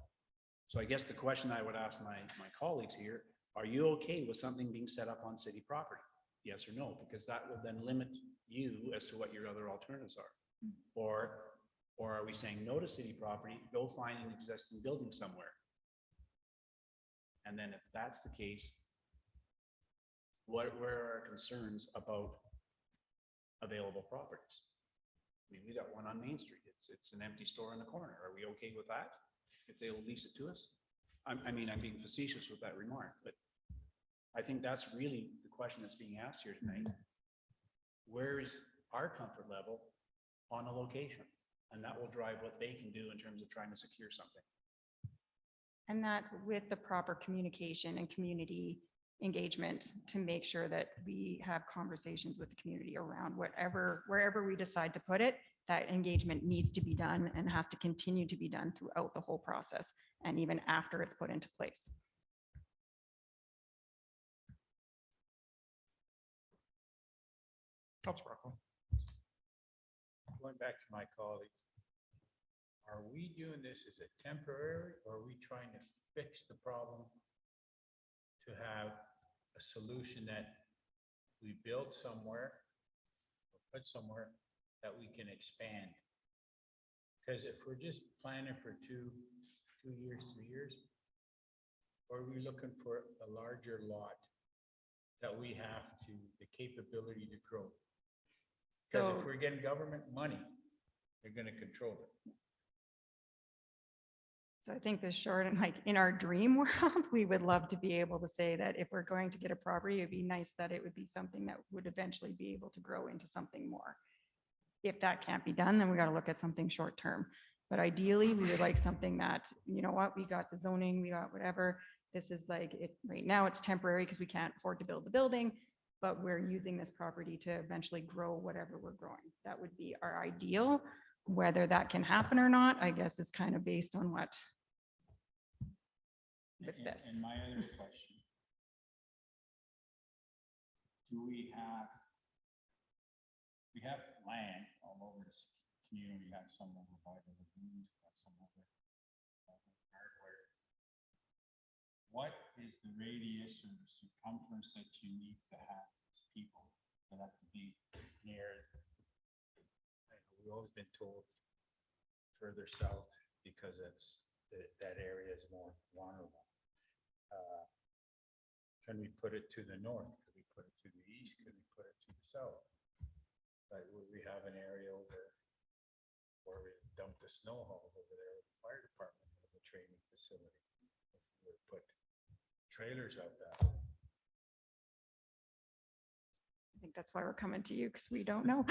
So I guess the question I would ask my colleagues here, are you okay with something being set up on city property? Yes or no? Because that will then limit you as to what your other alternatives are. Or are we saying no to city property, go find an existing building somewhere? And then if that's the case, where are our concerns about available properties? I mean, we got one on Main Street. It's an empty store in the corner. Are we okay with that? If they'll lease it to us? I mean, I'm being facetious with that remark, but I think that's really the question that's being asked here tonight. Where's our comfort level on a location? And that will drive what they can do in terms of trying to secure something. And that's with the proper communication and community engagement to make sure that we have conversations with the community around wherever we decide to put it. That engagement needs to be done and has to continue to be done throughout the whole process and even after it's put into place. Going back to my colleagues, are we doing this as a temporary, or are we trying to fix the problem to have a solution that we build somewhere or put somewhere that we can expand? Because if we're just planning for 2 years, 3 years, or are we looking for a larger lot that we have the capability to grow? Because So if we're getting government money, they're going to control it. So I think the short and like in our dream world, we would love to be able to say that if we're going to get a property, it'd be nice that it would be something that would eventually be able to grow into something more. If that can't be done, then we got to look at something short term. But ideally, we would like something that, you know what, we got the zoning, we got whatever. This is like it right now, it's temporary because we can't afford to build the building, but we're using this property to eventually grow whatever we're growing. That would be our ideal. Whether that can happen or not, I guess is kind of based on what with this. And my other question, we have land all over this community, we have some over by the lagoons, we have some over hardware. what is the radius or the circumference that you need to have these people that have to be near? We've always been told further south because that area is more vulnerable. Can we put it to the north? Could we put it to the east? Could we put it to the south? Like, would we have an area over where we dump the snow hauls over there with the fire department as a training facility? If we were to put trailers out that way. I think that's why we're coming to you, because we don't know.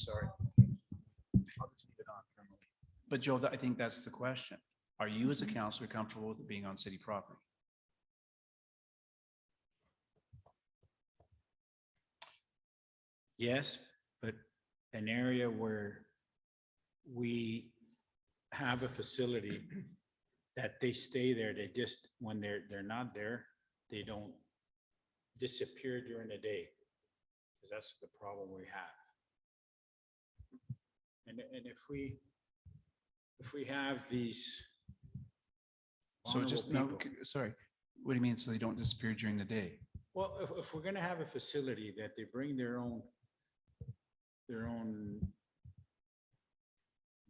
Sorry. I'll just leave it on for a moment. But Joe, I think that's the question. Are you as a counselor comfortable with it being on city property? Yes, but an area where we have a facility that they stay there, they just, when they're not there, they don't disappear during the day. Because that's the problem we have. And if we have these. So just, vulnerable no, people- sorry, what do you mean? So they don't disappear during the day? Well, if we're gonna have a facility that they bring their own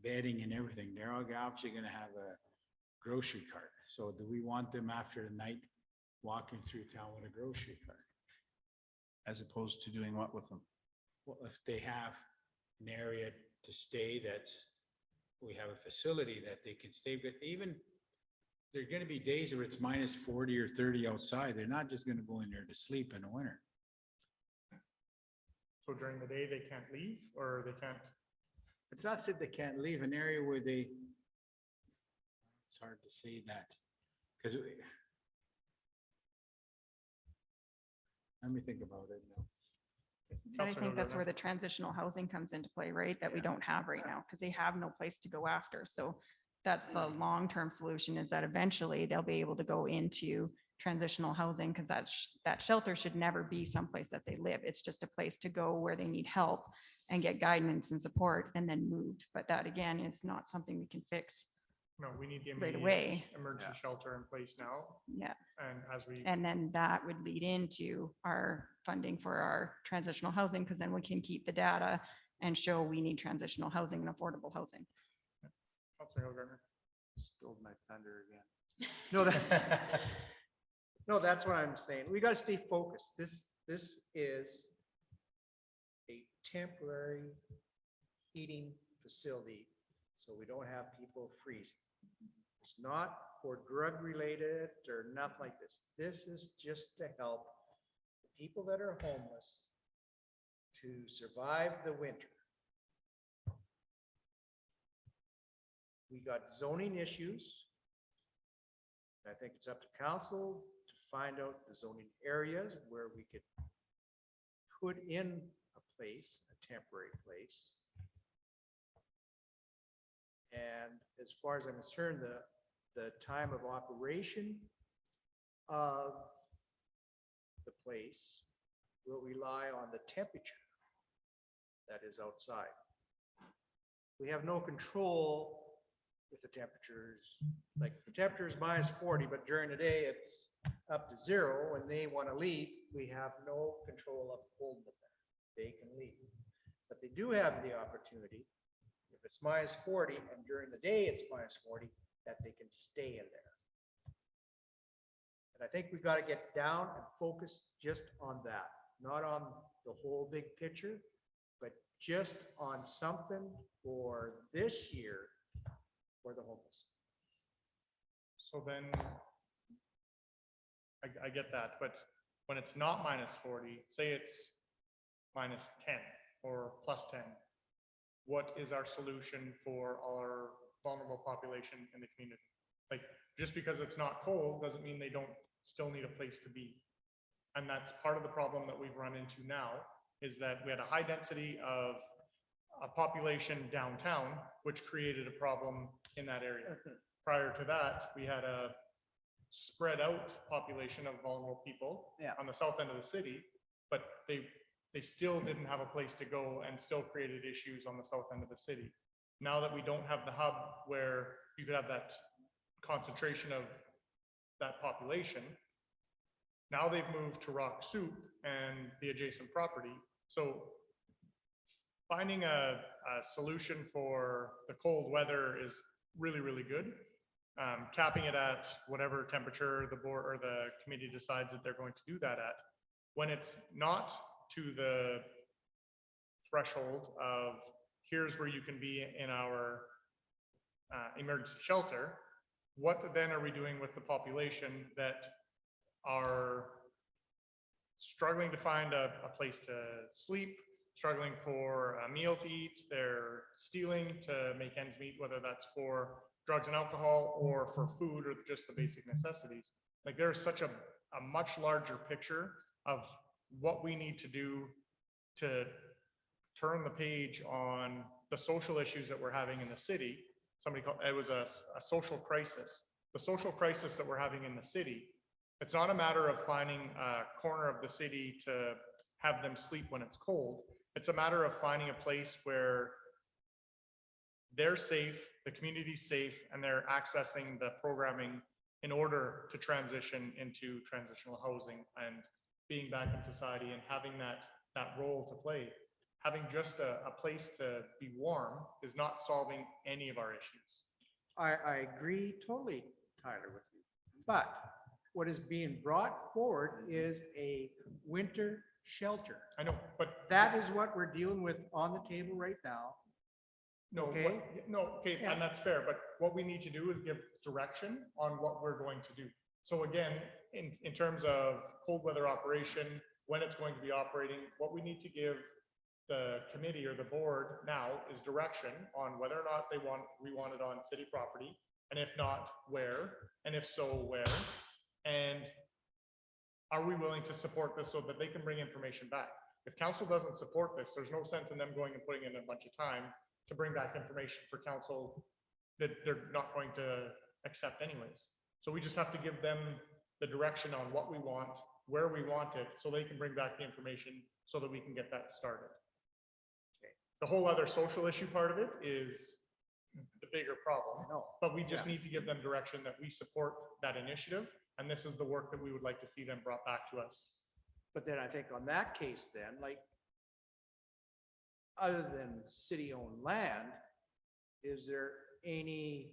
bedding and everything, they're obviously gonna have a grocery cart. So do we want them after the night walking through town with a grocery cart? As opposed to doing what with them? Well, if they have an area to stay, we have a facility that they can stay, but even there are gonna be days where it's -40 or 30 outside. They're not just gonna go in there to sleep in the winter. So during the day, they can't leave or they can't? It's not that they can't leave an area where it's hard to say that, because let me think about it now. And I think that's where the transitional housing comes into play, right? That we don't have right now, because they have no place to go after. So that's the long-term solution, is that eventually they'll be able to go into transitional housing, because that shelter should never be someplace that they live. It's just a place to go where they need help and get guidance and support and then moved. But that again is not something we can fix. No, we need the Right immediate away. emergency shelter in place now. Yeah. And And then that would lead into our funding for our transitional housing, because then we can keep the data and show we need transitional housing and affordable housing. Councilor Hilgerner. Stole my thunder again. No, no, that's what I'm saying. We gotta stay focused. This is a temporary heating facility, so we don't have people freezing. It's not for drug related or nothing like this. This is just to help the people that are homeless to survive the winter. We got zoning issues. I think it's up to council to find out the zoning areas where we could put in a place, a temporary place. And as far as I'm concerned, the time of operation of the place will rely on the temperature that is outside. We have no control if the temperatures, like if the temperature is -40, but during the day it's up to 0 and they want to leave, we have no control of holding them there. They can leave. But they do have the opportunity, if it's -40 and during the day it's -40, that they can stay in there. And I think we've got to get down and focus just on that, not on the whole big picture, but just on something for this year for the homeless. So then, I get that, but when it's not -40, say it's -10 or +10, what is our solution for our vulnerable population in the community? Like, just because it's not cold doesn't mean they don't still need a place to be. And that's part of the problem that we've run into now, is that we had a high density of a population downtown, which created a problem in that area. Prior to that, we had a spread out population of vulnerable people on the south end of the city, but they they still didn't have a place to go and still created issues on the south end of the city. Now that we don't have the hub where you could have that concentration of that population, now they've moved to Rock Soup and the adjacent property. So finding a solution for the cold weather is really, really good. Capping it at whatever temperature the board or the committee decides that they're going to do that at. When it's not to the threshold of here's where you can be in our emergency shelter, what then are we doing with the population that are struggling to find a place to sleep, struggling for a meal to eat, they're stealing to make ends meet, whether that's for drugs and alcohol or for food or just the basic necessities. Like there's such a much larger picture of what we need to do to turn the page on the social issues that we're having in the city. Somebody called it was a social crisis. The social crisis that we're having in the city, it's not a matter of finding a corner of the city to have them sleep when it's cold. It's a matter of finding a place where they're safe, the community's safe, and they're accessing the programming in order to transition into transitional housing and being back in society and having that role to play. Having just a place to be warm is not solving any of our issues. I agree totally, Tyler, with you. But what is being brought forward is a winter shelter. I know, but that is what we're dealing with on the table right now. No, Okay. Okay, Yeah. and that's fair, but what we need to do is give direction on what we're going to do. So again, in terms of cold weather operation, when it's going to be operating, what we need to give the committee or the board now is direction on whether or not we want it on city property, and if not, where, and if so, where, and are we willing to support this so that they can bring information back? If council doesn't support this, there's no sense in them going and putting in a bunch of time to bring back information for council that they're not going to accept anyways. So we just have to give them the direction on what we want, where we want it, so they can bring back the information so that we can get that started. Okay. The whole other social issue part of it is the bigger problem, but we just need to give them direction that we support that initiative, and this is the work that we would like to see them brought back to us. But then I think on that case then, like, other than city-owned land, is there any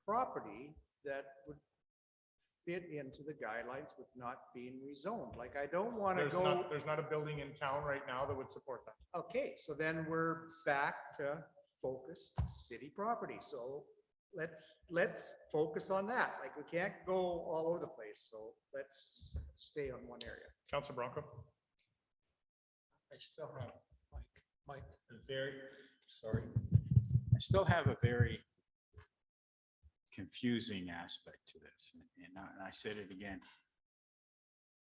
property that would fit into the guidelines with not being rezoned? Like, I don't want to go. There's not a building in town right now that would support that. Okay, so then we're back to focus city property. So let's focus on that. Like, we can't go all over the place. So let's stay on one area. Councilor Bronco. I still have, Mike, I still have a very confusing aspect to this. And I said it again.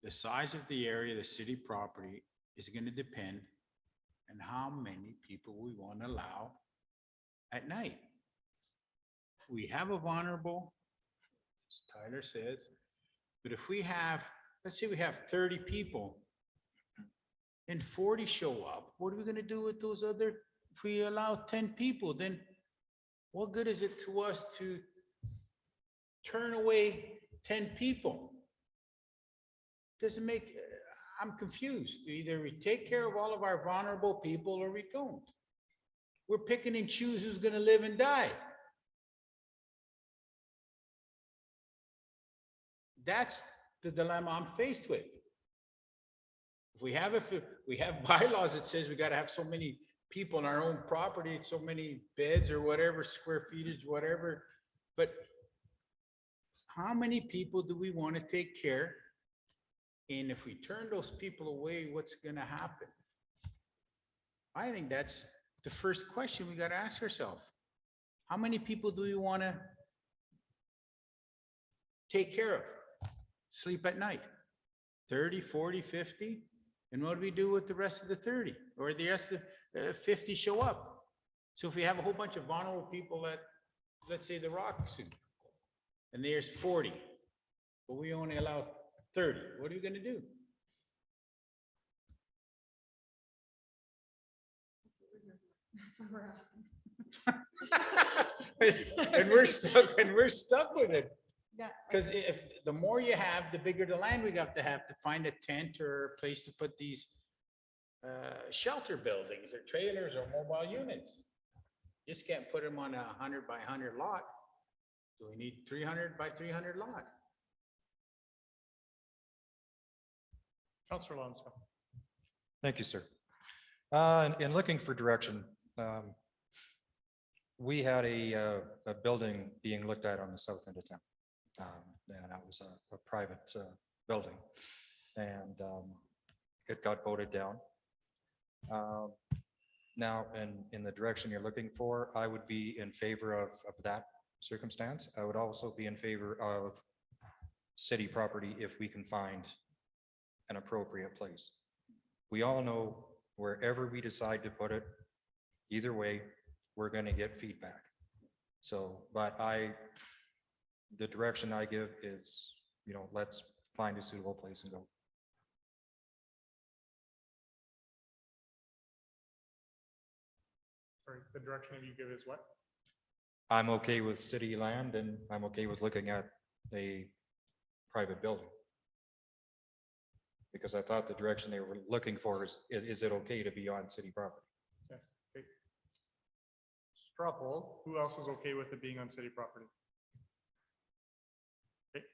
The size of the area, the city property is going to depend on how many people we want to allow at night. We have a vulnerable, as Tyler says, but if we have, let's say we have 30 people and 40 show up, what are we going to do with those other? If we allow 10 people, then what good is it to us to turn away 10 people? Doesn't make, I'm confused. Either we take care of all of our vulnerable people or we don't. We're picking and choose who's going to live and die. That's the dilemma I'm faced with. If we have bylaws that says we got to have so many people in our own property, so many beds or whatever, square feetage, whatever, but how many people do we want to take care? And if we turn those people away, what's going to happen? I think that's the first question we got to ask ourselves. How many people do we want to take care of? Sleep at night? 30, 40, 50? And what do we do with the rest of the 30? Or the rest of the 50 show up? So if we have a whole bunch of vulnerable people at, let's say, the Rock Soup, and there's 40, but we only allow 30, what are we going to do? That's what we're asking. And we're stuck with it. Yeah. Because if, the more you have, the bigger the land we have to find a tent or a place to put these shelter buildings or trailers or mobile units. Just can't put them on a 100 by 100 lot. Do we need 300 by 300 lot? Councillor Alonso. Thank you, sir. In looking for direction, we had a building being looked at on the south end of town. And that was a private building. And it got voted down. Now, in the direction you're looking for, I would be in favor of that circumstance. I would also be in favor of city property if we can find an appropriate place. We all know wherever we decide to put it, either way, we're going to get feedback. So, but the direction I give is, let's find a suitable place and go. Sorry, the direction you give is what? I'm okay with city land and I'm okay with looking at a private building. Because I thought the direction they were looking for is it okay to be on city property? Yes. Okay. Straw poll. Who else is okay with it being on city property? Okay.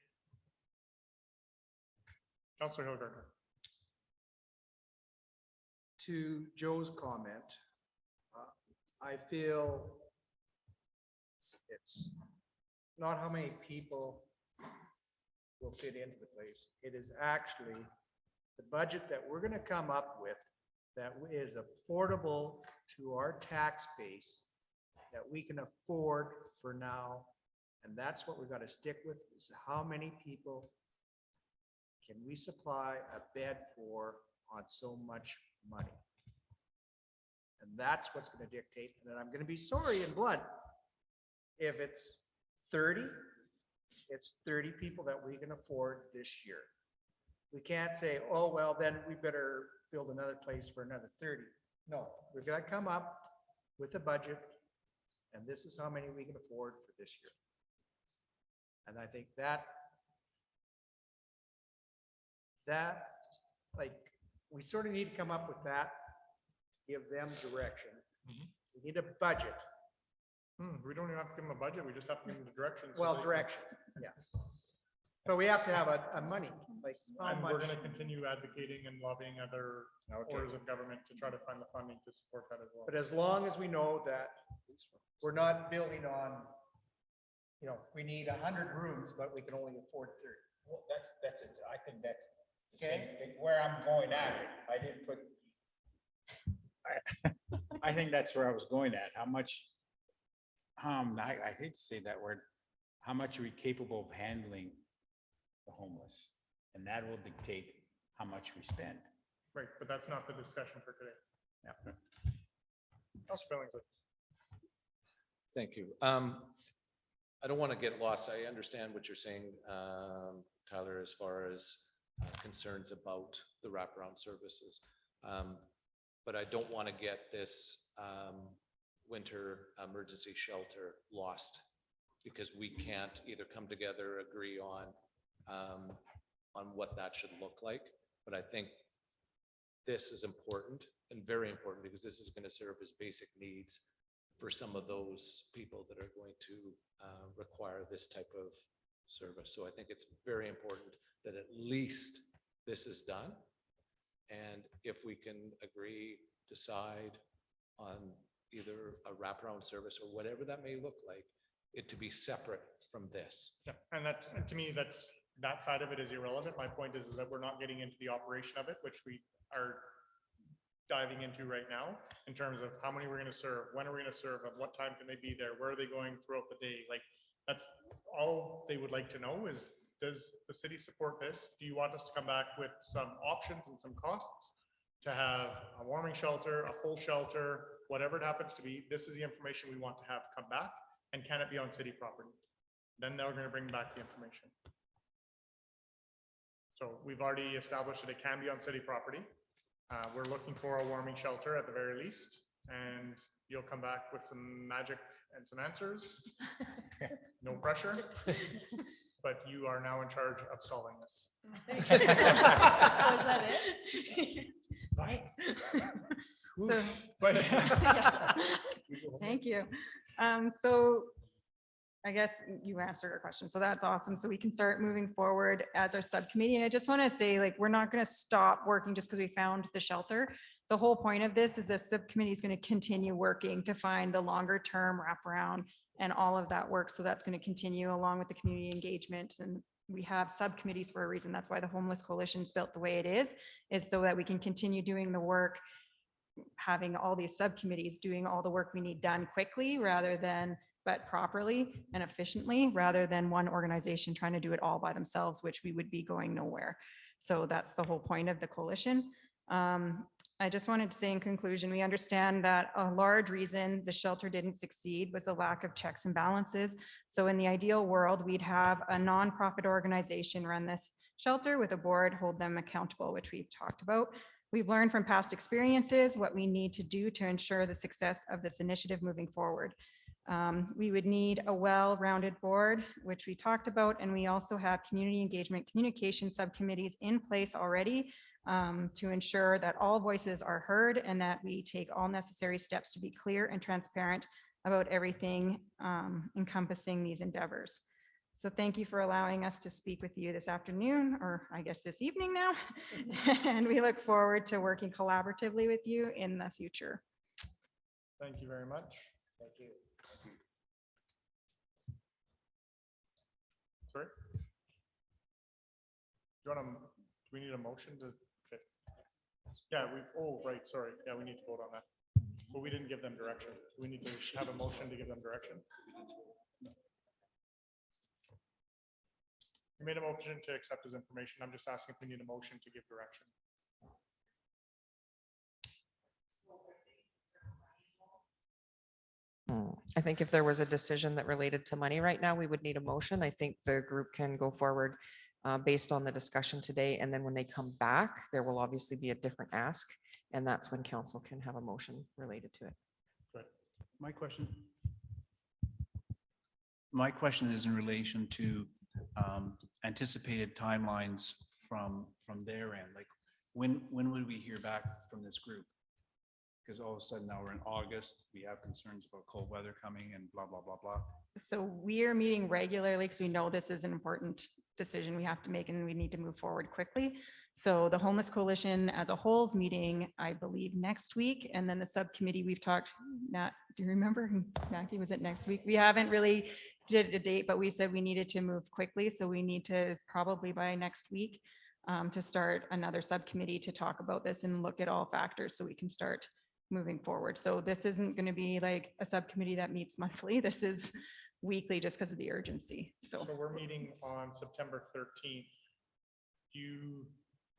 Councillor Hillgartner. To Joe's comment, I feel it's not how many people will fit into the place. It is actually the budget that we're going to come up with that is affordable to our tax base, that we can afford for now. And that's what we've got to stick with, is how many people can we supply a bed for on so much money? And that's what's going to dictate. And then I'm going to be sorry and blunt. If it's 30, it's 30 people that we can afford this year. We can't say, oh, well, then we better build another place for another 30. No, we've got to come up with a budget, and this is how many we can afford for this year. And I think that like, we sort of need to come up with that, give them direction. We need a budget. We don't even have to give them a budget. We just have to give them the direction. Well, direction, yeah. But we have to have a money, like how And we're much. going to continue advocating and lobbying other orders of government to try to find the funding to support that as well. But as long as we know that we're not building on, we need 100 rooms, but we can only afford 30. Well, that's it. I think that's the same thing where I'm going at it. I didn't put. I think that's where I was going at. How much, I hate to say that word, how much are we capable of handling the homeless? And that will dictate how much we spend. Right, but that's not the discussion for today. Yeah. Councillor Billingsley. Thank you. I don't want to get lost. I understand what you're saying, Tyler, as far as concerns about the wraparound services. But I don't want to get this winter emergency shelter lost because we can't either come together, agree on what that should look like. But I think this is important and very important because this is going to serve as basic needs for some of those people that are going to require this type of service. So I think it's very important that at least this is done. And if we can agree, decide on either a wraparound service or whatever that may look like, it to be separate from this. Yeah, and to me, that side of it is irrelevant. My point is that we're not getting into the operation of it, which we are diving into right now in terms of how many we're going to serve, when are we going to serve, at what time can they be there, where are they going throughout the day? Like, that's all they would like to know is, does the city support this? Do you want us to come back with some options and some costs to have a warming shelter, a full shelter, whatever it happens to be? This is the information we want to have come back, and can it be on city property? Then they're going to bring back the information. So we've already established that it can be on city property. We're looking for a warming shelter at the very least. and you'll come back with some magic and some answers. No pressure, but you are now in charge of solving this. Was that it? Thanks. So- But Thank you. So I guess you answered our question. So that's awesome. So we can start moving forward as our subcommittee. And I just want to say, like, we're not going to stop working just because we found the shelter. The whole point of this is the subcommittee is going to continue working to find the longer term wraparound and all of that work. So that's going to continue along with the community engagement. And we have subcommittees for a reason. That's why the Homeless Coalition is built the way it is so that we can continue doing the work, having all these subcommittees doing all the work we need done quickly but properly and efficiently, rather than one organization trying to do it all by themselves, which we would be going nowhere. So that's the whole point of the coalition. I just wanted to say in conclusion, we understand that a large reason the shelter didn't succeed was the lack of checks and balances. So in the ideal world, we'd have a nonprofit organization run this shelter with a board, hold them accountable, which we've talked about. We've learned from past experiences what we need to do to ensure the success of this initiative moving forward. We would need a well-rounded board, which we talked about, and we also have community engagement communication subcommittees in place already to ensure that all voices are heard and that we take all necessary steps to be clear and transparent about everything encompassing these endeavors. So thank you for allowing us to speak with you this afternoon, or I guess this evening now. And we look forward to working collaboratively with you in the future. thank you very much. Thank you. Sorry? Do we need a motion to? Okay. Yeah, right, sorry. Yeah, we need to vote on that. But we didn't give them direction. Do we need to have a motion to give them direction? We made a motion to accept his information. I'm just asking if we need a motion to give direction. I think if there was a decision that related to money right now, we would need a motion. I think the group can go forward based on the discussion today. And then when they come back, there will obviously be a different ask. And that's when council can have a motion related to it. My question is in relation to anticipated timelines from their end. Like when would we hear back from this group? Because all of a sudden now we're in August, we have concerns about cold weather coming and blah, blah, blah, blah. So we are meeting regularly because we know this is an important decision we have to make and we need to move forward quickly. So the Homeless Coalition as a whole is meeting, I believe, next week. And then the subcommittee we've talked, Nat, do you remember? Mackie, was it next week? We haven't really did a date, but we said we needed to move quickly. So we need to probably by next week to start another subcommittee to talk about this and look at all factors so we can start moving forward. So this isn't going to be like a subcommittee that meets monthly. This is weekly just because of the urgency. So we're meeting on September 13th. Do you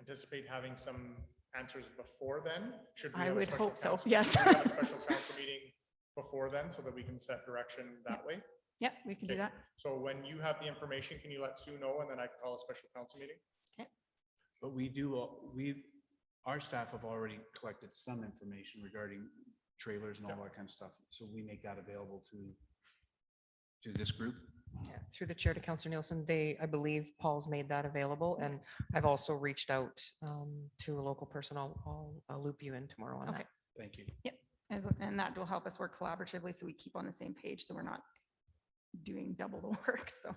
anticipate having some answers before then? Should we I have a would special hope so, council- yes. should we have a special council meeting before then so that we can set direction that way? yeah, we can do Okay. that. So when you have the information, can you let Sue know and then I can call a special council meeting? But our staff have already collected some information regarding trailers and all that kind of stuff. So we make that available to this group. Yeah, through the chair to Councillor Nielsen, I believe Paul's made that available. And I've also reached out to a local person. I'll loop you in tomorrow on that. Thank you. Yep. And that will help us work collaboratively so we keep on the same page so we're not doing double the work. So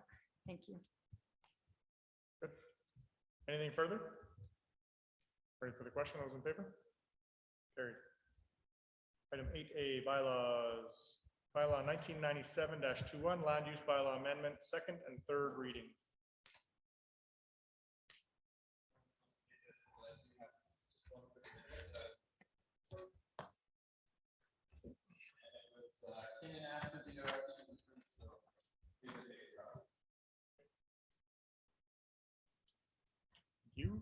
thank you. Good. Anything further? Ready for the question? Those in favor? Carried. Item 8A, bylaws. Bylaw 1997-21, land use bylaw amendment, second and third reading. You?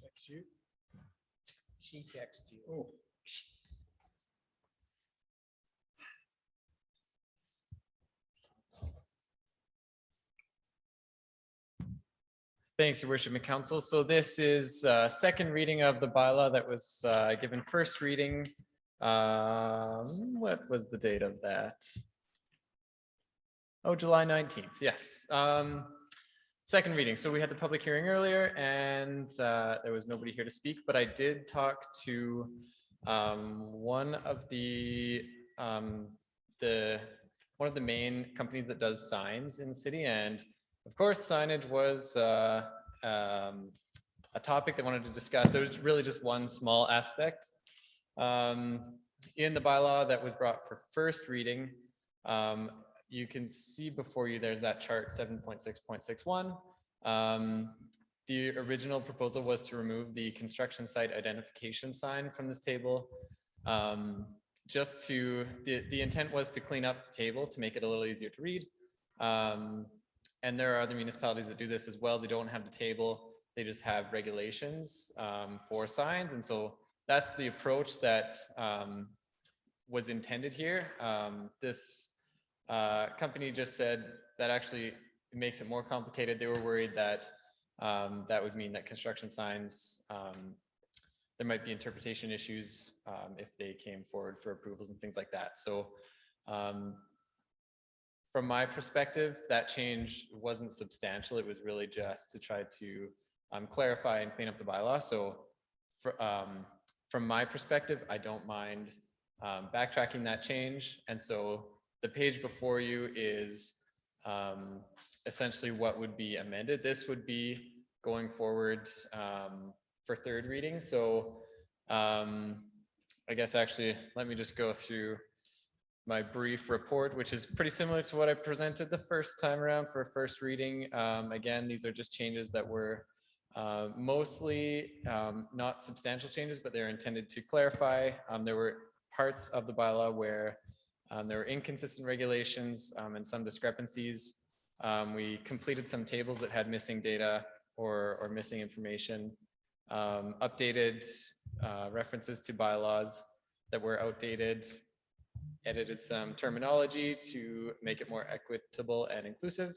Text you? She texted you. Oh. Thanks, Your Worship and Council. So this is second reading of the bylaw that was given first reading. What was the date of that? Oh, July 19th, yes. Second reading. So we had the public hearing earlier and there was nobody here to speak, but I did talk to one of the main companies that does signs in the city, and of course, signage was a topic they wanted to discuss. There was really just one small aspect in the bylaw that was brought for first reading. You can see before you, there's that chart 7.6.61. The original proposal was to remove the construction site identification sign from this table. The intent was to clean up the table to make it a little easier to read. And there are other municipalities that do this as well. They don't have the table, they just have regulations for signs. And so that's the approach that was intended here. This company just said that actually makes it more complicated. They were worried that that would mean that construction signs, there might be interpretation issues if they came forward for approvals and things like that. So from my perspective, that change wasn't substantial. It was really just to try to clarify and clean up the bylaw. So from my perspective, I don't mind backtracking that change. And so the page before you is essentially what would be amended. This would be going forward for third reading. So I guess actually, let me just go through my brief report, which is pretty similar to what I presented the first time around for first reading. Again, these are just changes that were mostly not substantial changes, but they're intended to clarify. There were parts of the bylaw where there were inconsistent regulations and some discrepancies. We completed some tables that had missing data or missing information, updated references to bylaws that were outdated, edited some terminology to make it more equitable and inclusive,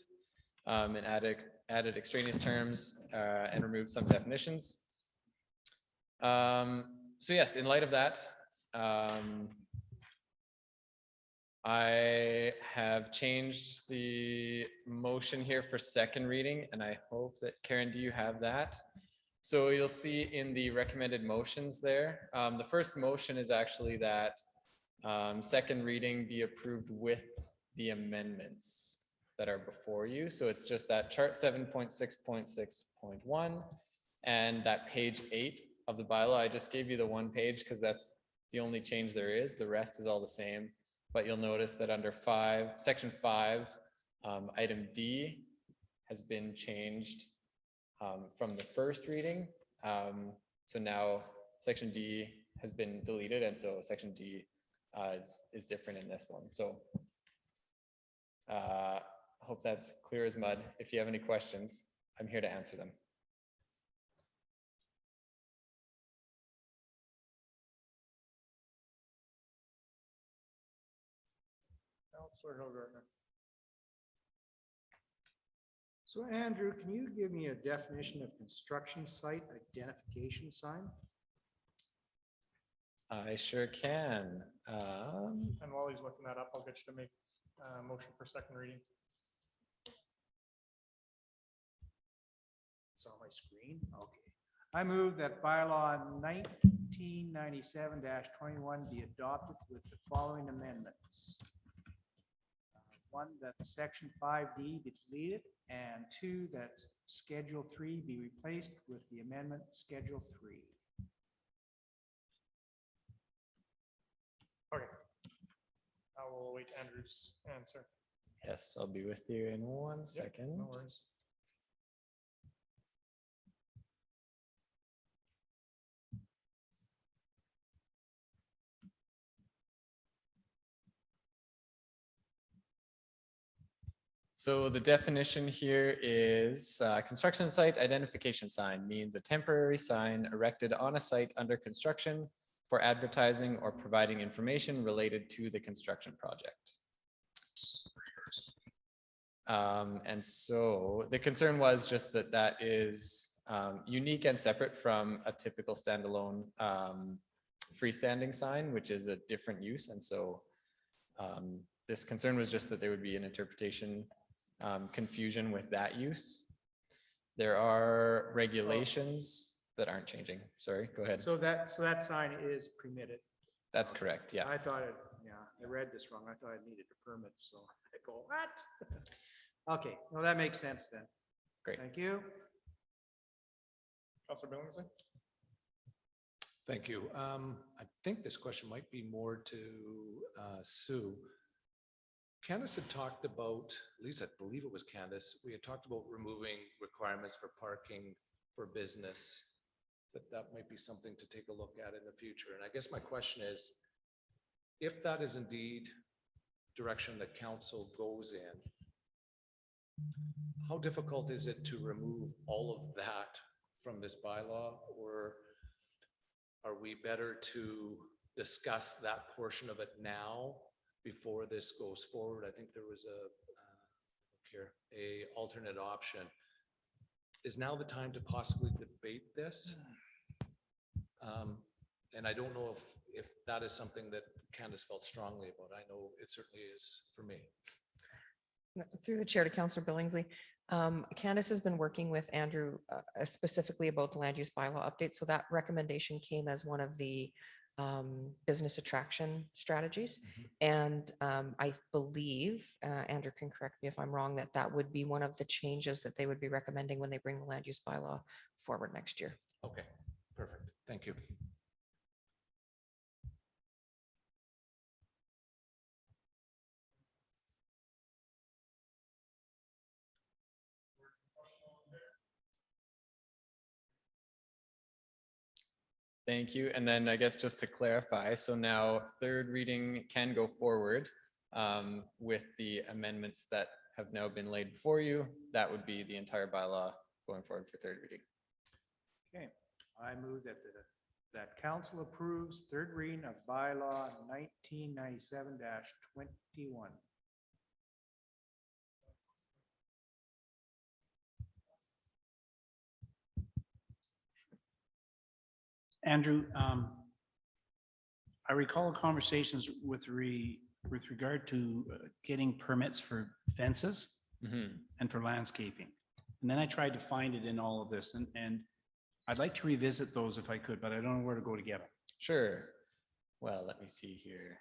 and added extraneous terms and removed some definitions. So yes, in light of that, I have changed the motion here for second reading, and I hope that, Karen, do you have that? So you'll see in the recommended motions there, the first motion is actually that second reading be approved with the amendments that are before you. So it's just that chart 7.6.6.1 and that page 8 of the bylaw. I just gave you the one page because that's the only change there is. The rest is all the same. But you'll notice that under section 5, item D has been changed from the first reading. So now section D has been deleted, and so section D is different in this one. So I hope that's clear as mud. If you have any questions, I'm here to answer them. Councillor Hildgartner. So Andrew, can you give me a definition of construction site identification sign? I sure can. And while he's looking that up, I'll get you to make a motion for second reading. It's on my screen. Okay. I move that bylaw 1997-21 be adopted with the following amendments. 1, that section 5D be deleted, and 2, that schedule 3 be replaced with the amendment schedule 3. Okay. I will await Andrew's answer. Yes, I'll be with you in 1 second. No worries. So the definition here is construction site identification sign means a temporary sign erected on a site under construction for advertising or providing information related to the construction project. And so the concern was just that that is unique and separate from a typical standalone freestanding sign, which is a different use. And so this concern was just that there would be an interpretation confusion with that use. There are regulations that aren't changing. Sorry, go ahead. So that sign is permitted. That's correct, yeah. I thought it, yeah, I read this wrong. I thought it needed a permit, so I go, what? Okay, well, that makes sense then. Great. Thank you. Councilor Billingsley? Thank you. I think this question might be more to Sue. Candace had talked about, at least I believe it was Candace, we had talked about removing requirements for parking for business, that might be something to take a look at in the future. And I guess my question is, if that is indeed direction that council goes in, how difficult is it to remove all of that from this bylaw? Or are we better to discuss that portion of it now before this goes forward? I think there was a alternate option. Is now the time to possibly debate this? And I don't know if that is something that Candace felt strongly about. I know it certainly is for me. Through the chair to Councillor Billingsley, Candace has been working with Andrew specifically about the land use bylaw update. So that recommendation came as one of the business attraction strategies. And I believe, Andrew can correct me if I'm wrong, that that would be one of the changes that they would be recommending when they bring the land use bylaw forward next year. Okay, perfect. Thank you. Thank you. And then I guess just to clarify, so now third reading can go forward with the amendments that have now been laid before you. That would be the entire bylaw going forward for third reading. Okay, I move that that council approves third reading of bylaw 1997-21. Andrew, I recall conversations with regard to getting permits for fences and for landscaping. And then I tried to find it in all of this, and I'd like to revisit those if I could, but I don't know where to go to get them. Sure. Well, let me see here.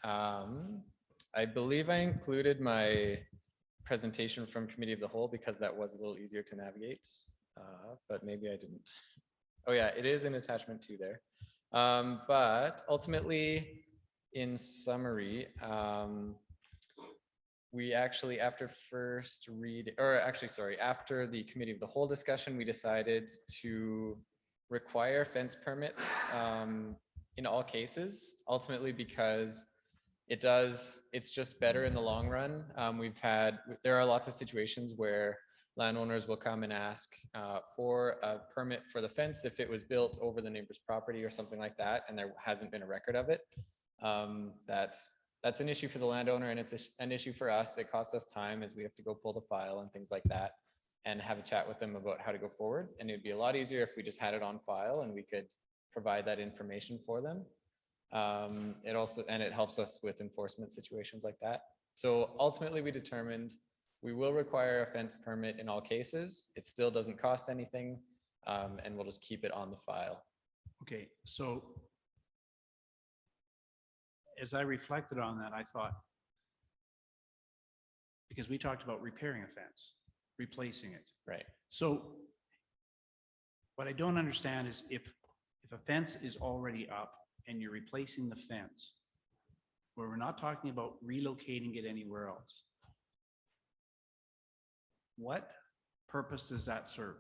I believe I included my presentation from Committee of the Whole because that was a little easier to navigate, but maybe I didn't. Oh yeah, it is in attachment 2 there. But ultimately, in summary, we actually, after first read, or actually, sorry, after the Committee of the Whole discussion, we decided to require fence permits in all cases, ultimately because it's just better in the long run. There are lots of situations where landowners will come and ask for a permit for the fence if it was built over the neighbor's property or something like that, and there hasn't been a record of it. That's an issue for the landowner, and it's an issue for us. It costs us time as we have to go pull the file and things like that and have a chat with them about how to go forward. And it'd be a lot easier if we just had it on file and we could provide that information for them. It helps us with enforcement situations like that. So ultimately we determined we will require a fence permit in all cases. It still doesn't cost anything, and we'll just keep it on the file. Okay, so as I reflected on that, I thought, because we talked about repairing a fence, replacing it. Right. So what I don't understand is if a fence is already up and you're replacing the fence, where we're not talking about relocating it anywhere else, what purpose does that serve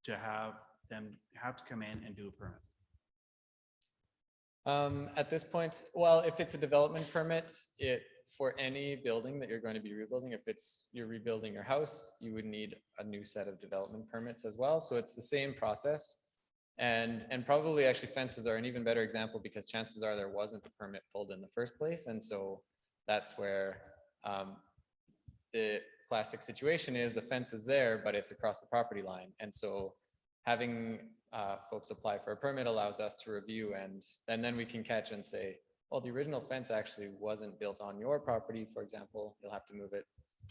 to have them have to come in and do a permit? At this point, well, if it's a development permit, for any building that you're going to be rebuilding, if you're rebuilding your house, you would need a new set of development permits as well. So it's the same process. And probably actually fences are an even better example because chances are there wasn't a permit pulled in the first place. And so that's where the classic situation is the fence is there, but it's across the property line. And so having folks apply for a permit allows us to review and then we can catch and say, well, the original fence actually wasn't built on your property, for example. You'll have to move it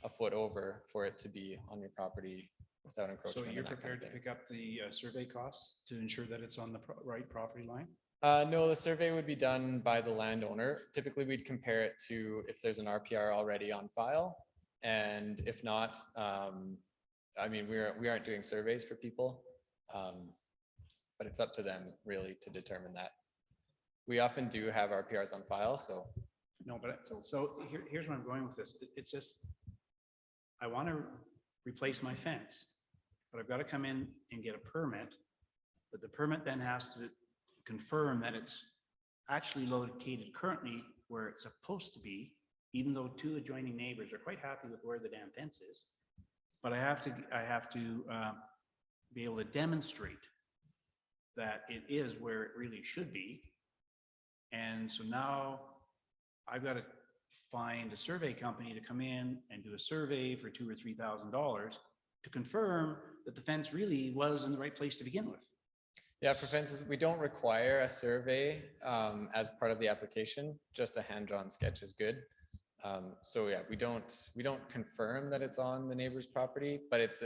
a foot over for it to be on your property without So encroachment. you're and that kind of prepared to thing. pick up the survey costs to ensure that it's on the right property line? No, the survey would be done by the landowner. Typically, we'd compare it to if there's an RPR already on file. And if not, I mean, we aren't doing surveys for people. But it's up to them really to determine that. We often do have RPRs on file, so. No, but so here's where I'm going with this. It's just, I want to replace my fence, but I've got to come in and get a permit. But the permit then has to confirm that it's actually located currently where it's supposed to be, even though two adjoining neighbors are quite happy with where the damn fence is. But I have to be able to demonstrate that it is where it really should be. And so now I've got to find a survey company to come in and do a survey for $2,000 or $3,000 to confirm that the fence really was in the right place to begin with. Yeah, for fences, we don't require a survey as part of the application. Just a hand-drawn sketch is good. So yeah, we don't confirm that it's on the neighbor's property, but it's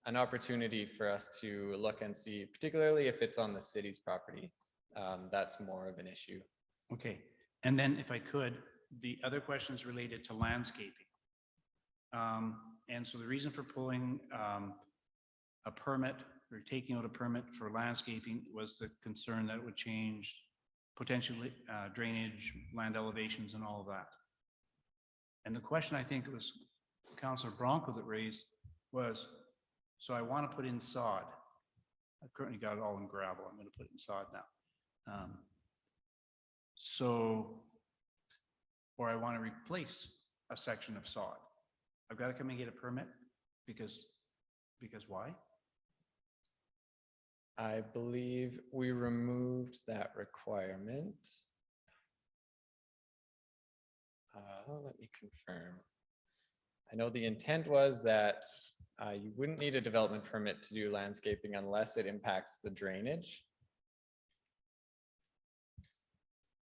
an opportunity for us to look and see, particularly if it's on the city's property. That's more of an issue. Okay, and then if I could, the other question is related to landscaping. And so the reason for pulling a permit or taking out a permit for landscaping was the concern that it would change potentially drainage, land elevations and all of that. And the question I think it was Councillor Bronco that raised was, so I want to put in sod. I've currently got it all in gravel. I'm going to put it in sod now. Or I want to replace a section of sod. I've got to come and get a permit because why? I believe we removed that requirement. Let me confirm. I know the intent was that you wouldn't need a development permit to do landscaping unless it impacts the drainage.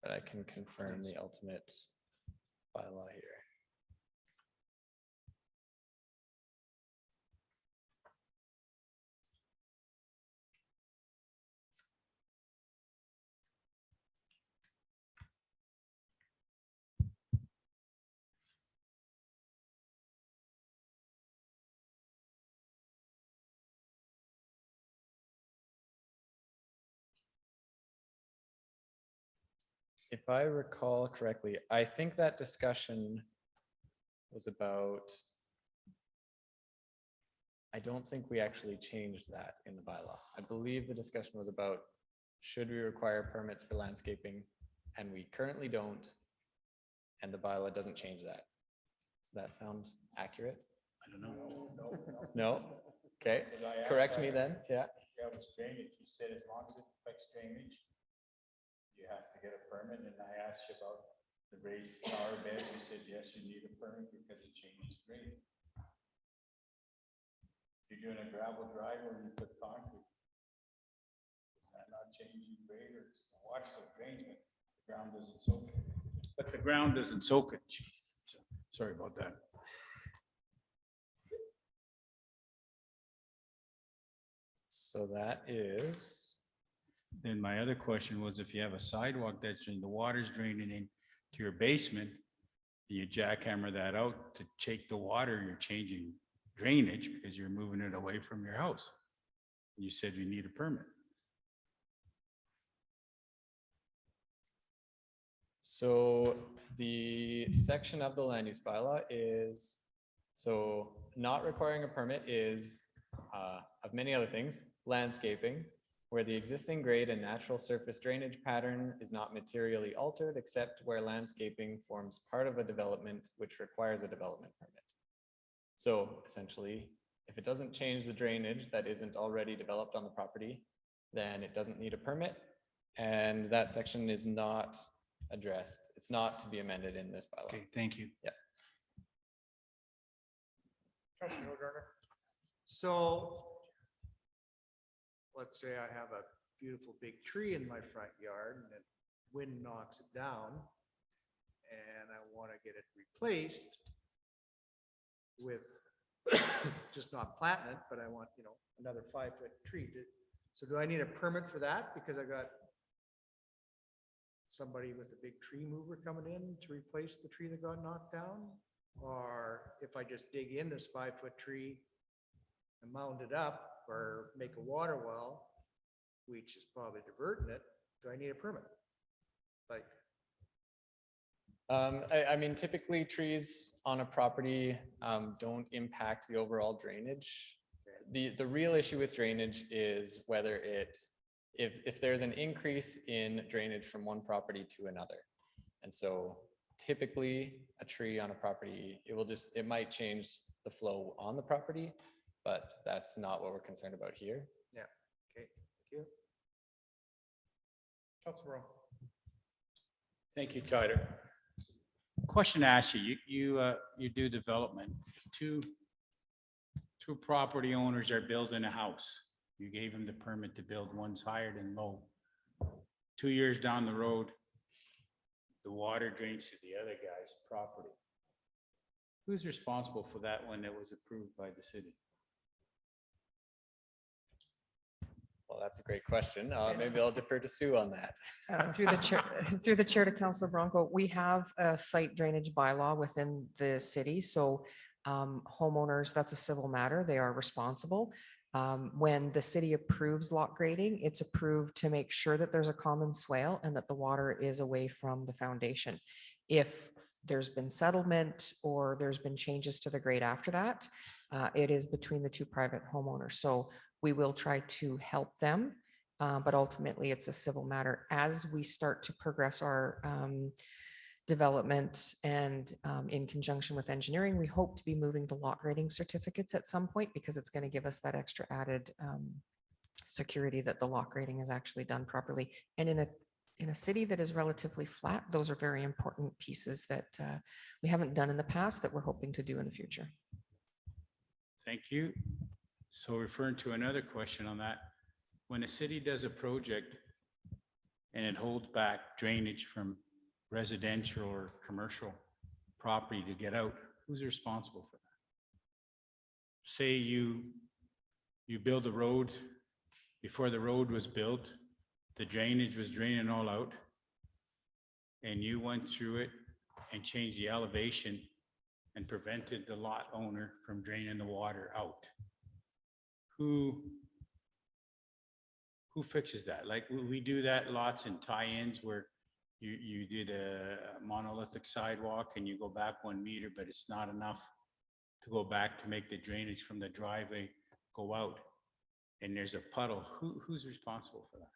But I can confirm the ultimate bylaw here. If I recall correctly, I think that discussion was about, I don't think we actually changed that in the bylaw. I believe the discussion was about, should we require permits for landscaping? And we currently don't, and the bylaw doesn't change that. Does that sound accurate? I don't know. No? Okay, correct me then, yeah. Yeah, it's drainage. You said as long as it affects drainage, you have to get a permit. And I asked you about the raised flower beds. You said, yes, you need a permit because it changes grade. If you're doing a gravel drive or you put concrete, is that not changing grade, or it's the water still drains, but the ground doesn't soak it? But the ground doesn't soak it. Sorry about that. So that is. Then my other question was, if you have a sidewalk that's the water's draining into your basement, you jackhammer that out to take the water, you're changing drainage because you're moving it away from your house. You said you need a permit. So the section of the land use bylaw is, so not requiring a permit is of many other things, landscaping, where the existing grade and natural surface drainage pattern is not materially altered except where landscaping forms part of a development which requires a development permit. So essentially, if it doesn't change the drainage that isn't already developed on the property, then it doesn't need a permit. And that section is not addressed. It's not to be amended in this bylaw. Okay, thank you. Yeah. Councilor Gardner. So let's say I have a beautiful big tree in my front yard and the wind knocks it down and I want to get it replaced with just not planting it, but I want, another 5-foot tree. So do I need a permit for that? Because I got somebody with a big tree mover coming in to replace the tree that got knocked down? Or if I just dig in this 5-foot tree and mound it up or make a water well, which is probably diverting it, do I need a permit? Like, I mean, typically trees on a property don't impact the overall drainage. The real issue with drainage is whether if there's an increase in drainage from one property to another. And so typically a tree on a property, it might change the flow on the property, but that's not what we're concerned about here. yeah, okay, thank you. Councilor Rowe. Thank you, Tyler. Question to ask you, you do development. Two property owners are building a house. You gave them the permit to build, one's higher than low. 2 years down the road, the water drains to the other guy's property. Who's responsible for that when it was approved by the city? Well, that's a great question. Maybe I'll defer to Sue on that. Through the chair to Councilor Bronco, we have a site drainage bylaw within the city. So homeowners, that's a civil matter. They are responsible. When the city approves lot grading, it's approved to make sure that there's a common swale and that the water is away from the foundation. If there's been settlement or there's been changes to the grade after that, it is between the two private homeowners. So we will try to help them, but ultimately it's a civil matter. As we start to progress our development and in conjunction with engineering, we hope to be moving to lot grading certificates at some point because it's going to give us that extra added security that the lot grading is actually done properly. And in a city that is relatively flat, those are very important pieces that we haven't done in the past that we're hoping to do in the future. Thank you. So referring to another question on that, when a city does a project and it holds back drainage from residential or commercial property to get out, who's responsible for that? Say you build a road, before the road was built, the drainage was draining all out, and you went through it and changed the elevation and prevented the lot owner from draining the water out. Who fixes that? Like we do that lots in tie-ins where you did a monolithic sidewalk and you go back 1 meter, but it's not enough to go back to make the drainage from the driveway go out. And there's a puddle. Who's responsible for that?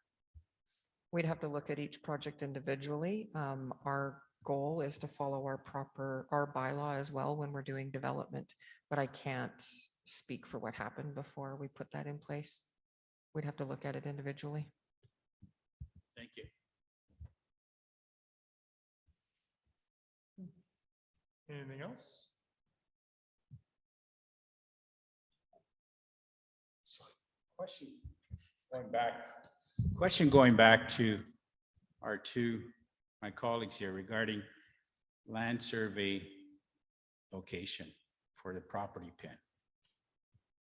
We'd have to look at each project individually. Our goal is to follow our bylaw as well when we're doing development, but I can't speak for what happened before we put that in place. We'd have to look at it individually. Thank you. Anything else? Question going back to my colleagues here regarding land survey location for the property pin.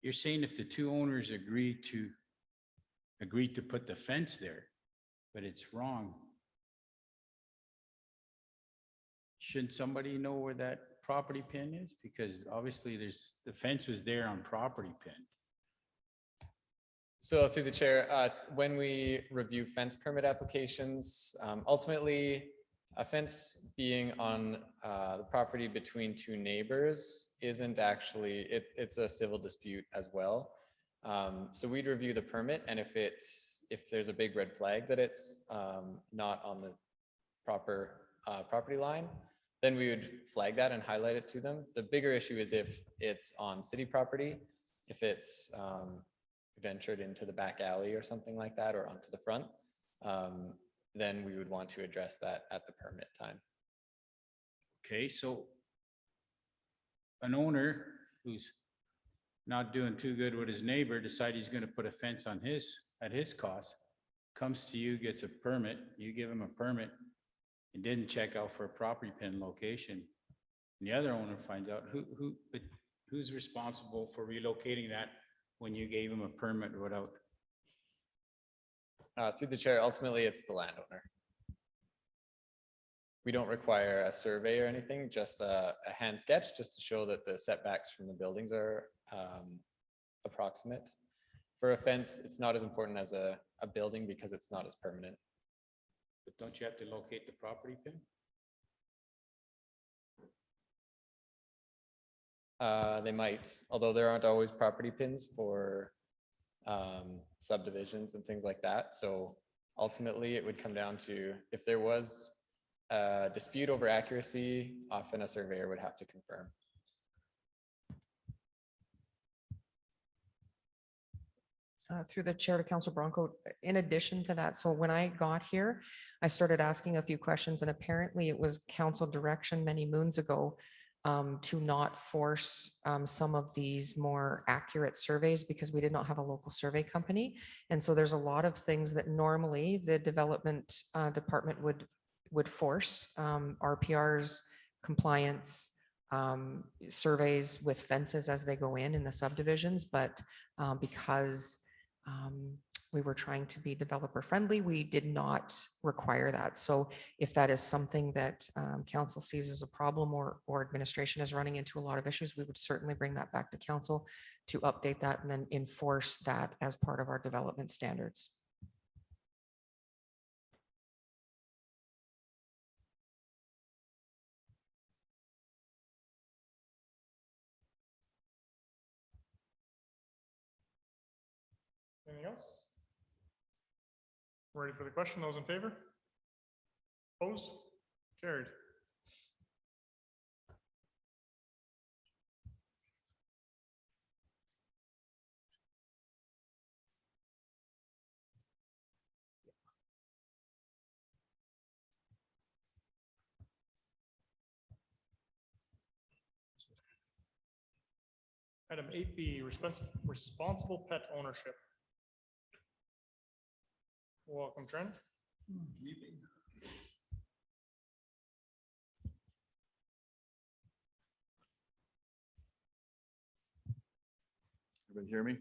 You're saying if the two owners agree to put the fence there, but it's wrong. Shouldn't somebody know where that property pin is? Because obviously the fence was there on property pin. So through the chair, when we review fence permit applications, ultimately a fence being on the property between two neighbors isn't actually, it's a civil dispute as well. So we'd review the permit, and if there's a big red flag that it's not on the proper property line, then we would flag that and highlight it to them. The bigger issue is if it's on city property, if it's ventured into the back alley or something like that, or onto the front, then we would want to address that at the permit time. Okay, so an owner who's not doing too good with his neighbor, decide he's gonna put a fence on at his cost, comes to you, gets a permit, you give him a permit, and didn't check out for a property pin location. And the other owner finds out but who's responsible for relocating that when you gave him a permit without? Through the chair, ultimately, it's the landowner. We don't require a survey or anything, just a hand sketch, just to show that the setbacks from the buildings are approximate. For a fence, it's not as important as a building because it's not as permanent. But don't you have to locate the property pin? They might, although there aren't always property pins for subdivisions and things like that. So ultimately, it would come down to if there was a dispute over accuracy, often a surveyor would have to confirm. Through the chair to Council Bronco, in addition to that, so when I got here, I started asking a few questions, and apparently it was council direction many moons ago to not force some of these more accurate surveys because we did not have a local survey company. And so there's a lot of things that normally the development department would force, RPRs, compliance, surveys with fences as they go in the subdivisions, but because we were trying to be developer friendly, we did not require that. So if that is something that council sees as a problem or administration is running into a lot of issues, we would certainly bring that back to council to update that and then enforce that as part of our development standards. Anything else? Ready for the question? Those in favor? Opposed? Carried. Item 8B, responsible pet ownership. Welcome, Trent. Everybody hear me?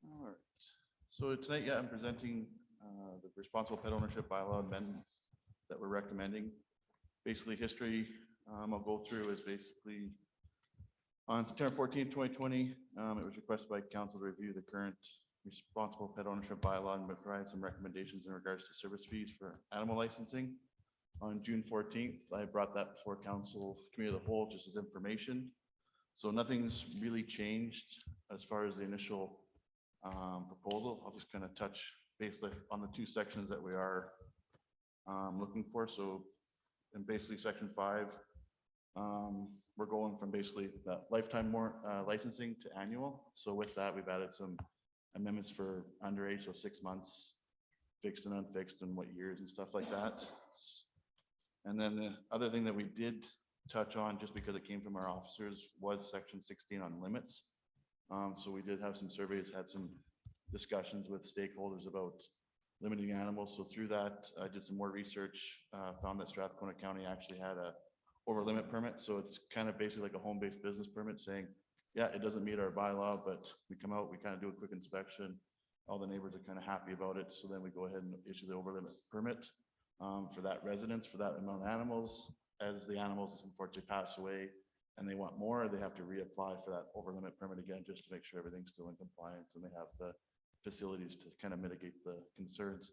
All right. So tonight, yeah, I'm presenting the responsible pet ownership bylaw amendments that we're recommending. Basically, history I'll go through is basically on September 14th, 2020, it was requested by council to review the current responsible pet ownership bylaw and provide some recommendations in regards to service fees for animal licensing. On June 14th, I brought that before council committee of the whole just as information. So nothing's really changed as far as the initial proposal. I'll just kind of touch basically on the two sections that we are looking for. So in basically section 5, we're going from basically that lifetime more licensing to annual. So with that, we've added some amendments for underage, so 6 months, fixed and unfixed, and what years and stuff like that. And then the other thing that we did touch on, just because it came from our officers, was section 16 on limits. So we did have some surveys, had some discussions with stakeholders about limiting animals. So through that, I did some more research, found that Strathcona County actually had a over limit permit. So it's kind of basically like a home-based business permit saying, yeah, it doesn't meet our bylaw, but we come out, we kind of do a quick inspection. All the neighbors are kind of happy about it. So then we go ahead and issue the over limit permit for that residence, for that amount of animals. As the animals unfortunately pass away and they want more, they have to reapply for that over limit permit again, just to make sure everything's still in compliance and they have the facilities to kind of mitigate the concerns.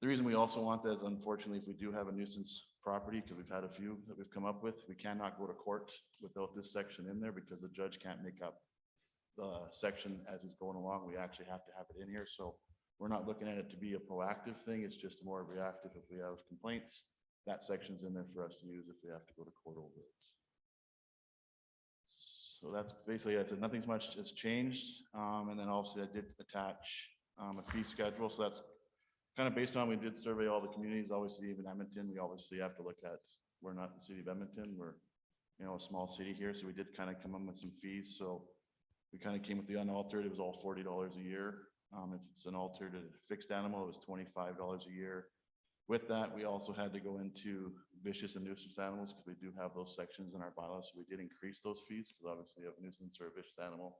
The reason we also want that is unfortunately, if we do have a nuisance property, because we've had a few that we've come up with, we cannot go to court without this section in there because the judge can't make up the section as he's going along. We actually have to have it in here. So we're not looking at it to be a proactive thing. It's just more reactive. If we have complaints, that section's in there for us to use if we have to go to court over it. So that's basically it. So nothing's much has changed. And then also I did attach a fee schedule. So that's kind of based on, we did survey all the communities, obviously even Edmonton, we obviously have to look at we're not the city of Edmonton. We're, you know, a small city here, so we did kind of come up with some fees. So we kind of came with the unaltered. It was all $40 a year. If it's an altered and fixed animal, it was $25 a year. With that, we also had to go into vicious and nuisance animals because we do have those sections in our bylaws. So we did increase those fees because obviously you have a nuisance or a vicious animal.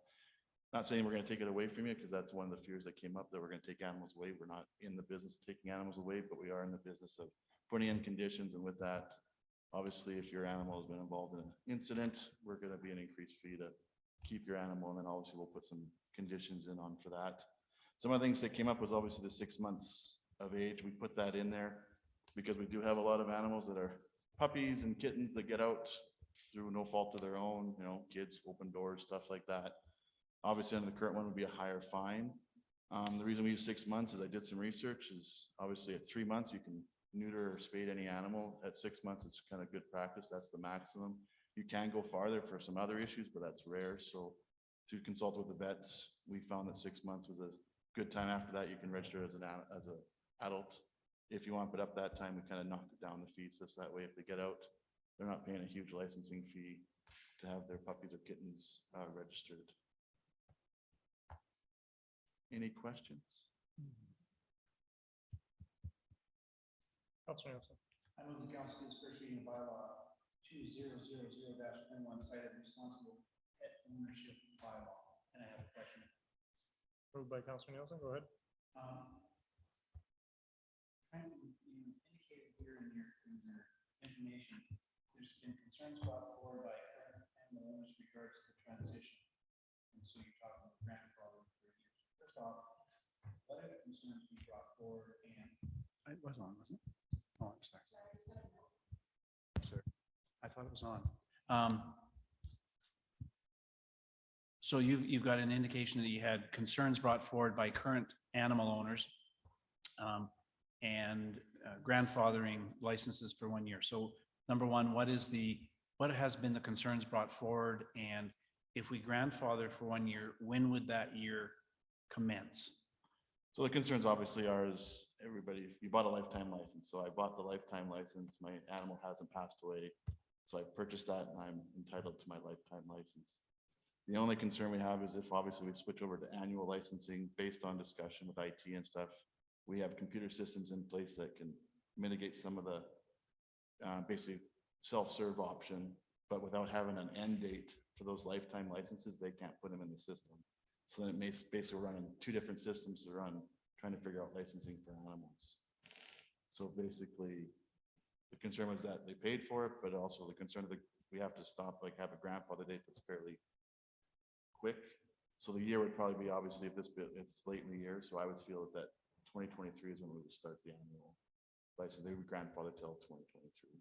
Not saying we're going to take it away from you, because that's one of the fears that came up, that we're going to take animals away. We're not in the business of taking animals away, but we are in the business of putting in conditions. And with that, obviously, if your animal has been involved in an incident, we're going to be an increased fee to keep your animal. And then obviously we'll put some conditions in on for that. Some of the things that came up was obviously the 6 months of age. We put that in there because we do have a lot of animals that are puppies and kittens that get out through no fault of their own, you know, kids open doors, stuff like that. Obviously, under the current one would be a higher fine. The reason we use 6 months is I did some research, is obviously at 3 months, you can neuter or spade any animal. At 6 months, it's kind of good practice. That's the maximum. You can go farther for some other issues, but that's rare. So to consult with the vets, we found that 6 months was a good time. After that, you can register as an adult if you want, but up that time, we kind of knocked it down the fees. Just that way, if they get out, they're not paying a huge licensing fee to have their puppies or kittens registered. Any questions? Councilor Nielsen. I move the council is first reading of bylaw 2000-11 cited responsible pet ownership bylaw. And I have a question. Moved by Councilor Nielsen, go ahead. Kind of, you indicated here in your information, there's been concerns brought forward by current animal owners regards to the transition. And so you're talking about grandfather for years. First off, what are the concerns we brought forward? And it was on, wasn't it? Oh, I'm sorry. Sir, I thought it was on. So you've got an indication that you had concerns brought forward by current animal owners and grandfathering licenses for 1 year. So number one, what has been the concerns brought forward? And if we grandfather for 1 year, when would that year commence? So the concerns obviously are, is everybody, you bought a lifetime license. So I bought the lifetime license. My animal hasn't passed away. So I purchased that and I'm entitled to my lifetime license. The only concern we have is if obviously we switch over to annual licensing based on discussion with IT and stuff, we have computer systems in place that can mitigate some of the basically self-serve option, but without having an end date for those lifetime licenses, they can't put them in the system. So then it may basically run in two different systems to run, trying to figure out licensing for animals. So basically, the concern was that they paid for it, but also the concern of we have to stop, like have a grandfather date that's fairly quick. So the year would probably be, obviously, if it's late in the year, so I would feel that 2023 is when we would start the annual license. They would grandfather till 2023.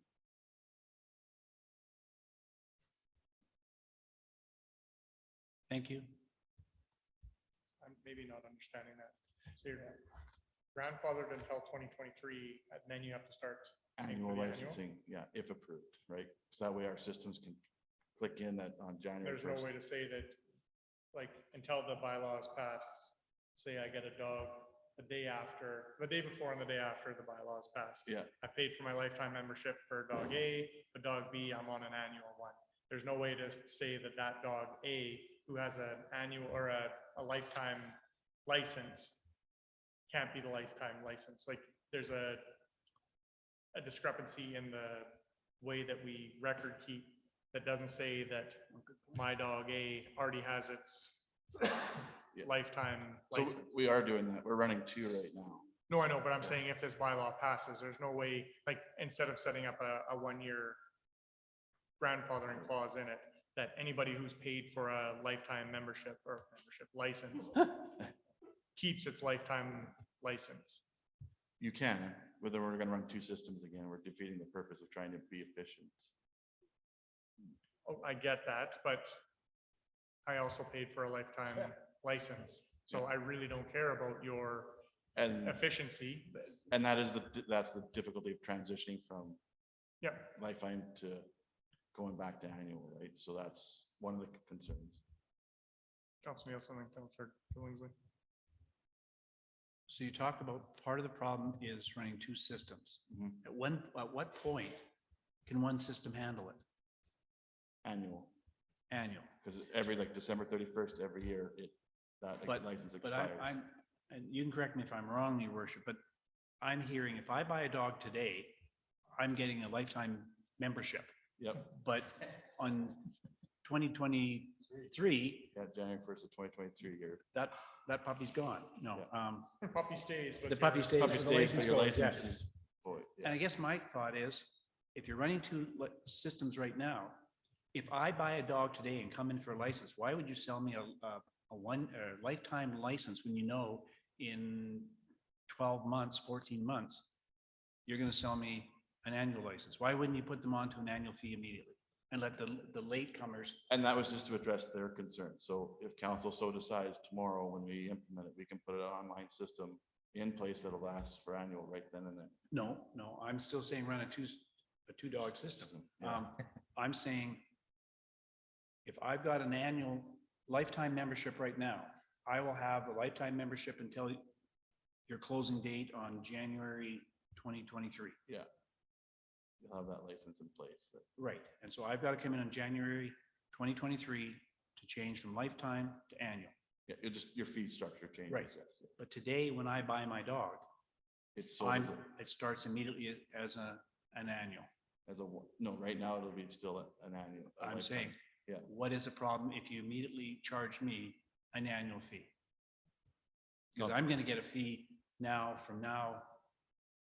Thank you. I'm maybe not understanding that. So you're grandfathered until 2023, and then you have to start paying for Annual the licensing, yeah, if approved, right? So that way our systems can click in that on January 1st. There's no way to say that, like, until the bylaws pass, say I get a dog the day before and the day after the bylaws passed. Yeah. I paid for my lifetime membership for dog A, but dog B, I'm on an annual one. There's no way to say that that dog A, who has an annual or a lifetime license, can't be the lifetime license. Like, there's a discrepancy in the way that we record keep that doesn't say that my dog A already has its lifetime So license. we are doing that. We're running 2 right now. No, I know, but I'm saying if this bylaw passes, there's no way, like, instead of setting up a 1 year grandfathering clause in it, that anybody who's paid for a lifetime membership license keeps its lifetime license. You can, whether we're going to run 2 systems again, we're defeating the purpose of trying to be efficient. Oh, I get that, but I also paid for a lifetime license. So I really don't care about your efficiency. And that's the difficulty of transitioning from lifetime to going back to annual, right? So that's one of the concerns. Councilor Nielsen and Councilor Billingsley. So you talked about part of the problem is running 2 systems. At what point Can one system handle it? Annual, Annual. because every like December 31st, every year, that But, license but I- expires. I'm, and you can correct me if I'm wrong, your worship, but I'm hearing if I buy a dog today, I'm getting a lifetime membership. Yep. But on 2023, Yeah, January 1st of 2023 year. that puppy's gone. No, Puppy stays. but the puppy your- stays. Puppy the stays, license but your goes, license yes. is void. And I guess my thought is, if you're running two systems right now, if I buy a dog today and come in for a license, why would you sell me a lifetime license when you know in 12 months, 14 months, you're going to sell me an annual license? Why wouldn't you put them onto an annual fee immediately and let the latecomers? And that was just to address their concerns. So if council so decides tomorrow, when we implement it, we can put an online system in place that'll last for annual right then and there. No, I'm still saying run a two dog system. Yeah. I'm saying if I've got an annual lifetime membership right now, I will have a lifetime membership until your closing date on January 2023. Yeah. You'll have that license in place. Right. And so I've got to come in on January 2023 to change from lifetime to annual. Yeah, your fee structure changes. Right. Yes. But today, when I buy my dog, It's sold as it starts immediately as an annual. no, right now it'll be still an annual. a I'm lifetime. saying, Yeah. what is the problem if you immediately charge me an annual fee? Because I'm going to get a fee from now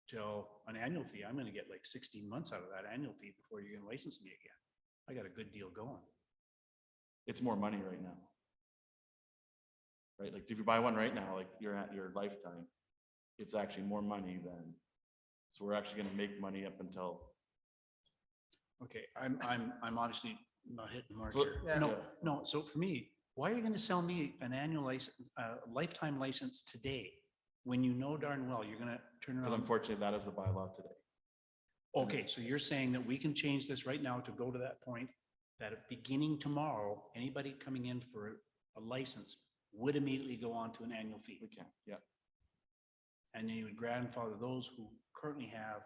till an annual fee. I'm going to get like 16 months out of that annual fee before you're going to license me again. I got a good deal going. It's more money right now. Right, like if you buy one right now, like you're at your lifetime, it's actually more money than, so we're actually gonna make money up until. Okay, I'm obviously not hitting the mark So- here. Yeah. No. So for me, why are you going to sell me an annual license, lifetime license today when you know darn well you're going to turn Because around? unfortunately, that is the bylaw today. Okay, so you're saying that we can change this right now to go to that point, that beginning tomorrow, anybody coming in for a license would immediately go on to an annual fee. We can, yeah. And then you would grandfather those who currently have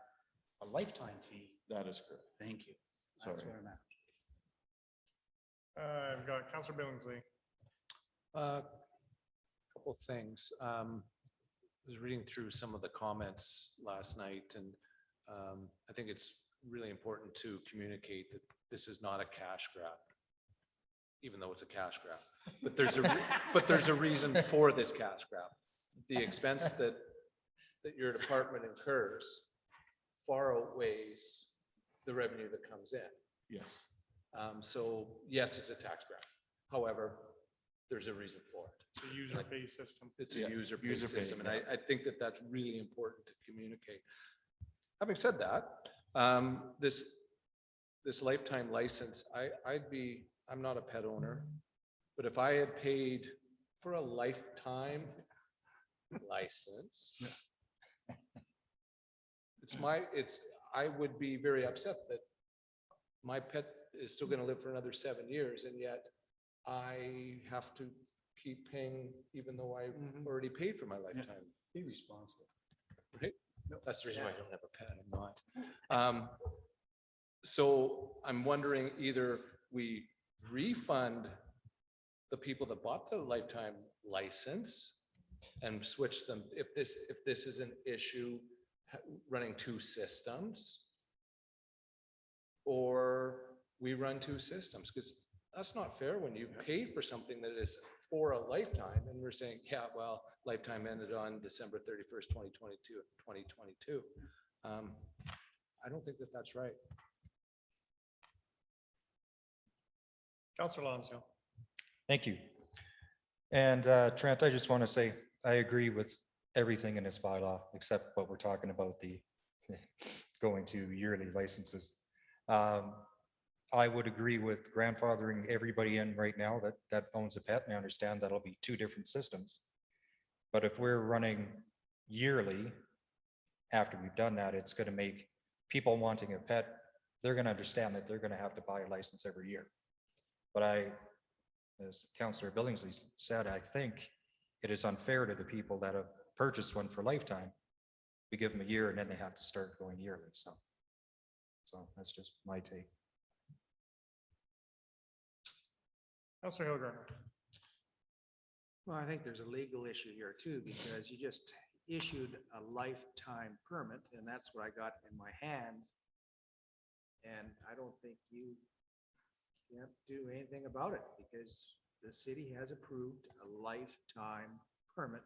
a lifetime fee. That is correct. Thank you. Sorry. That's where I'm at. I've got Councillor Billingsley. Couple things. I was reading through some of the comments last night, and I think it's really important to communicate that this is not a cash grab, even though it's a cash grab. But there's a reason for this cash grab. The expense that your department incurs far outweighs the revenue that comes in. Yes. So yes, it's a tax grab. However, there's a reason for it. It's a user-based system. It's a Yeah, user-based user-based, system, and yeah. I think that that's really important to communicate. Having said that, this lifetime license, I'm not a pet owner, but if I had paid for a lifetime license, I would be very upset that my pet is still gonna live for another 7 years, and yet I have to keep paying even though I already paid for my lifetime. Be responsible. Right? That's the reason why I don't have a pet. I'm not. So I'm wondering either we refund the people that bought the lifetime license and switch them if this is an issue running two systems, or we run two systems, because that's not fair when you've paid for something that is for a lifetime and we're saying, yeah, well, lifetime ended on December 31st, 2022. I don't think that that's right. Councillor Lonsdale. Thank you. And Trent, I just want to say, I agree with everything in this bylaw, except what we're talking about, the going to yearly licenses. I would agree with grandfathering everybody in right now that owns a pet, and I understand that'll be two different systems. But if we're running yearly, after we've done that, it's going to make people wanting a pet, they're going to understand that they're going to have to buy a license every year. But as Councillor Billingsley said, I think it is unfair to the people that have purchased one for lifetime. We give them a year and then they have to start going yearly. So So that's just my take. Councillor Hilgren. Well, I think there's a legal issue here too, because you just issued a lifetime permit, and that's what I got in my hand. And I don't think you can't do anything about it, because the city has approved a lifetime permit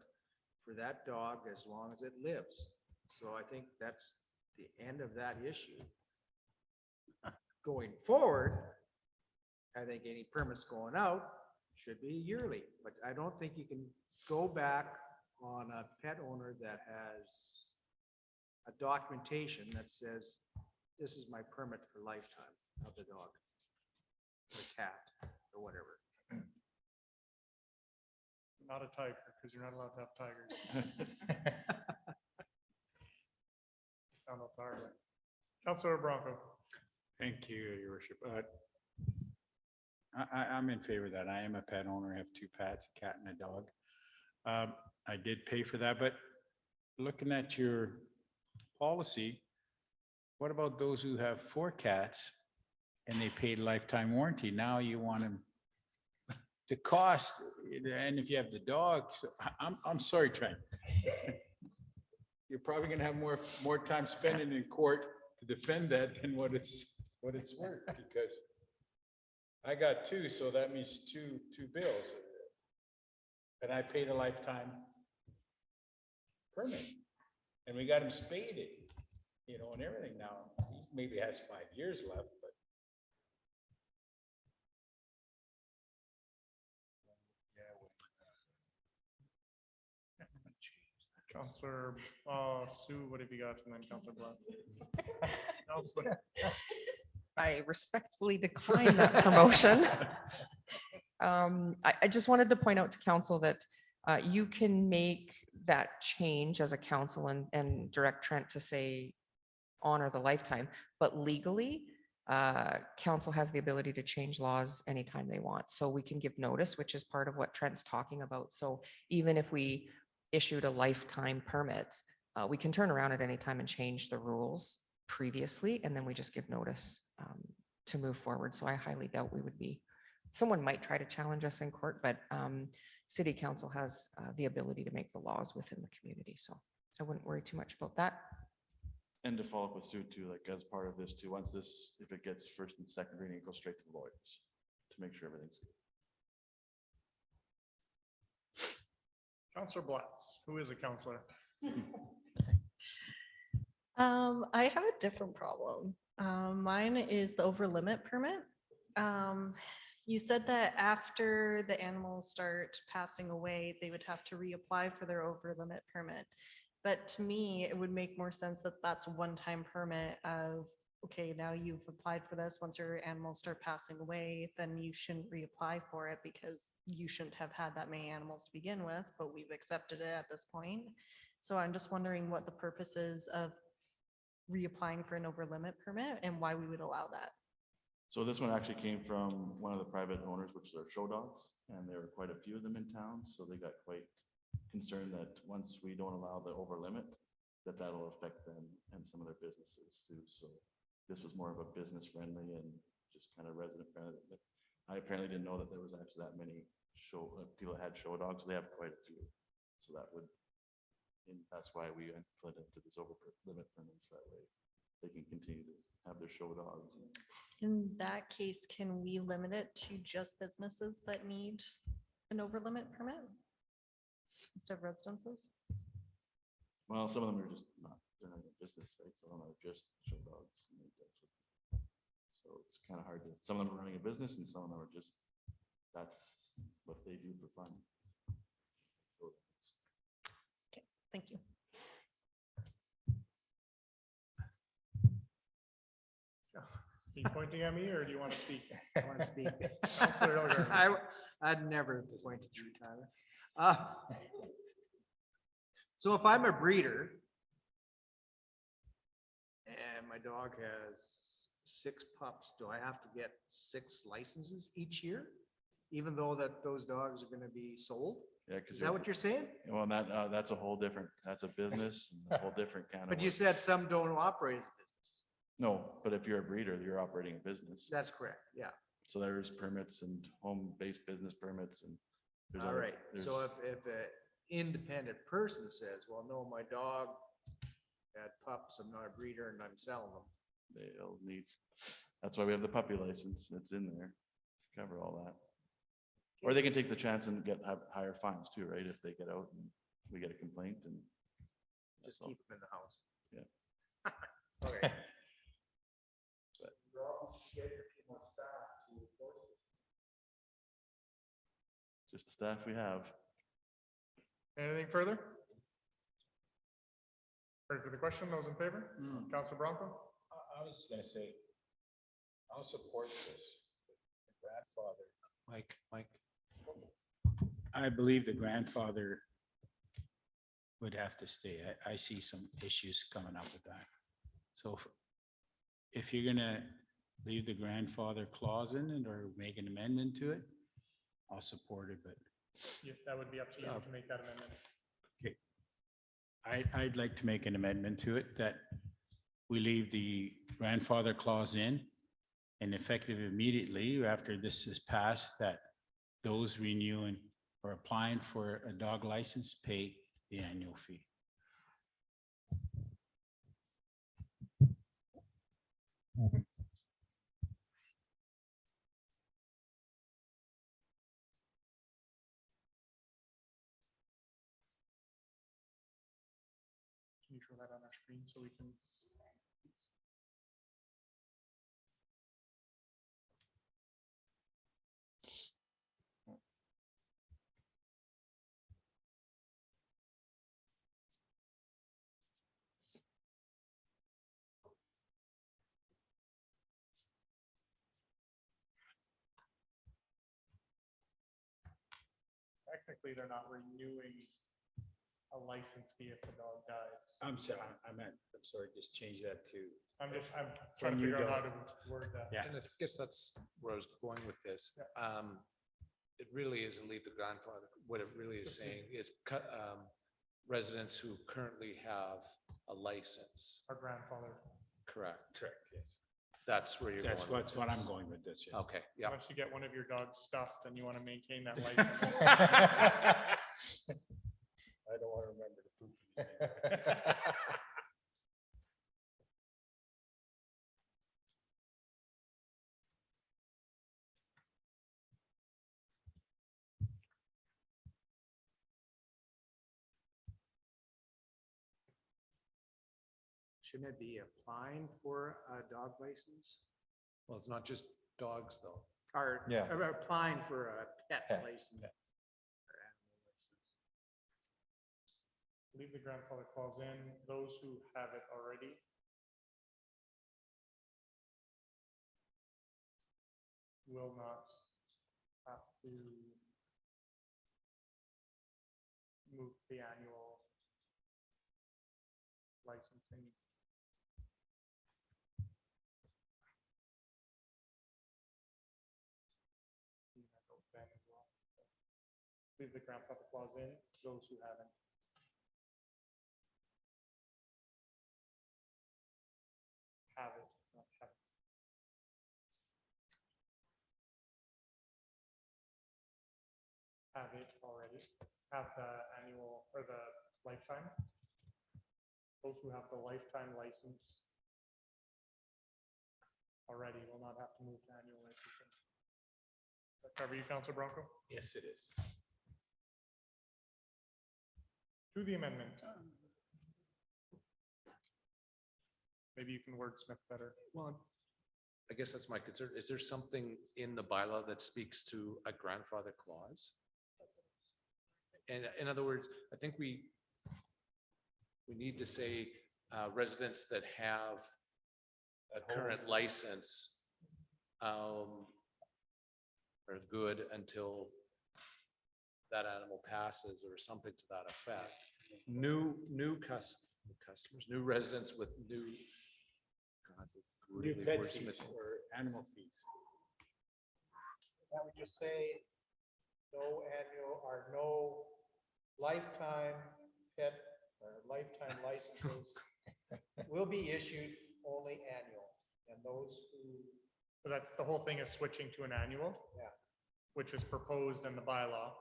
for that dog as long as it lives. So I think that's the end of that issue. Going forward, I think any permits going out should be yearly, but I don't think you can go back on a pet owner that has a documentation that says, this is my permit for lifetime of the dog, or cat, or whatever. Not a tiger, because you're not allowed to have tigers. Sound off tiger. Councillor Bronco. Thank you, your worship. I'm in favor of that. I am a pet owner. I have 2 pets, a cat and a dog. I did pay for that, but looking at your policy, what about those who have 4 cats and they paid lifetime warranty? Now you want them to cost, and if you have the dog, so I'm sorry, Trent. You're probably gonna have more time spending in court to defend that than what it's worth, because I got 2, so that means two bills. And I paid a lifetime permit, and we got him spaded, you know, and everything now. He maybe has 5 years left, but. Councillor Sue, what have you got? And then Councillor Blunt. Councillor. I respectfully decline that promotion. I just wanted to point out to council that you can make that change as a council and direct Trent to say honor the lifetime, but legally, council has the ability to change laws anytime they want. So we can give notice, which is part of what Trent's talking about. So even if we issued a lifetime permit, we can turn around at any time and change the rules previously, and then we just give notice to move forward. So I highly doubt we would be, someone might try to challenge us in court, but city council has the ability to make the laws within the community. So I wouldn't worry too much about that. And to follow up with Sue too, like as part of this too, once this, if it gets first and second reading, it goes straight to the lawyers to make sure everything's good. Councillor Blatz, who is a councillor. I have a different problem. Mine is the over limit permit. You said that after the animals start passing away, they would have to reapply for their over limit permit. But to me, it would make more sense that that's a one-time permit of, okay, now you've applied for this. Once your animals start passing away, then you shouldn't reapply for it because you shouldn't have had that many animals to begin with, but we've accepted it at this point. So I'm just wondering what the purpose is of reapplying for an over limit permit and why we would allow that. So this one actually came from one of the private owners, which are show dogs, and there were quite a few of them in town. So they got quite concerned that once we don't allow the over limit, that'll affect them and some of their businesses too. So this was more of a business friendly and just kind of resident friendly. But I apparently didn't know that there was actually that many people that had show dogs. They have quite a few. So that would, and that's why we put into this over limit permits, that way they can continue to have their show dogs. In that case, can we limit it to just businesses that need an over limit permit instead of residences? Well, some of them are just not, they're not in business, right? Some of them are just show dogs. So it's kind of hard to, some of them are running a business and some of them are just, that's what they do for fun. Okay, thank you. Are you pointing at me or do you want to speak? I want to speak. Councillor Hilgren. I'd never point at you, Tyler. So if I'm a breeder and my dog has 6 pups, do I have to get 6 licenses each year? Even though that those dogs are going to be sold? Yeah, Is that what you're saying? Well, that's a whole different, that's a business and a whole different kind of. But you said some don't operate as a business. No, but if you're a breeder, you're operating a business. That's correct, yeah. So there's permits and home-based business permits and. there's All other- right, so there's- if an independent person says, well, no, my dog had pups, I'm not a breeder and I'm selling them. They'll need, that's why we have the puppy license. It's in there. Cover all that. Or they can take the chance and have higher fines too, right? If they get out and we get a complaint and. Just keep them in the house. Yeah. Okay. Just the staff we have. Anything further? Ready for the question? Those in favor? Councilor Bronco? I was just gonna say, I'll support this. The grandfather. Mike. I believe the grandfather would have to stay. I see some issues coming up with that. So if you're gonna leave the grandfather clause in it or make an amendment to it, I'll support it, but Yeah, that would be up to you to make that amendment. okay. I'd like to make an amendment to it that we leave the grandfather clause in and effective immediately after this is passed, that those renewing or applying for a dog license pay the annual fee. Can you show that on our screen so we can? Technically, they're not renewing a license fee if the dog dies. I'm sorry, I'm sorry, just change that to. I'm trying to figure out how to word that. Yeah. And I guess that's where I was going with this. It really isn't leave the grandfather. What it really is saying is residents who currently have a license. Our grandfather. Correct. Correct, yes. That's where you're going. That's with what this. I'm going with this, yes. Okay, yeah. Unless you get one of your dogs stuffed and you want to maintain that license. I don't want to remember to poop. Shouldn't it be applying for a dog license? Well, it's not just dogs though. Or Yeah. or applying for a pet Pet, license? yeah. Or animal license. Leave the grandfather clause in, those who have it already. Will not have to move the annual licensing. Then as well. Leave the grandfather clause in, those who haven't. Have it, not have it. Have it already, have the annual or the lifetime. Those who have the lifetime license already will not have to move to annual licensing. Does that cover you, Councilor Bronco? Yes, it is. To the amendment. Maybe you can wordsmith better. Well, I guess that's my concern. Is there something in the bylaw that speaks to a grandfather clause? And in other words, I think we need to say residents that have a current license are good until that animal passes or something to that effect. New customers, new residents with new. God, New really pet wordsmith. fees or animal fees. That would just say no annual or no lifetime pet or lifetime licenses will be issued only annual. And those who, So that's, the whole thing is switching to an annual. Yeah. Which is proposed in the bylaw.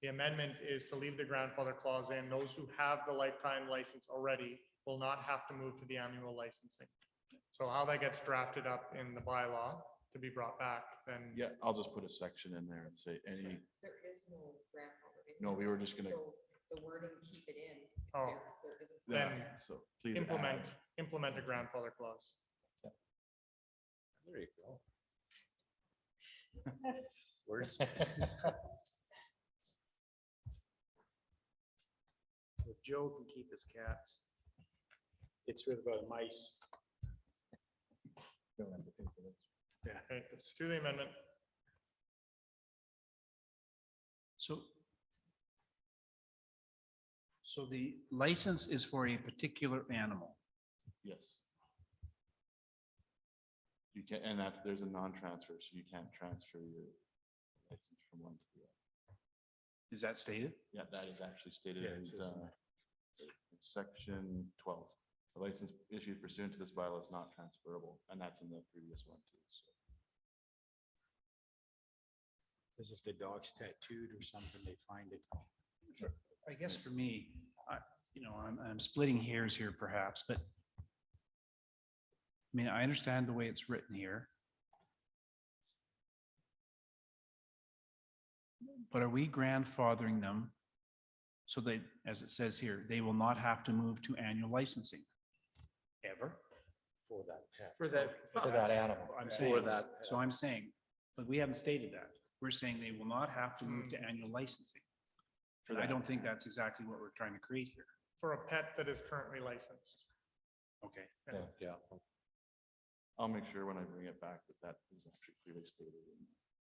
The amendment is to leave the grandfather clause in. Those who have the lifetime license already will not have to move to the annual licensing. So how that gets drafted up in the bylaw to be brought back, then. Yeah, I'll just put a section in there and say any, There is no grandfather. no, we were just gonna, So the wording, keep it in. Oh. there isn't. Then so please. implement a grandfather clause. There you go. Where's? So Joe can keep his cats. it's rid of mice. Yeah. Okay, let's do the amendment. So the license is for a particular animal. Yes. You can, and there's a non-transfer, so you can't transfer your license from one to the other. Is that stated? Yeah, that is actually stated Yeah, in it says section 12. The license issued pursuant to this bylaw is not transferable, and that's in the previous one too. So. As if the dog's tattooed or something, they find it. I guess for me, I'm splitting hairs here perhaps, but I mean, I understand the way it's written here. But are we grandfathering them so they, as it says here, they will not have to move to annual licensing ever? For that pet. For that animal. I'm For saying, that. so I'm saying, but we haven't stated that. We're saying they will not have to move to annual licensing. And I don't think that's exactly what we're trying to create here. For a pet that is currently licensed. Okay. Yeah. I'll make sure when I bring it back that that is actually clearly stated.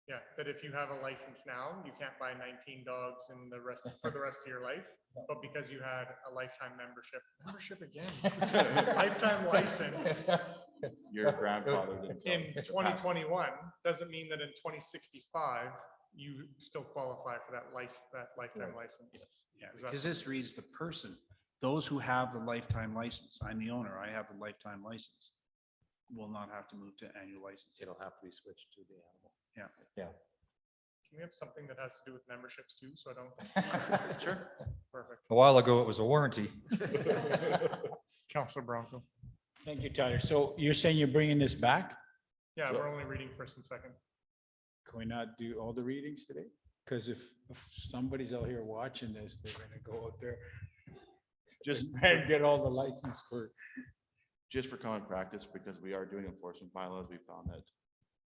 Yeah, that if you have a license now, you can't buy 19 dogs in the rest for the rest of your life, but because you had a lifetime membership again, lifetime license. Your grandfather didn't come In to pass. 2021 doesn't mean that in 2065 you still qualify for that lifetime license. Yeah, Is that- because this reads the person, those who have the lifetime license, I'm the owner, I have the lifetime license, will not have to move to annual license. It'll have to be switched to the animal. Yeah. Yeah. Can we have something that has to do with memberships too? So I don't. Sure. Perfect. A while ago, it was a warranty. Counselor Bronco. Thank you, Tyler. So you're saying you're bringing this back? Yeah, we're only reading first and second. Can we not do all the readings today? Because if somebody's out here watching this, they're gonna go out there. Just and get all the license for. Just for common practice, because we are doing enforcement bylaws, we found that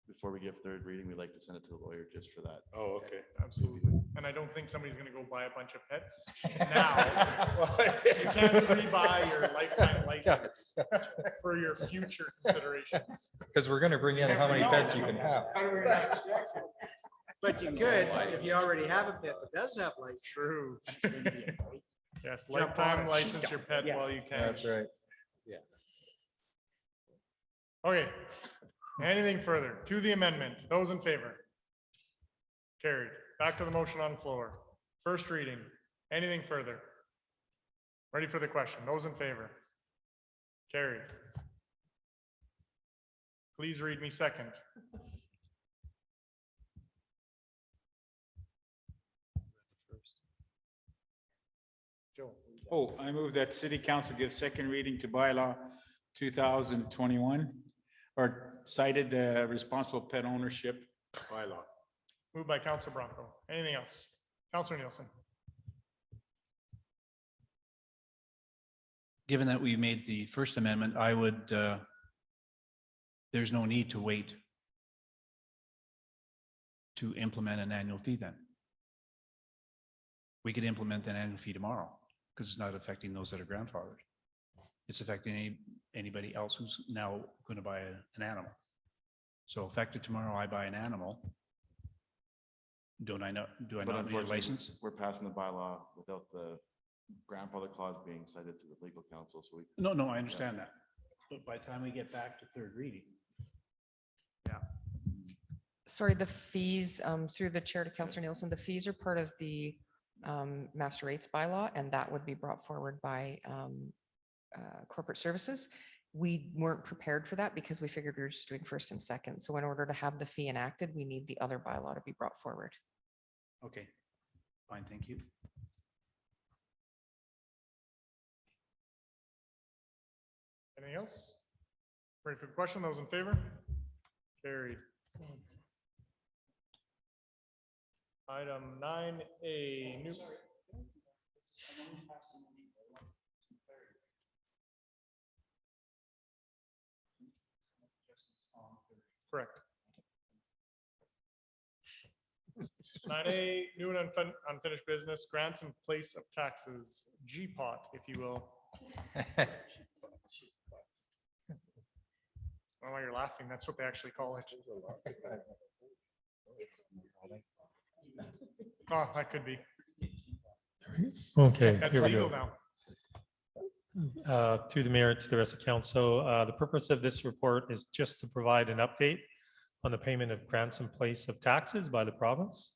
before we give third reading, we like to send it to the lawyer just for that. Oh, okay. Absolutely. And I don't think somebody's gonna go buy a bunch of pets now. You can't pre-buy your lifetime license for your future considerations. Because we're gonna bring in how many pets you can have. But you could, if you already have a pet that doesn't have license. True. Yes, Jump on lifetime it. license your pet Yeah. while you can. That's right. Yeah. Okay, anything further to the amendment? Those in favor? Carried. Back to the motion on the floor. First reading. Anything further? Ready for the question? Those in favor? Carried. Please read me second. Oh, I move that city council give second reading to bylaw 2021 or cited the responsible pet ownership bylaw. Moved by Counselor Bronco. Anything else? Counselor Nielsen. Given that we made the first amendment, I would, there's no need to wait to implement an annual fee then. We could implement an annual fee tomorrow because it's not affecting those that are grandfathered. It's affecting anybody else who's now going to buy an animal. So effective tomorrow, I buy an animal. Do I not need a Unfortunately, license? we're passing the bylaw without the grandfather clause being cited to the legal counsel, so we. No, I understand that. But by the time we get back to third reading. Yeah. Sorry, the fees, through the chair to Councillor Nielsen, the fees are part of the master rates bylaw, and that would be brought forward by corporate services. We weren't prepared for that because we figured we were just doing first and second. So in order to have the fee enacted, we need the other bylaw to be brought forward. Okay, fine, thank you. Anything else? Ready for the question? Those in favor? Carried. Item 9A, new. Correct. 9A, new and unfinished business, grants in place of taxes, GPOT, if you will. I don't know why you're laughing. That's what they actually call it. Oh, that could be. Okay, That's here we legal go. now. Through the mayor to the rest of council, the purpose of this report is just to provide an update on the payment of grants in place of taxes by the province.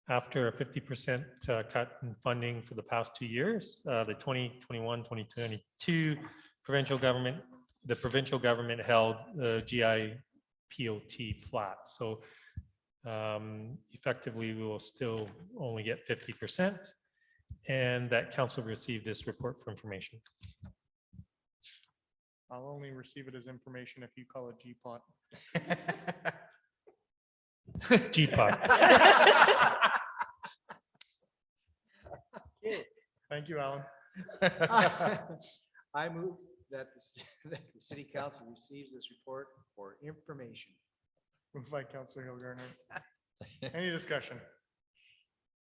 After a 50% cut in funding for the past 2 years, the 2021-2022 provincial government, the provincial government held the GIPOT flat. So effectively, we will still only get 50%, and that council received this report for information. I'll only receive it as information if you call it GPOT. GPOT. Okay. Thank you, Alan. I move that that the city council receives this report for information. Moved by Councilor Hillgarner. Any discussion?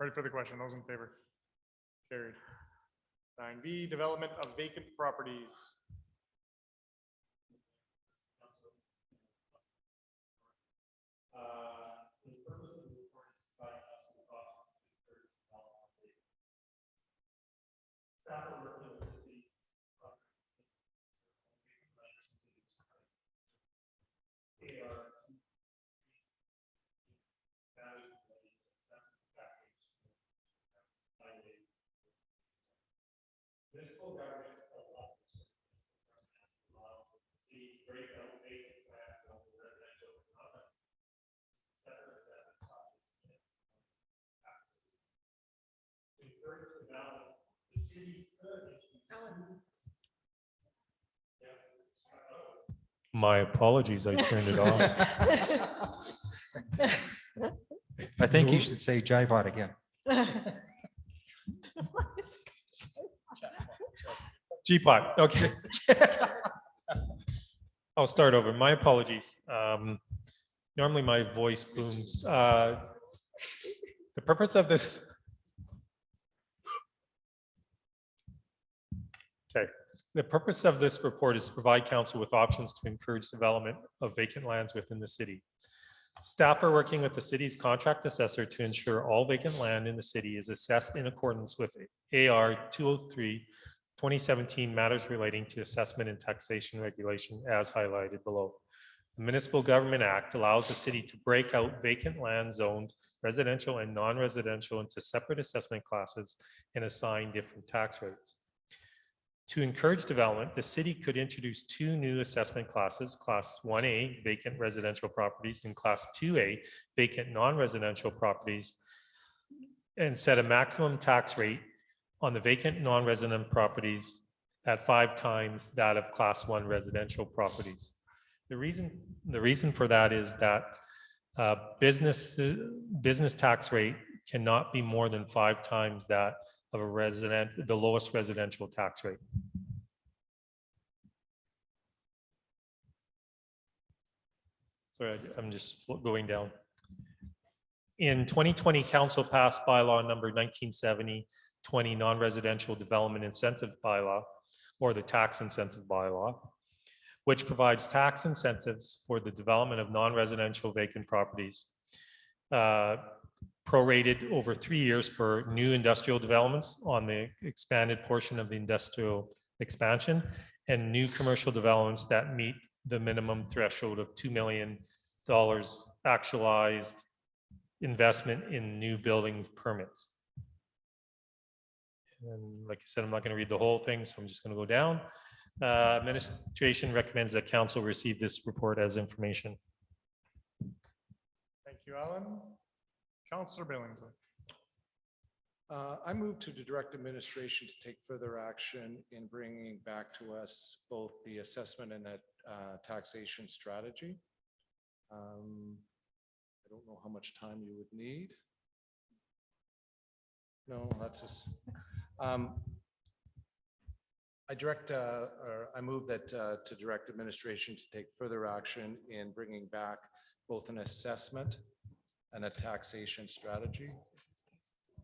Ready for the question? Those in favor? Carried. 9B, development of vacant properties. Municipal government allows cities break out vacant lands on the residential development. Separate assessment process. To encourage development, the city could. My apologies, I turned it off. I think you should say Jibot again. GPOT, okay. I'll start over. My apologies. Normally my voice booms. The purpose of this. Okay. The purpose of this report is to provide council with options to encourage development of vacant lands within the city. Staff are working with the city's contract assessor to ensure all vacant land in the city is assessed in accordance with AR 203 2017 matters relating to assessment and taxation regulation as highlighted below. The Municipal Government Act allows the city to break out vacant land zoned residential and non-residential into separate assessment classes and assign different tax rates. To encourage development, the city could introduce 2 new assessment classes, Class 1A, vacant residential properties, and Class 2A, vacant non-residential properties, and set a maximum tax rate on the vacant non-resident properties at 5 times that of Class 1 residential properties. The reason for that is that business tax rate cannot be more than 5 times that of the lowest residential tax rate. Sorry, I'm just going down. In 2020, council passed bylaw number 1970-20 non-residential development incentive bylaw, or the tax incentive bylaw, which provides tax incentives for the development of non-residential vacant properties, prorated over 3 years for new industrial developments on the expanded portion of the industrial expansion and new commercial developments that meet the minimum threshold of $2 million actualized investment in new buildings permits. And like I said, I'm not going to read the whole thing, so I'm just going to go down. Administration recommends that council receive this report as information. Thank you, Alan. Councillor Billingsley. I move to direct administration to take further action in bringing back to us both the assessment and a taxation strategy. I don't know how much time you would need. No, that's just. I move that to direct administration to take further action in bringing back both an assessment and a taxation strategy.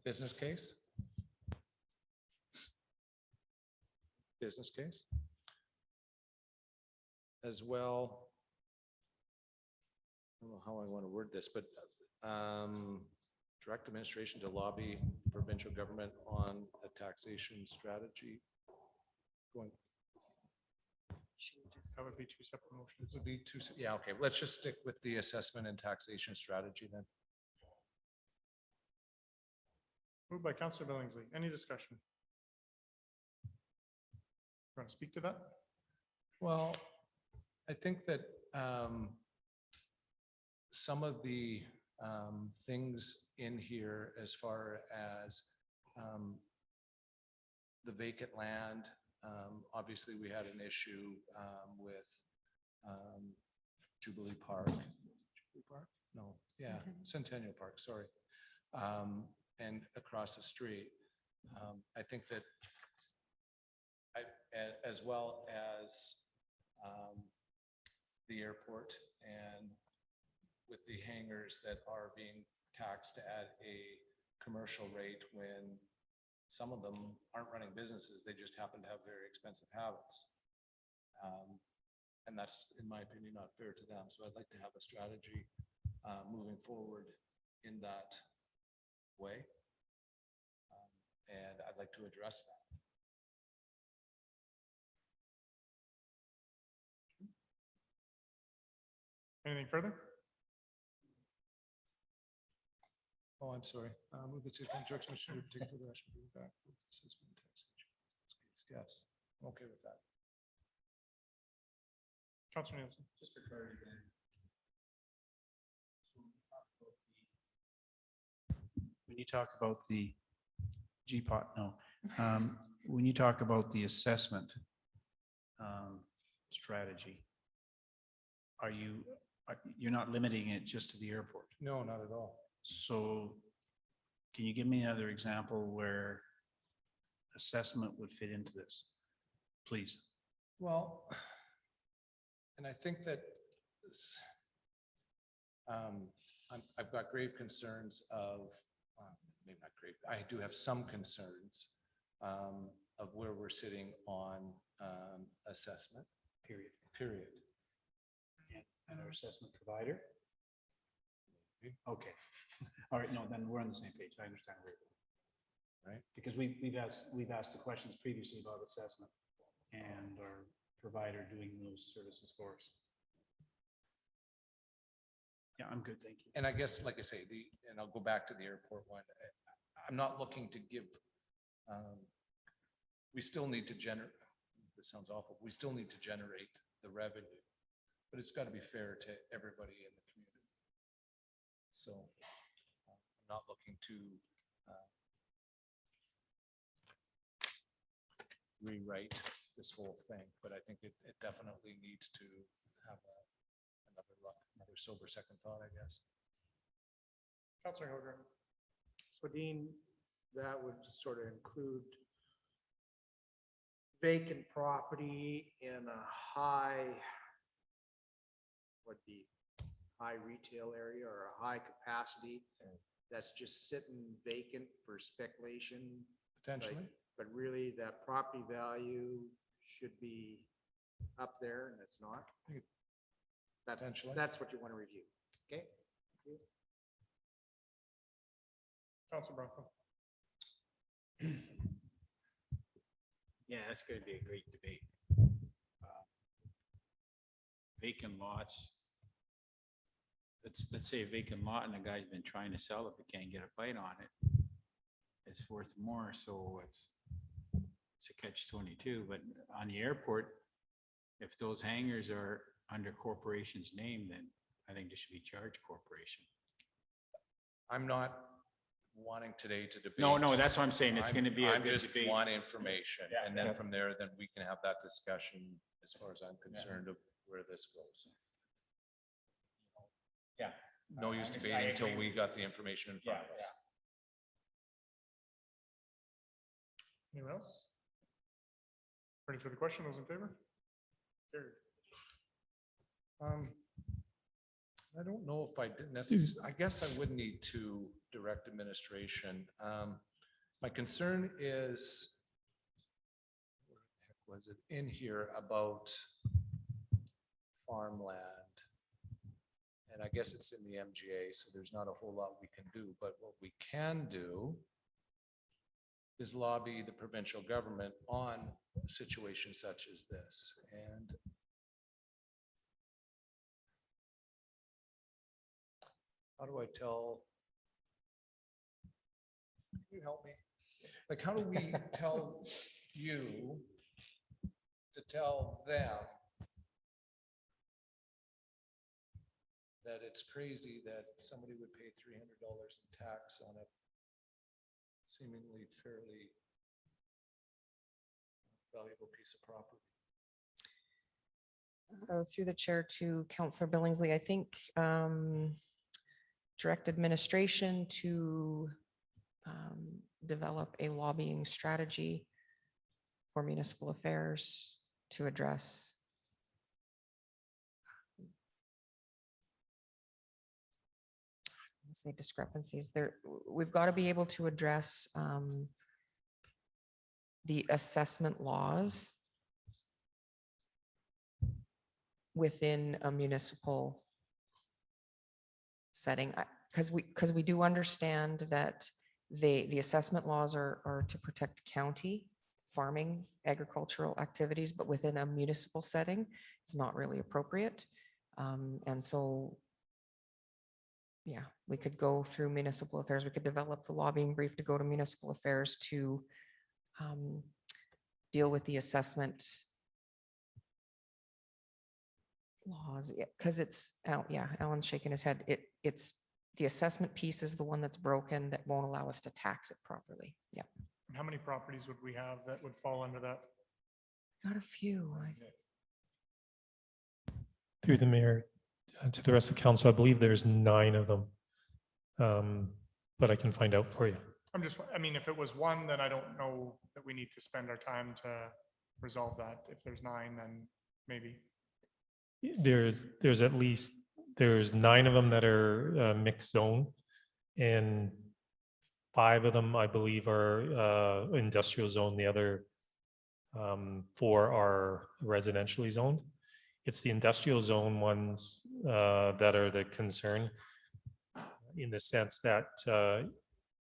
Business case. Business case. As well. I don't know how I want to word this, but direct administration to lobby provincial government on a taxation strategy. Going. That would be two separate motions. Would be two. Yeah. Okay. Let's just stick with the assessment and taxation strategy then. Moved by Councillor Billingsley. Any discussion? Want to speak to that? Well, I think that some of the things in here as far as the vacant land, obviously we had an issue with Jubilee Park. Jubilee Park? No, yeah, Centennial Park, sorry. And across the street. I think that as well as the airport and with the hangars that are being taxed at a commercial rate when some of them aren't running businesses, they just happen to have very expensive habits. And that's, in my opinion, not fair to them. So I'd like to have a strategy moving forward in that way. And I'd like to address that. Anything further? Oh, I'm sorry. Move it to direction should take further action. Bring back assessment and taxation. Yes, I'm okay with that. Councillor Nielsen. Just for clarity then. When you talk about the GPOT, no. When you talk about the assessment strategy, you're not limiting it just to the airport? No, not at all. So can you give me another example where assessment would fit into this, please? Well, and I think that I've got grave concerns of, maybe not grave, I do have some concerns of where we're sitting on assessment. Period. And our assessment provider? Okay. All right, no, then we're on the same page. I understand where you're going. Right? Because we've asked the questions previously about assessment and our provider doing those services for us. Yeah, I'm good, thank you. And I guess, like I say, and I'll go back to the airport one. I'm not looking to give, we still need to generate, this sounds awful, we still need to generate the revenue, but it's got to be fair to everybody in the community. So I'm not looking to rewrite this whole thing, but I think it definitely needs to have another sober second thought, I guess. Councillor Hilgren. So Dean, that would sort of include vacant property in a high, would be high retail area or a high capacity that's just sitting vacant for speculation. Potentially. But really that property value should be up there and it's not. Potentially. That's what you want to review. Okay. Thank you. Councillor Bronco. Yeah, that's going to be a great debate. Vacant lots. Let's say a vacant lot and the guy's been trying to sell it, but can't get a bite on it. It's worth more, so it's a catch-22. But on the airport, if those hangars are under corporation's name, then I think they should be charged corporation. I'm not wanting today to debate. No, that's what I'm saying. It's going to be a I'm good just debate. want information, Yeah. and then from there, then we can have that discussion as far as I'm concerned of where this goes. Yeah. No use debating until we got the information in front of us. Anyone else? Ready for the question? Those in favor? Carried. I don't know if I did necessarily, I guess I would need to direct administration. My concern is, where the heck was it in here about farmland? And I guess it's in the MGA, so there's not a whole lot we can do, but what we can do is lobby the provincial government on situations such as this. And how do I tell? Can you help me? Like, how do we tell you to tell them that it's crazy that somebody would pay $300 in tax on a seemingly fairly valuable piece of property? Through the chair to Councillor Billingsley, I think direct administration to develop a lobbying strategy for municipal affairs to address say discrepancies there. We've got to be able to address the assessment laws within a municipal setting, because we do understand that the assessment laws are to protect county farming, agricultural activities, but within a municipal setting, it's not really appropriate. And so, yeah, we could go through municipal affairs. We could develop the lobbying brief to go to municipal affairs to deal with the assessment laws, because it's, yeah, Alan's shaking his head. It's the assessment piece is the one that's broken that won't allow us to tax it properly. Yeah. And how many properties would we have that would fall under that? Got a few. Through the mayor, to the rest of council, I believe there's 9 of them. But I can find out for you. I'm just, I mean, if it was 1, then I don't know that we need to spend our time to resolve that. If there's 9, then maybe. There's at least, there's 9 of them that are mixed zone, and 5 of them, I believe, are industrial zone. The other 4 are residentially zoned. It's the industrial zone ones that are the concern, in the sense that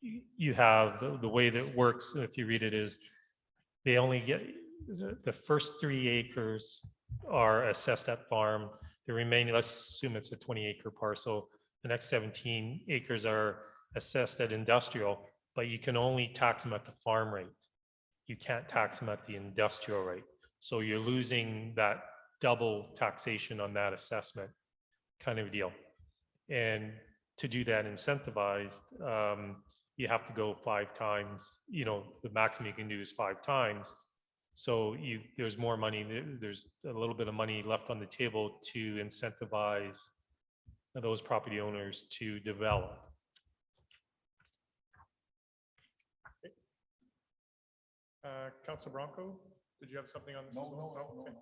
you have the way that it works, if you read it, is they only get the first 3 acres are assessed at farm. The remaining, let's assume it's a 20-acre parcel. The next 17 acres are assessed at industrial, but you can only tax them at the farm rate. You can't tax them at the industrial rate. So you're losing that double taxation on that assessment kind of deal. And to do that incentivized, you have to go 5 times, the maximum you can do is 5 times. So there's more money, there's a little bit of money left on the table to incentivize those property owners to develop. Councilor Bronco, did you have something on this? No. Okay.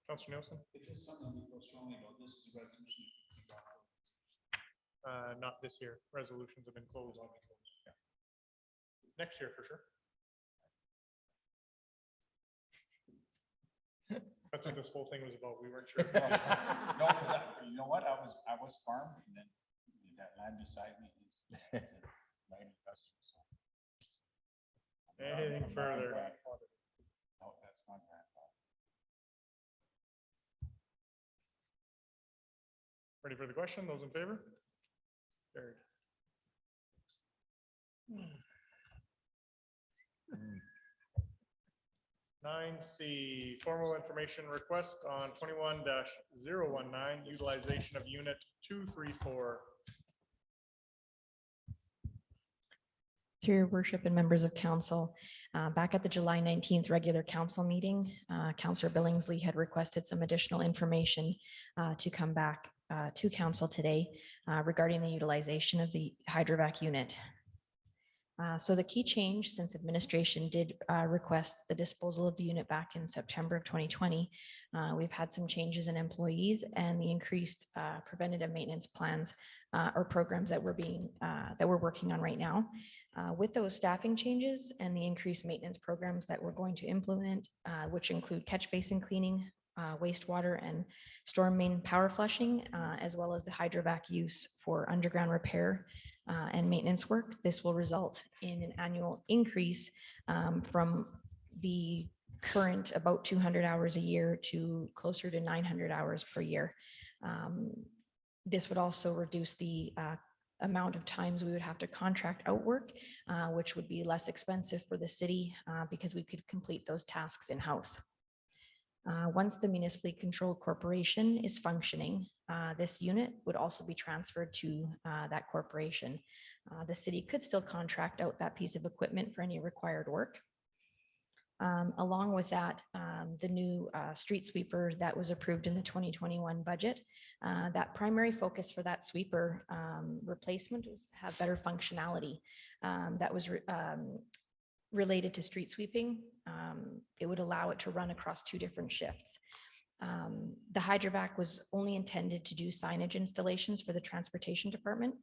Councilor Nielsen? If this is something we feel strongly about, this is a resolution. Not this year. Resolutions have been closed. Yeah. Next year for sure. That's what this whole thing was about. We weren't sure. No, you know what? I was farmed, and then that land beside me is light industrial. So. Anything further? No, that's not grandfather. Ready for the question? Those in favor? Carried. 9C, formal information request on 21-019, utilization of unit 234. Through your worship and members of council, back at the July 19th regular council meeting, Councillor Billingsley had requested some additional information to come back to council today regarding the utilization of the hydrovac unit. So the key change since administration did request the disposal of the unit back in September of 2020, we've had some changes in employees and the increased preventative maintenance plans or programs that we're working on right now. With those staffing changes and the increased maintenance programs that we're going to implement, which include catch basin cleaning, wastewater and storm main power flushing, as well as the hydrovac use for underground repair and maintenance work. This will result in an annual increase from the current about 200 hours a year to closer to 900 hours per year. This would also reduce the amount of times we would have to contract out work, which would be less expensive for the city because we could complete those tasks in-house. Once the municipally controlled corporation is functioning, this unit would also be transferred to that corporation. The city could still contract out that piece of equipment for any required work. Along with that, the new street sweeper that was approved in the 2021 budget, that primary focus for that sweeper replacement was have better functionality. That was related to street sweeping. It would allow it to run across 2 different shifts. The hydrovac was only intended to do signage installations for the transportation department,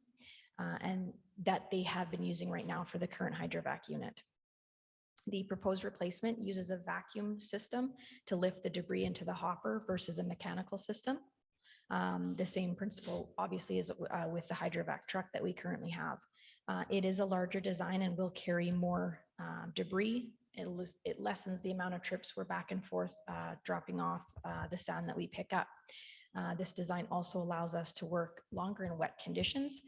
and that they have been using right now for the current hydrovac unit. The proposed replacement uses a vacuum system to lift the debris into the hopper versus a mechanical system. The same principle obviously is with the hydrovac truck that we currently have. It is a larger design and will carry more debris. It lessens the amount of trips we're back and forth dropping off the sand that we pick up. This design also allows us to work longer in wet conditions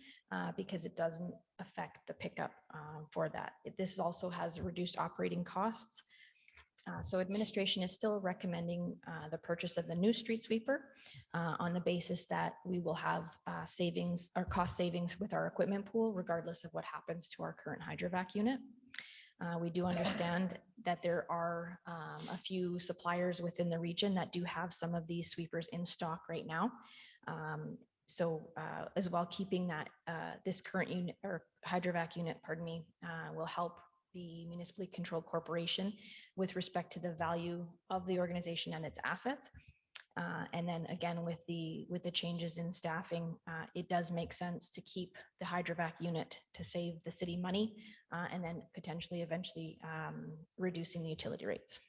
because it doesn't affect the pickup for that. This also has reduced operating costs. So administration is still recommending the purchase of the new street sweeper on the basis that we will have savings or cost savings with our equipment pool, regardless of what happens to our current hydrovac unit. We do understand that there are a few suppliers within the region that do have some of these sweepers in stock right now. As well, keeping that this current unit or hydrovac unit, pardon me, will help the municipally controlled corporation with respect to the value of the organization and its assets. And then again, with the changes in staffing, it does make sense to keep the hydrovac unit to save the city money and then potentially eventually reducing the utility rates.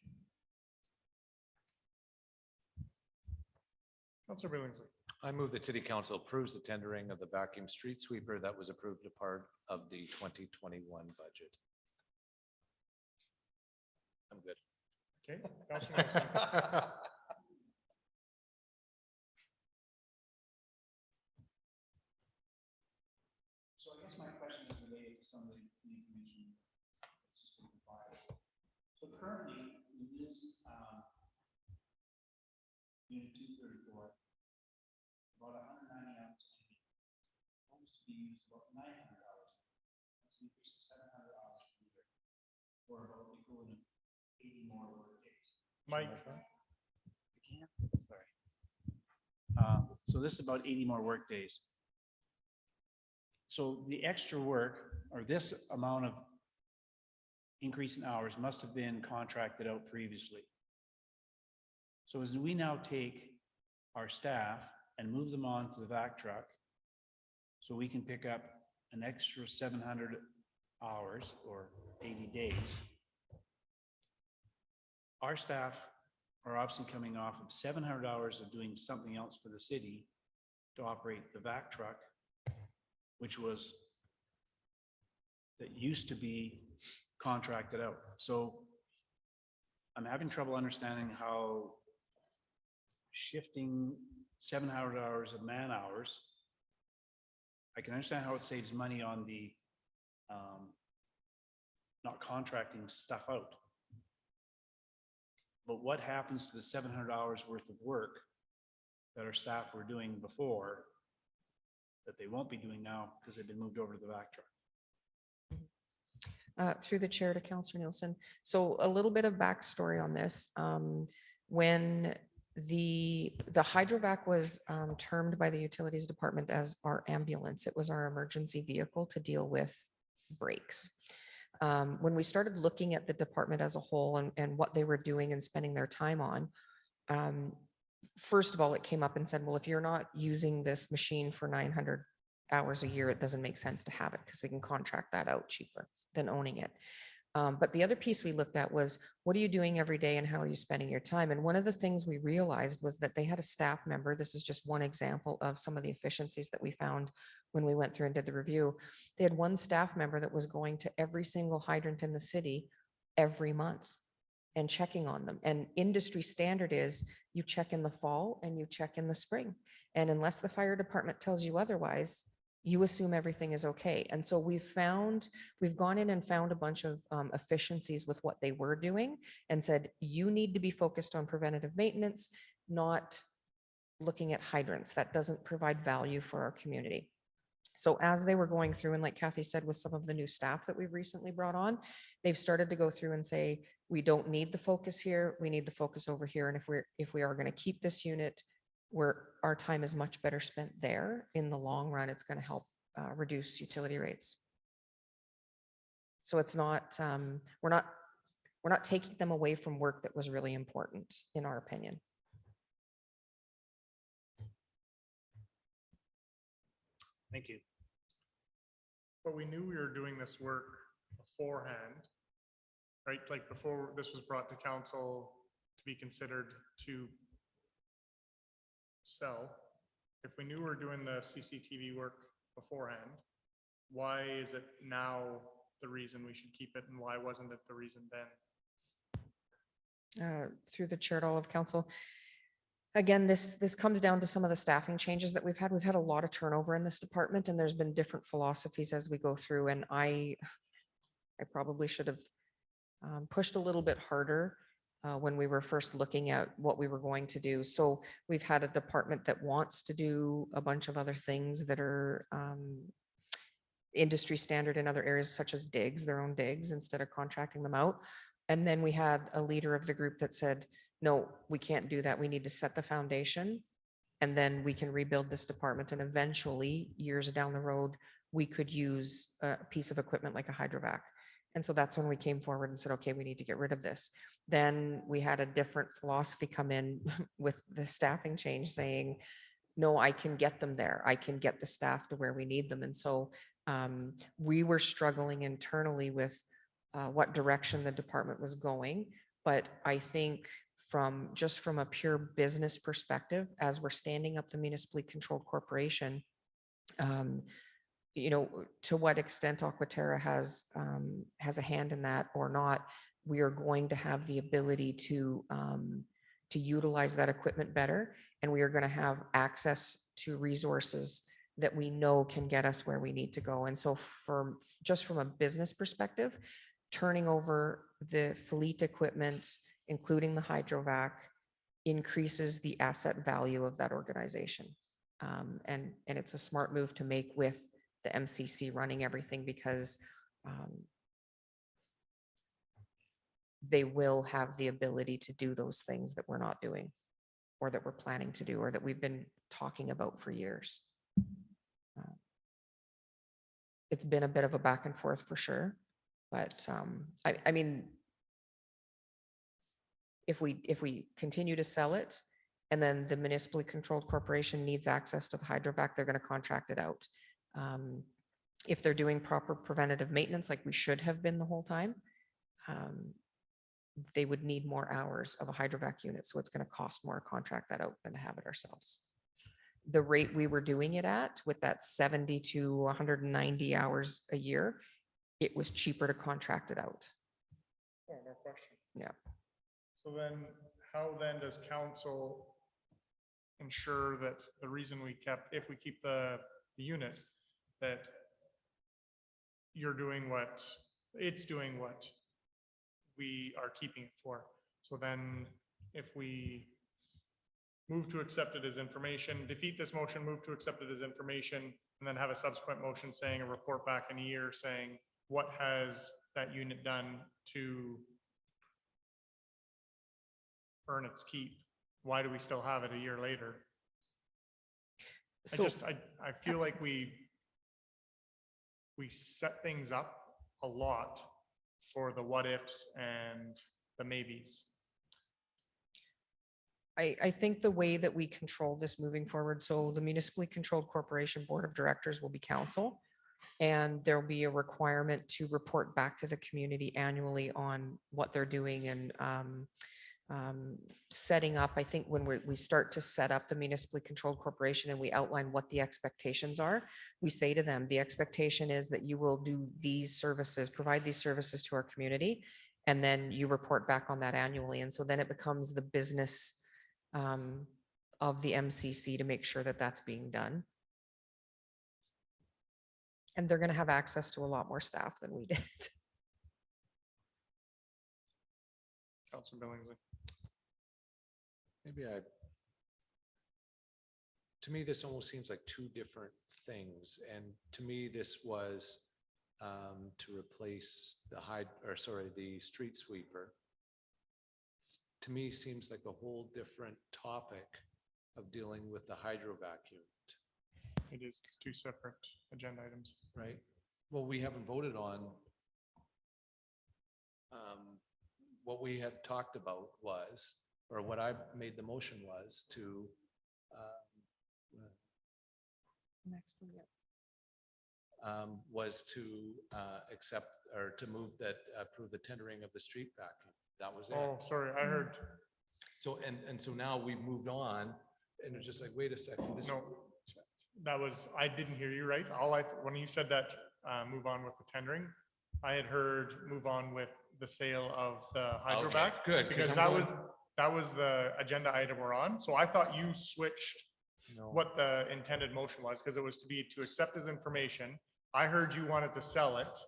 Councillor Billingsley. I move that City Council approves the tendering of the vacuum street sweeper that was approved a part of the 2021 budget. I'm good. Okay, Councillor Nelson. So I guess my question is related to some of the information that's been provided. So currently, we use unit 234, about 190 hours a week. Homes to be used about 900 hours. That's an increase of 700 hours per year, or about equivalent of 80 more work days. Mike. Sorry. So this is about 80 more work days. So the extra work, or this amount of increase in hours, must have been contracted out previously. So as we now take our staff and move them on to the vac truck, so we can pick up an extra 700 hours or 80 days, our staff are obviously coming off of 700 hours of doing something else for the city to operate the vac truck, which that used to be contracted out. So I'm having trouble understanding how shifting 700 hours of man hours, I can understand how it saves money on the not contracting stuff out. But what happens to the 700 hours worth of work that our staff were doing before that they won't be doing now because they've been moved over to the back truck? Through the chair to Councillor Nielsen. So a little bit of backstory on this. When the hydrovac was termed by the utilities department as our ambulance, it was our emergency vehicle to deal with breaks. When we started looking at the department as a whole and what they were doing and spending their time on, first of all, it came up and said, well, if you're not using this machine for 900 hours a year, it doesn't make sense to have it because we can contract that out cheaper than owning it. But the other piece we looked at was, what are you doing every day and how are you spending your time? And one of the things we realized was that they had a staff member. This is just one example of some of the efficiencies that we found when we went through and did the review. They had one staff member that was going to every single hydrant in the city every month and checking on them. And industry standard is you check in the fall and you check in the spring. And unless the fire department tells you otherwise, you assume everything is okay. And so we've gone in and found a bunch of efficiencies with what they were doing and said, you need to be focused on preventative maintenance, not looking at hydrants. That doesn't provide value for our community. So as they were going through, and like Kathy said, with some of the new staff that we've recently brought on, they've started to go through and say, we don't need the focus here. We need the focus over here. And if we are going to keep this unit, where our time is much better spent there, in the long run, it's going to help reduce utility rates. So it's not, we're not taking them away from work that was really important, in our opinion. Thank you. But we knew we were doing this work beforehand, right? Like before this was brought to council to be considered to sell. If we knew we were doing the CCTV work beforehand, why is it now the reason we should keep it, and why wasn't it the reason then? Through the chair to all of council. Again, this comes down to some of the staffing changes that we've had. We've had a lot of turnover in this department, and there's been different philosophies as we go through. And I probably should have pushed a little bit harder when we were first looking at what we were going to do. So we've had a department that wants to do a bunch of other things that are industry standard in other areas, such as digs, their own digs, instead of contracting them out. And then we had a leader of the group that said, no, we can't do that. We need to set the foundation, and then we can rebuild this department. And eventually, years down the road, we could use a piece of equipment like a hydrovac. And so that's when we came forward and said, okay, we need to get rid of this. Then we had a different philosophy come in with the staffing change, saying, no, I can get them there. I can get the staff to where we need them. And so we were struggling internally with what direction the department was going. But I think from a pure business perspective, as we're standing up the municipally controlled corporation, to what extent Aquaterra has a hand in that or not, we are going to have the ability to utilize that equipment better, and we are going to have access to resources that we know can get us where we need to go. And so from a business perspective, turning over the fleet equipment, including the hydrovac, increases the asset value of that organization. And it's a smart move to make with the MCC running everything, because they will have the ability to do those things that we're not doing, or that we're planning to do, or that we've been talking about for years. It's been a bit of a back and forth for sure, but I mean, if we continue to sell it, and then the municipally controlled corporation needs access to the hydrovac, they're going to contract it out. If they're doing proper preventative maintenance, like we should have been the whole time, they would need more hours of a hydrovac unit. So it's going to cost more to contract that out than to have it ourselves. The rate we were doing it at, with that 70 to 190 hours a year, it was cheaper to contract it out. Yeah, no question. Yeah. So then, how then does council ensure that the reason if we keep the unit, that you're doing what it's doing, what we are keeping it for? So then if we move to accept it as information, defeat this motion, move to accept it as information, and then have a subsequent motion saying a report back in a year saying what has that unit done to earn its keep? Why do we still have it a year later? So- I feel like we set things up a lot for the what ifs and the maybes. I think the way that we control this moving forward, so the municipally controlled corporation board of directors will be council. And there'll be a requirement to report back to the community annually on what they're doing and setting up. I think when we start to set up the municipally controlled corporation and we outline what the expectations are, we say to them, the expectation is that you will do these services, provide these services to our community, and then you report back on that annually. And so then it becomes the business of the MCC to make sure that that's being done. And they're going to have access to a lot more staff than we did. Councilor Billingsley. To me, this almost seems like two different things. And to me, this was to replace the street sweeper. To me, seems like a whole different topic of dealing with the hydrovac unit. It is two separate agenda items. Right? Well, we haven't voted on. What we had talked about was, or what I made the motion was to accept or to move that, approve the tendering of the street vacuum. That was it. Oh, sorry, I heard. So, and so now we've moved on and it's just like, wait a second. No, that was, I didn't hear you right. When you said that, move on with the tendering, I had heard move on with the sale of the hydrovac. Okay, good, 'cause Because I'm that was the agenda item we're on. So I thought you switched what the intended motion was, because it was to accept as information. I heard you wanted to sell it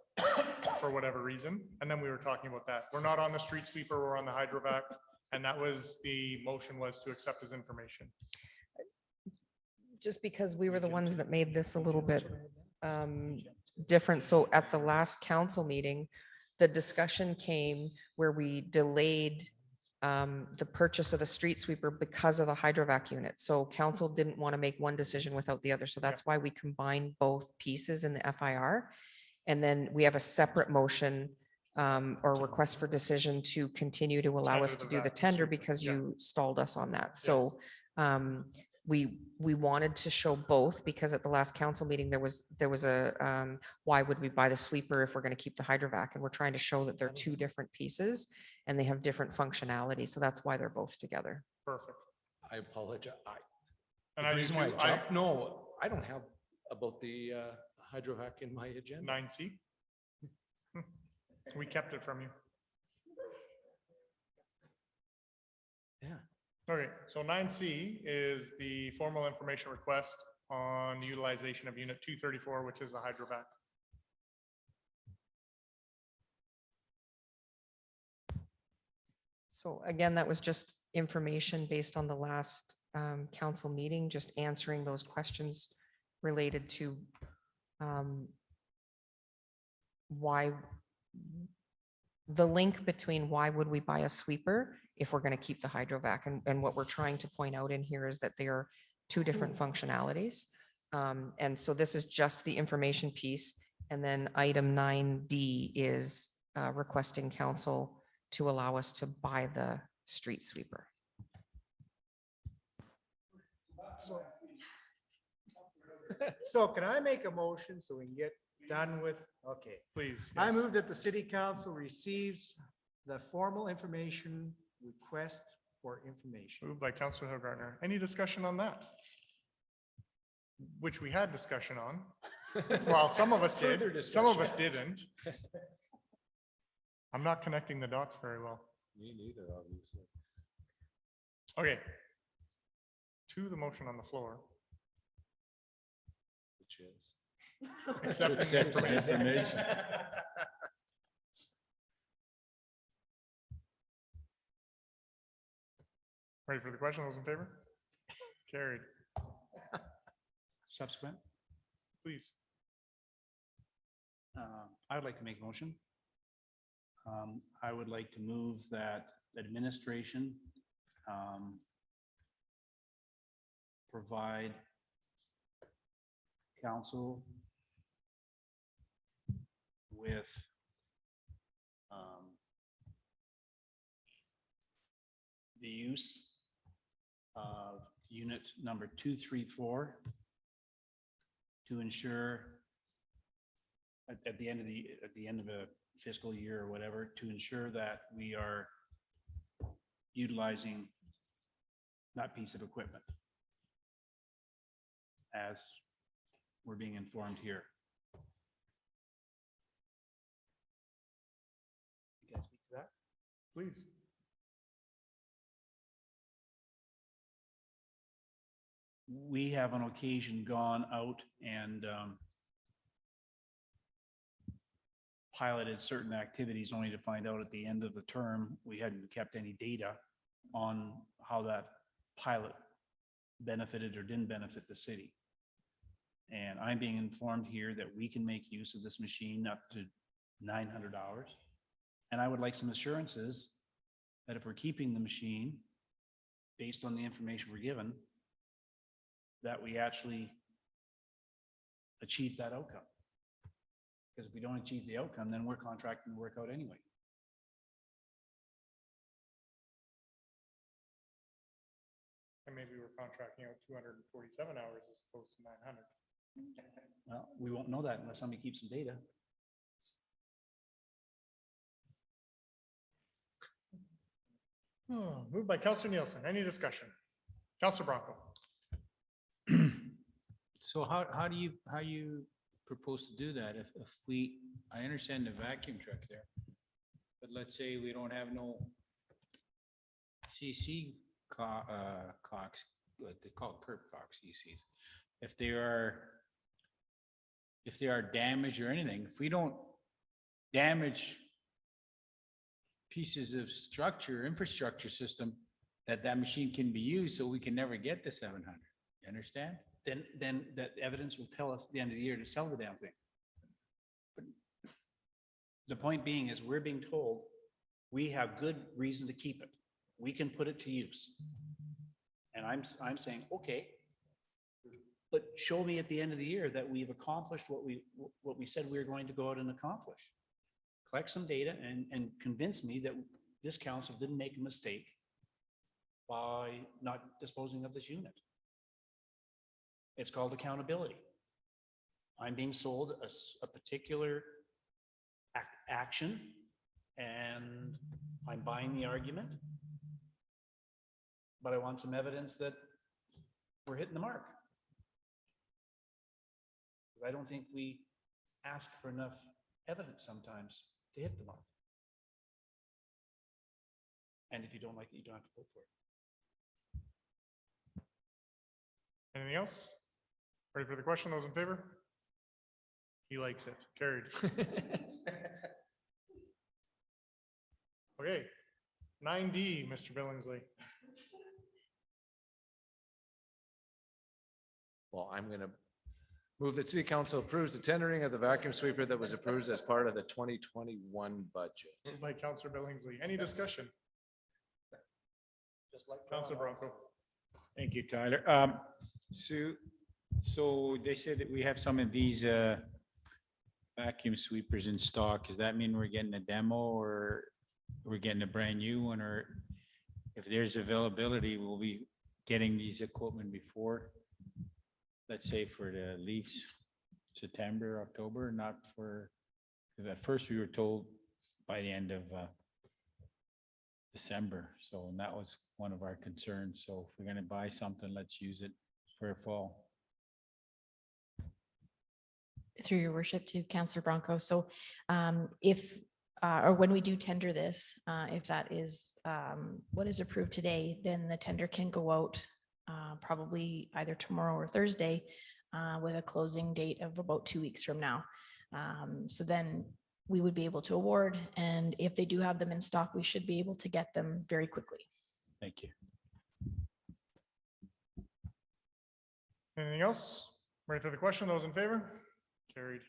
for whatever reason, and then we were talking about that. We're not on the street sweeper, we're on the hydrovac, and that was the motion was to accept as information. Just because we were the ones that made this a little bit different. So at the last council meeting, the discussion came where we delayed the purchase of the street sweeper because of the hydrovac unit. So council didn't want to make one decision without the other. So that's why we combined both pieces in the FIR. And then we have a separate motion or request for decision to continue to allow us to do the tender because you stalled us on that. So we wanted to show both because at the last council meeting, there was a why would we buy the sweeper if we're going to keep the hydrovac? And we're trying to show that they're two different pieces and they have different functionality. So that's why they're both together. Perfect. I apologize. And The I do reason why too. I jumped- no, I don't have about the hydrovac in my agenda. 9C. We kept it from you. Yeah. Okay, so 9C is the formal information request on the utilization of unit 234, which is the hydrovac. So again, that was just information based on the last council meeting, just answering those questions related to why the link between why would we buy a sweeper if we're going to keep the hydrovac, and what we're trying to point out in here is that they are two different functionalities. And so this is just the information piece. And then item 9D is requesting council to allow us to buy the street sweeper. So can I make a motion so we can get done with, okay. Please. I yes. move that the city council receives the formal information request for information. Moved by Councilor Hillgartner. Any discussion on that? Which we had discussion on. Well, some of us did, Further some of us discussion. didn't. I'm not connecting the dots very well. Me neither, obviously. Okay. To the motion on the floor. Which is. Accepting the Accept the information. information. Ready for the question? Those in favor? Carried. Subsequent, Please. I would like to make a motion. I would like to move that administration provide council with the use of unit number 234 to ensure at the end of a fiscal year or whatever, to ensure that we are utilizing that piece of equipment as we're being informed here. You guys speak to that? Please. We have on occasion gone out and piloted certain activities only to find out at the end of the term, we hadn't kept any data on how that pilot benefited or didn't benefit the city. And I'm being informed here that we can make use of this machine up to 900 hours. And I would like some assurances that if we're keeping the machine, based on the information we're given, that we actually achieve that outcome. Because if we don't achieve the outcome, then we're contracting the work out anyway. And maybe we're contracting out 247 hours as opposed to 900. Well, we won't know that unless somebody keeps some data. Moved by Councillor Nielsen. Any discussion? Councillor Bronco. So how do you propose to do that? If we, I understand the vacuum trucks there, but let's say we don't have no CC cocks, what they call curb cocks, CCs. If they are damaged or anything, if we don't damage pieces of structure, infrastructure system, that machine can be used, so we can never get the 700. You understand? Then that evidence will tell us at the end of the year to sell the damn thing. But the point being is we're being told we have good reason to keep it. We can put it to use. And I'm saying, okay, but show me at the end of the year that we've accomplished what we said we were going to go out and accomplish. Collect some data and convince me that this council didn't make a mistake by not disposing of this unit. It's called accountability. I'm being sold a particular action and I'm buying the argument, but I want some evidence that we're hitting the mark. I don't think we ask for enough evidence sometimes to hit the mark. And if you don't like it, you don't have to vote for it. Anything else? Ready for the question? Those in favor? He likes it. Carried. Okay. 9D, Mr. Billingsley. Well, I'm going to move that city council approves the tendering of the vacuum sweeper that was approved as part of the 2021 budget. Moved by Councillor Billingsley. Any discussion? Just like Councillor Bronco. Thank you, Tyler. So they said that we have some of these vacuum sweepers in stock. Does that mean we're getting a demo or we're getting a brand new one? Or if there's availability, we'll be getting these equipment before, let's say for the lease September, October, not for, because at first we were told by the end of December. So, and that was one of our concerns. So if we're going to buy something, let's use it for fall. Through your worship to Councillor Bronco. So if or when we do tender this, if that is what is approved today, then the tender can go out probably either tomorrow or Thursday with a closing date of about 2 weeks from now. So then we would be able to award, and if they do have them in stock, we should be able to get them very quickly. Thank you. Anything else? Ready for the question? Those in favor? Carried.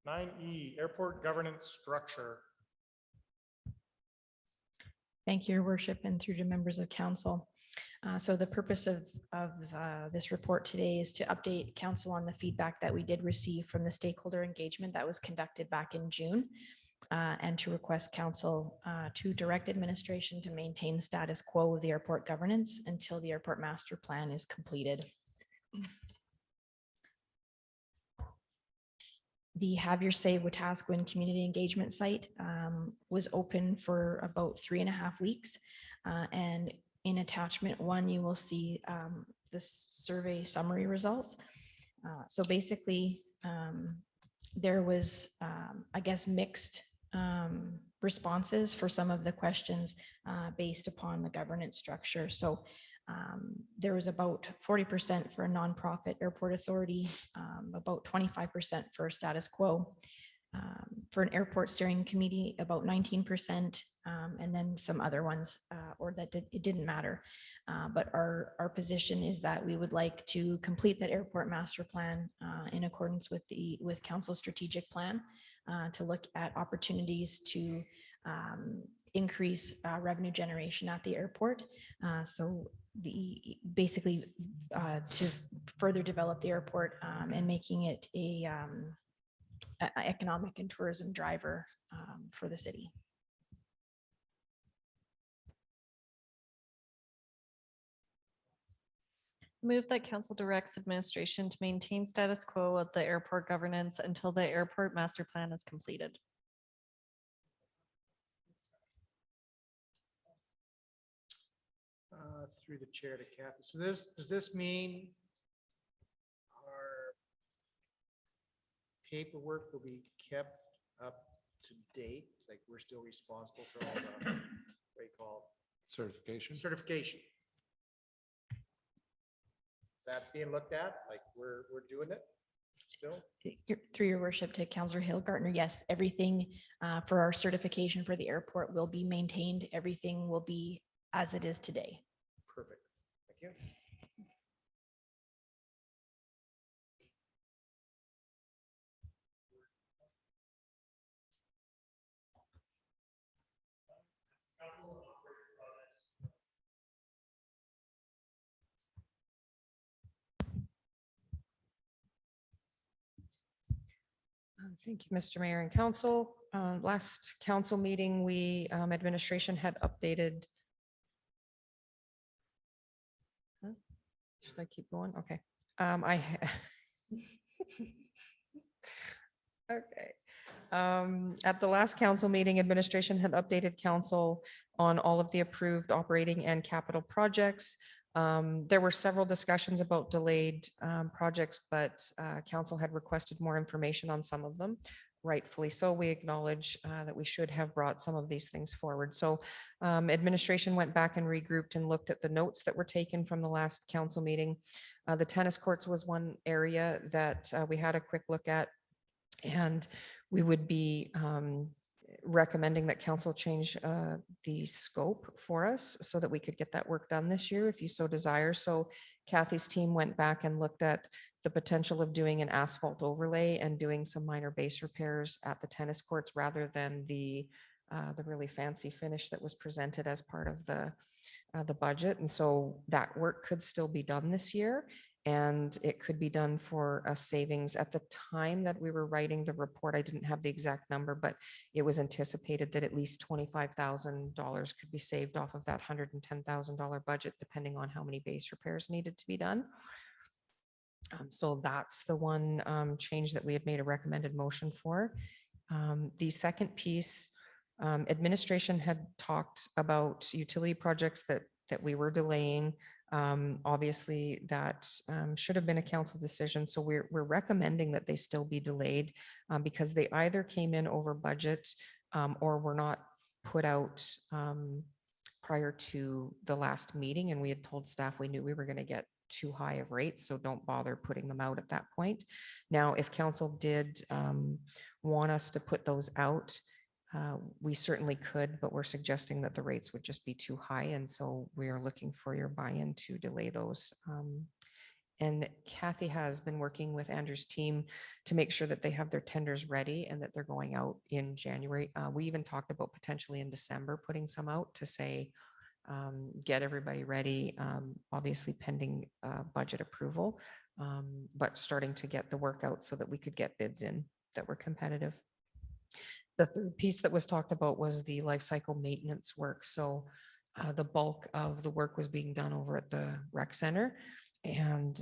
9E, airport governance structure. Thank you, Your Worship, and through to members of council. So the purpose of this report today is to update council on the feedback that we did receive from the stakeholder engagement that was conducted back in June, and to request council to direct administration to maintain status quo of the airport governance until the airport master plan is completed. The Have Your Say Wetaskiwin Community Engagement Site was open for about 3.5 weeks. And in attachment 1, you will see this survey summary results. So basically, there was, I guess, mixed responses for some of the questions based upon the governance structure. So there was about 40% for a nonprofit airport authority, about 25% for status quo. For an airport steering committee, about 19%, and then some other ones, or that it didn't matter. But our position is that we would like to complete that airport master plan in accordance with council's strategic plan to look at opportunities to increase revenue generation at the airport. So basically to further develop the airport and making it a economic and tourism driver for the city. Move that council directs administration to maintain status quo of the airport governance until the airport master plan is completed. Through the chair to Kathy. So does this mean our paperwork will be kept up to date? Like we're still responsible for all the, what do you call it? Certification. Certification. Is that being looked at? Like we're doing it still? Through your worship to Councillor Hillgartner, yes, everything for our certification for the airport will be maintained. Everything will be as it is today. Perfect. Thank you. Thank you, Mr. Mayor and Council. Last council meeting, we administration had updated. Huh? Should I keep going? Okay. Okay. At the last council meeting, administration had updated council on all of the approved operating and capital projects. There were several discussions about delayed projects, but council had requested more information on some of them. Rightfully so, we acknowledge that we should have brought some of these things forward. So administration went back and regrouped and looked at the notes that were taken from the last council meeting. The tennis courts was one area that we had a quick look at, and we would be recommending that council change the scope for us so that we could get that work done this year if you so desire. So Kathy's team went back and looked at the potential of doing an asphalt overlay and doing some minor base repairs at the tennis courts rather than the really fancy finish that was presented as part of the budget. And so that work could still be done this year. And it could be done for a savings. At the time that we were writing the report, I didn't have the exact number, but it was anticipated that at least $25,000 could be saved off of that $110,000 budget, depending on how many base repairs needed to be done. So that's the one change that we had made a recommended motion for. The second piece, administration had talked about utility projects that we were delaying. Obviously, that should have been a council decision. So we're recommending that they still be delayed because they either came in over budget or were not put out prior to the last meeting. And we had told staff we knew we were going to get too high of rates, so don't bother putting them out at that point. Now, if council did want us to put those out, We certainly could, but we're suggesting that the rates would just be too high. And so we are looking for your buy-in to delay those. And Kathy has been working with Andrew's team to make sure that they have their tenders ready and that they're going out in January. We even talked about potentially in December, putting some out to say, get everybody ready, obviously pending budget approval, but starting to get the work out so that we could get bids in that were competitive. The third piece that was talked about was the life cycle maintenance work. So the bulk of the work was being done over at the rec center. And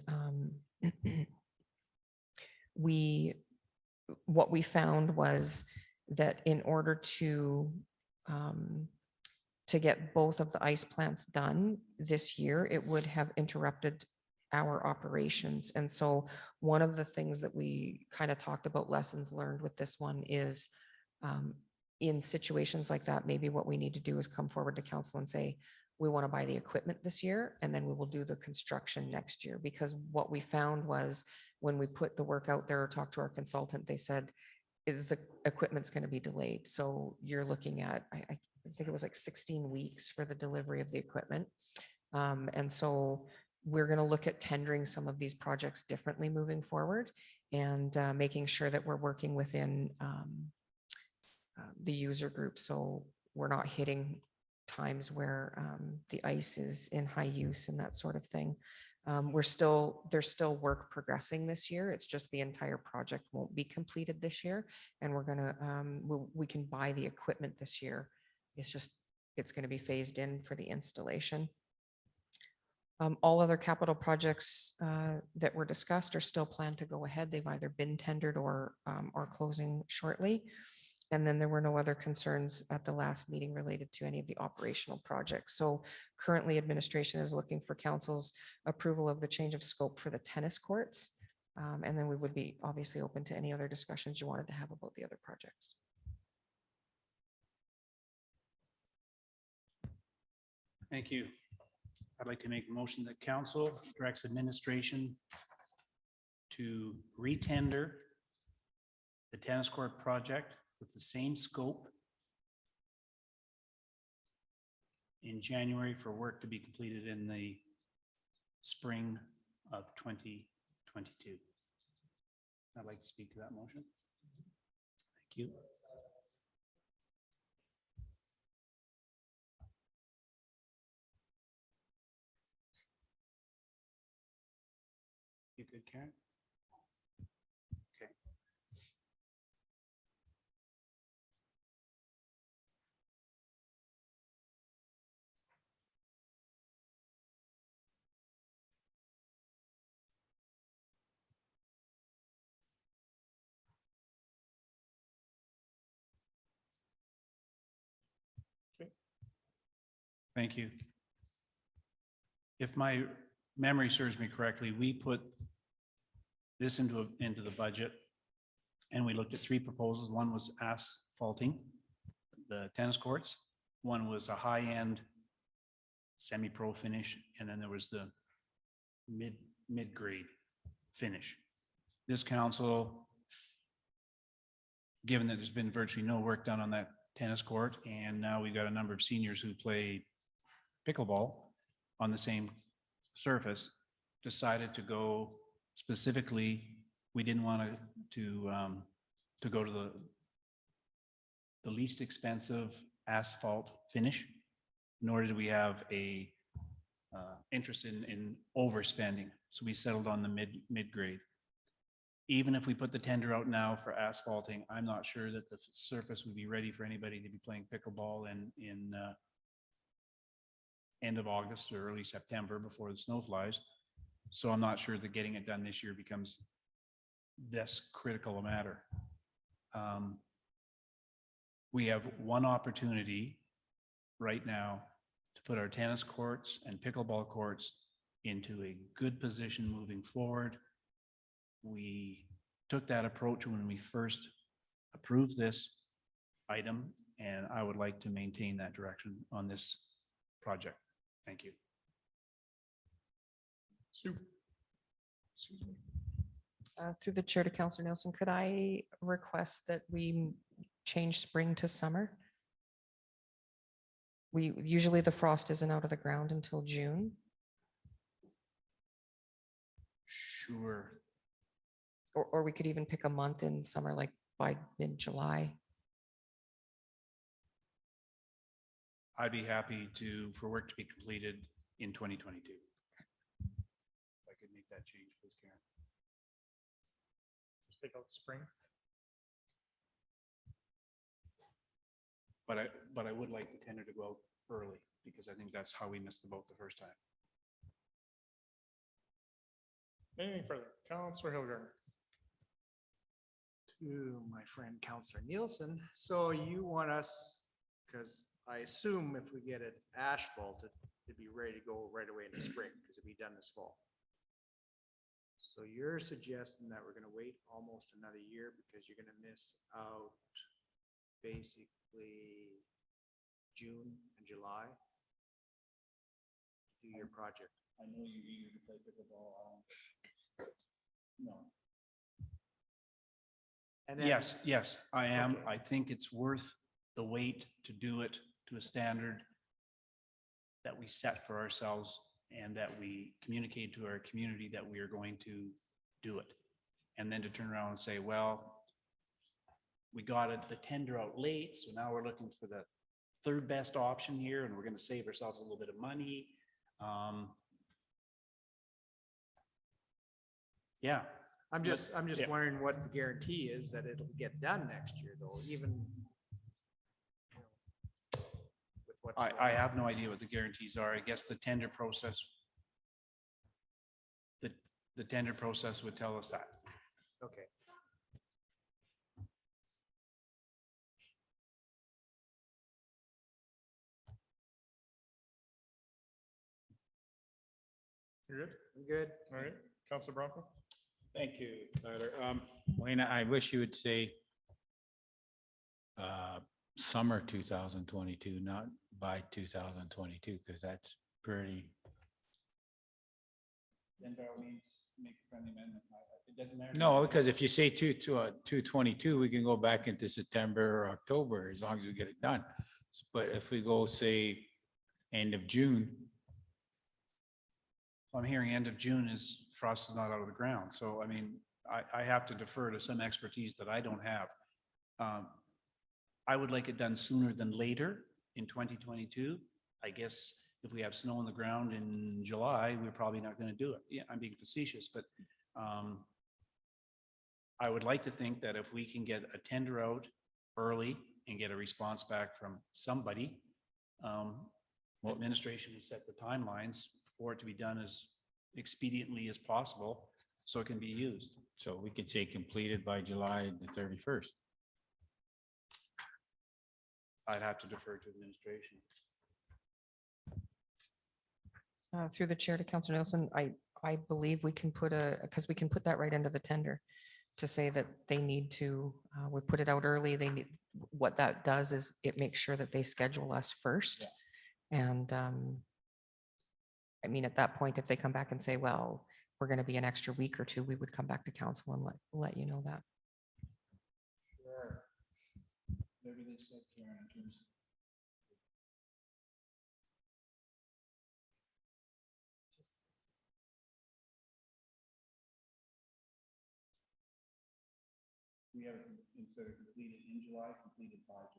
what we found was that in order to get both of the ice plants done this year, it would have interrupted our operations. And so one of the things that we kind of talked about lessons learned with this one is in situations like that, maybe what we need to do is come forward to council and say, we want to buy the equipment this year, and then we will do the construction next year. Because what we found was when we put the work out there or talked to our consultant, they said the equipment's going to be delayed. So you're looking at, I think it was like 16 weeks for the delivery of the equipment. And so we're going to look at tendering some of these projects differently moving forward and making sure that we're working within the user group. So we're not hitting times where the ice is in high use and that sort of thing. There's still work progressing this year. It's just the entire project won't be completed this year. And we're gonna, we can buy the equipment this year. It's gonna be phased in for the installation. All other capital projects that were discussed are still planned to go ahead. They've either been tendered or are closing shortly. And then there were no other concerns at the last meeting related to any of the operational projects. So currently administration is looking for council's approval of the change of scope for the tennis courts. And then we would be obviously open to any other discussions you wanted to have about the other projects. Thank you. I'd like to make a motion that council directs administration to retender the tennis court project with the same scope in January for work to be completed in the spring of 2022. I'd like to speak to that motion. Thank you. You good, Karen? Okay. Thank you. If my memory serves me correctly, we put this into the budget and we looked at three proposals. One was asphalting the tennis courts. One was a high-end semi-pro finish, and then there was the mid-grade finish. This council, given that there's been virtually no work done on that tennis court, and now we've got a number of seniors who play pickleball on the same surface, decided to go specifically, we didn't want to go to the least expensive asphalt finish, nor did we have a interest in overspending. So we settled on the mid-grade. Even if we put the tender out now for asphalting, I'm not sure that the surface would be ready for anybody to be playing pickleball in end of August or early September before the snow flies. So I'm not sure that getting it done this year becomes this critical a matter. We have one opportunity right now to put our tennis courts and pickleball courts into a good position moving forward. We took that approach when we first approved this item, and I would like to maintain that direction on this project. Thank you. Through the chair to Councillor Nielsen, could I request that we change spring to summer? Usually the frost isn't out of the ground until June. Sure. Or we could even pick a month in summer, like by mid-July. I'd be happy for work to be completed in 2022. If I could make that change, please, Karen. Just take out spring. But I would like the tender to go out early, because I think that's how we missed the boat the first time. Anything further? Councillor Hilgard. To my friend Counselor Nielsen, so you want us, because I assume if we get it asphalted, it'd be ready to go right away in the spring, because it'd be done this fall. So you're suggesting that we're gonna wait almost another year because you're gonna miss out basically June and July to do your project. I know you're eager to play pickleball. No. And then- Yes, I am. Okay. I think it's worth the wait to do it to a standard that we set for ourselves and that we communicate to our community that we are going to do it. And then to turn around and say, well, we got the tender out late, so now we're looking for the third best option here, and we're going to save ourselves a little bit of money. Yeah. I'm just Yeah. wondering what the guarantee is that it'll get done next year, though, even you know, with what's going I on. have no idea what the guarantees are. I guess the tender process, the tender process would tell us that. Okay. You're good? I'm good. All right. Councillor Bronco. Thank you, Tyler. Wayne, I wish you would say summer 2022, not by 2022, because that's pretty. Then by all means, make a friendly amendment. It doesn't matter. No, because if you say 222, we can go back into September or October as long as we get it done. But if we go, say, end of June, I'm hearing end of June is frost is not out of the ground. So, I mean, I have to defer to some expertise that I don't have. I would like it done sooner than later in 2022. I guess if we have snow on the ground in July, we're probably not going to do it. Yeah, I'm being facetious, but I would like to think that if we can get a tender out early and get a response back from somebody, administration has set the timelines for it to be done as expediently as possible so it can be used. so we could say completed by July the 31st. I'd have to defer to administration. Through the chair to Councillor Nelson, I believe we can put because we can put that right into the tender to say that they need to, we put it out early. They need, what that does is it makes sure that they schedule us first. And I mean, at that point, if they come back and say, well, we're going to be an extra week or two, we would come back to council and let you know that. Sure. Whatever they said, Karen, in terms of we have it instead of completed in July, completed by July.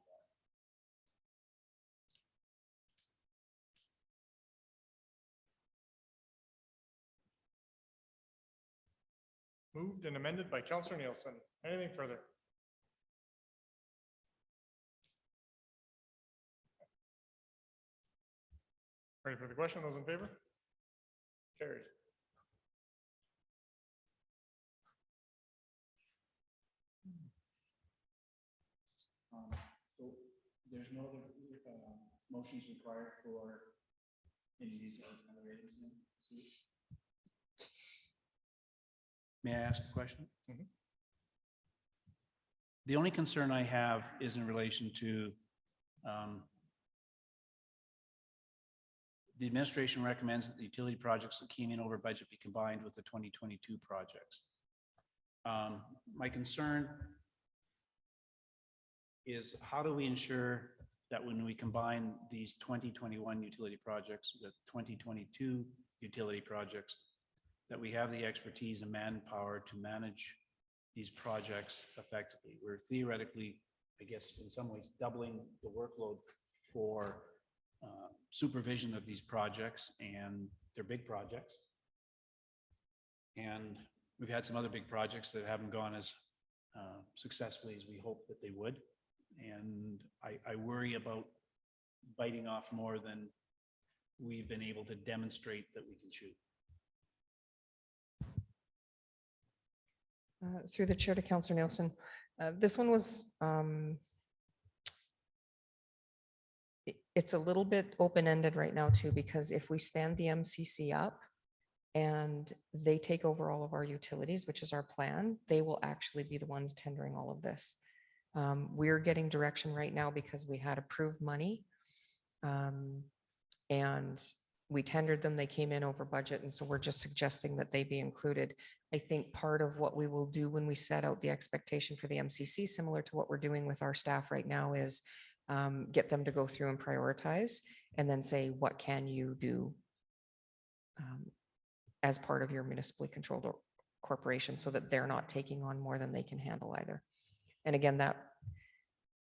Moved and amended by Councillor Nielsen. Anything further? Ready for the question? Those in favor? Carried. So there's no other motions required for any of these other items then? May I ask a question? The only concern I have is in relation to the administration recommends that the utility projects that came in over budget be combined with the 2022 projects. My concern is how do we ensure that when we combine these 2021 utility projects with 2022 utility projects, that we have the expertise and manpower to manage these projects effectively? We're theoretically, I guess, in some ways, doubling the workload for supervision of these projects, and they're big projects. And we've had some other big projects that haven't gone as successfully as we hoped that they would. And I worry about biting off more than we've been able to demonstrate that we can chew. Through the chair to Councillor Nielsen. This one was, it's a little bit open-ended right now too, because if we stand the MCC up and they take over all of our utilities, which is our plan, they will actually be the ones tendering all of this. We're getting direction right now because we had approved money. And we tendered them, they came in over budget, and so we're just suggesting that they be included. I think part of what we will do when we set out the expectation for the MCC, similar to what we're doing with our staff right now, is get them to go through and prioritize, and then say, what can you do as part of your municipally controlled corporation, so that they're not taking on more than they can handle either. And again, that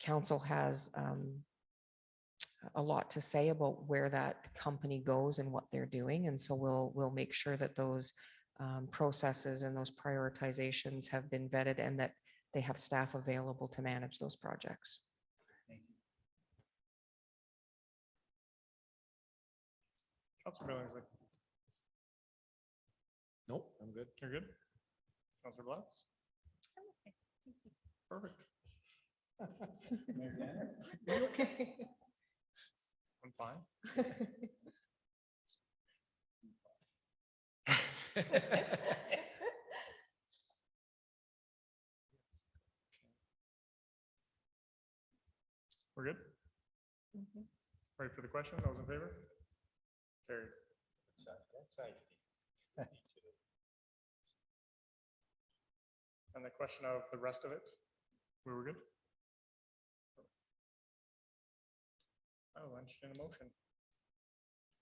council has a lot to say about where that company goes and what they're doing. And so we'll make sure that those processes and those prioritizations have been vetted, and that they have staff available to manage those projects. Councillor Billingsley. Nope, I'm good. You're good? Councillor Blatz? Perfect. Okay. I'm fine. We're good? Ready for the question? Those in favor? Carried. And the question of the rest of it, we were good? Oh, entertain a motion.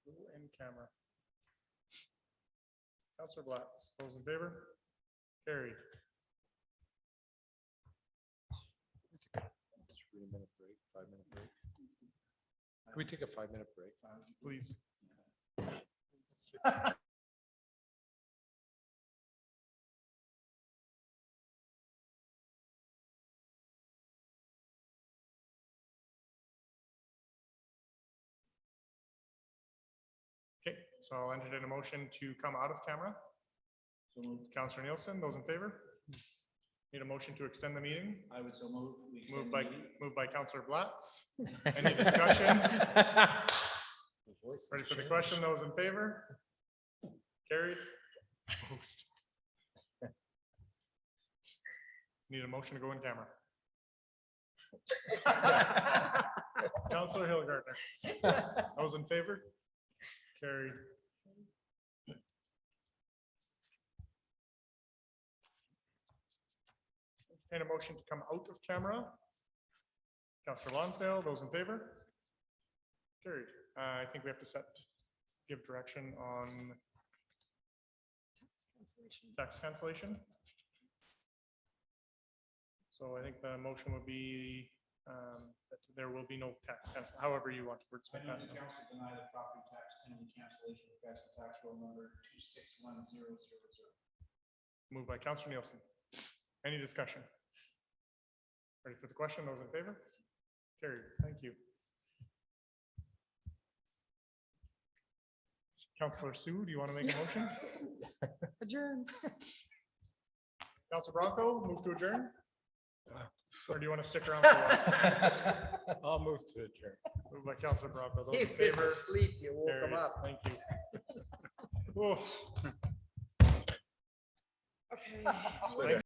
In camera. Councillor Blatz, those in favor? Carried. 3-minute break, 5-minute break. Can we take a 5-minute break? Please. Okay, so I'll entertain a motion to come out of camera. Councillor Nielsen, those in favor? Need a motion to extend the meeting? I would so move. Moved by Councillor Blatz. Any discussion? Ready for the question? Those in favor? Carried. Opposed. Need a motion to go in camera. Councillor Hillgartner. Those in favor? Carried. And a motion to come out of camera. Councillor Lonsdale, those in favor? Carried. I think we have to give direction on tax cancellation. So I think the motion would be that there will be no tax cancel, however you want to wordsmith that. Council deny the property tax penalty cancellation request for tax roll number 261000. Moved by Councillor Nielsen. Any discussion? Ready for the question? Those in favor? Carried. Thank you. Councillor Sue, do you want to make a motion? Adjourn. Councillor Bronco, move to adjourn? Or do you want to stick around for a while? I'll move to adjourn. Moved by Councillor Bronco. Those in He was favor? asleep, you woke him Carried. up. Thank you. Oof. Okay.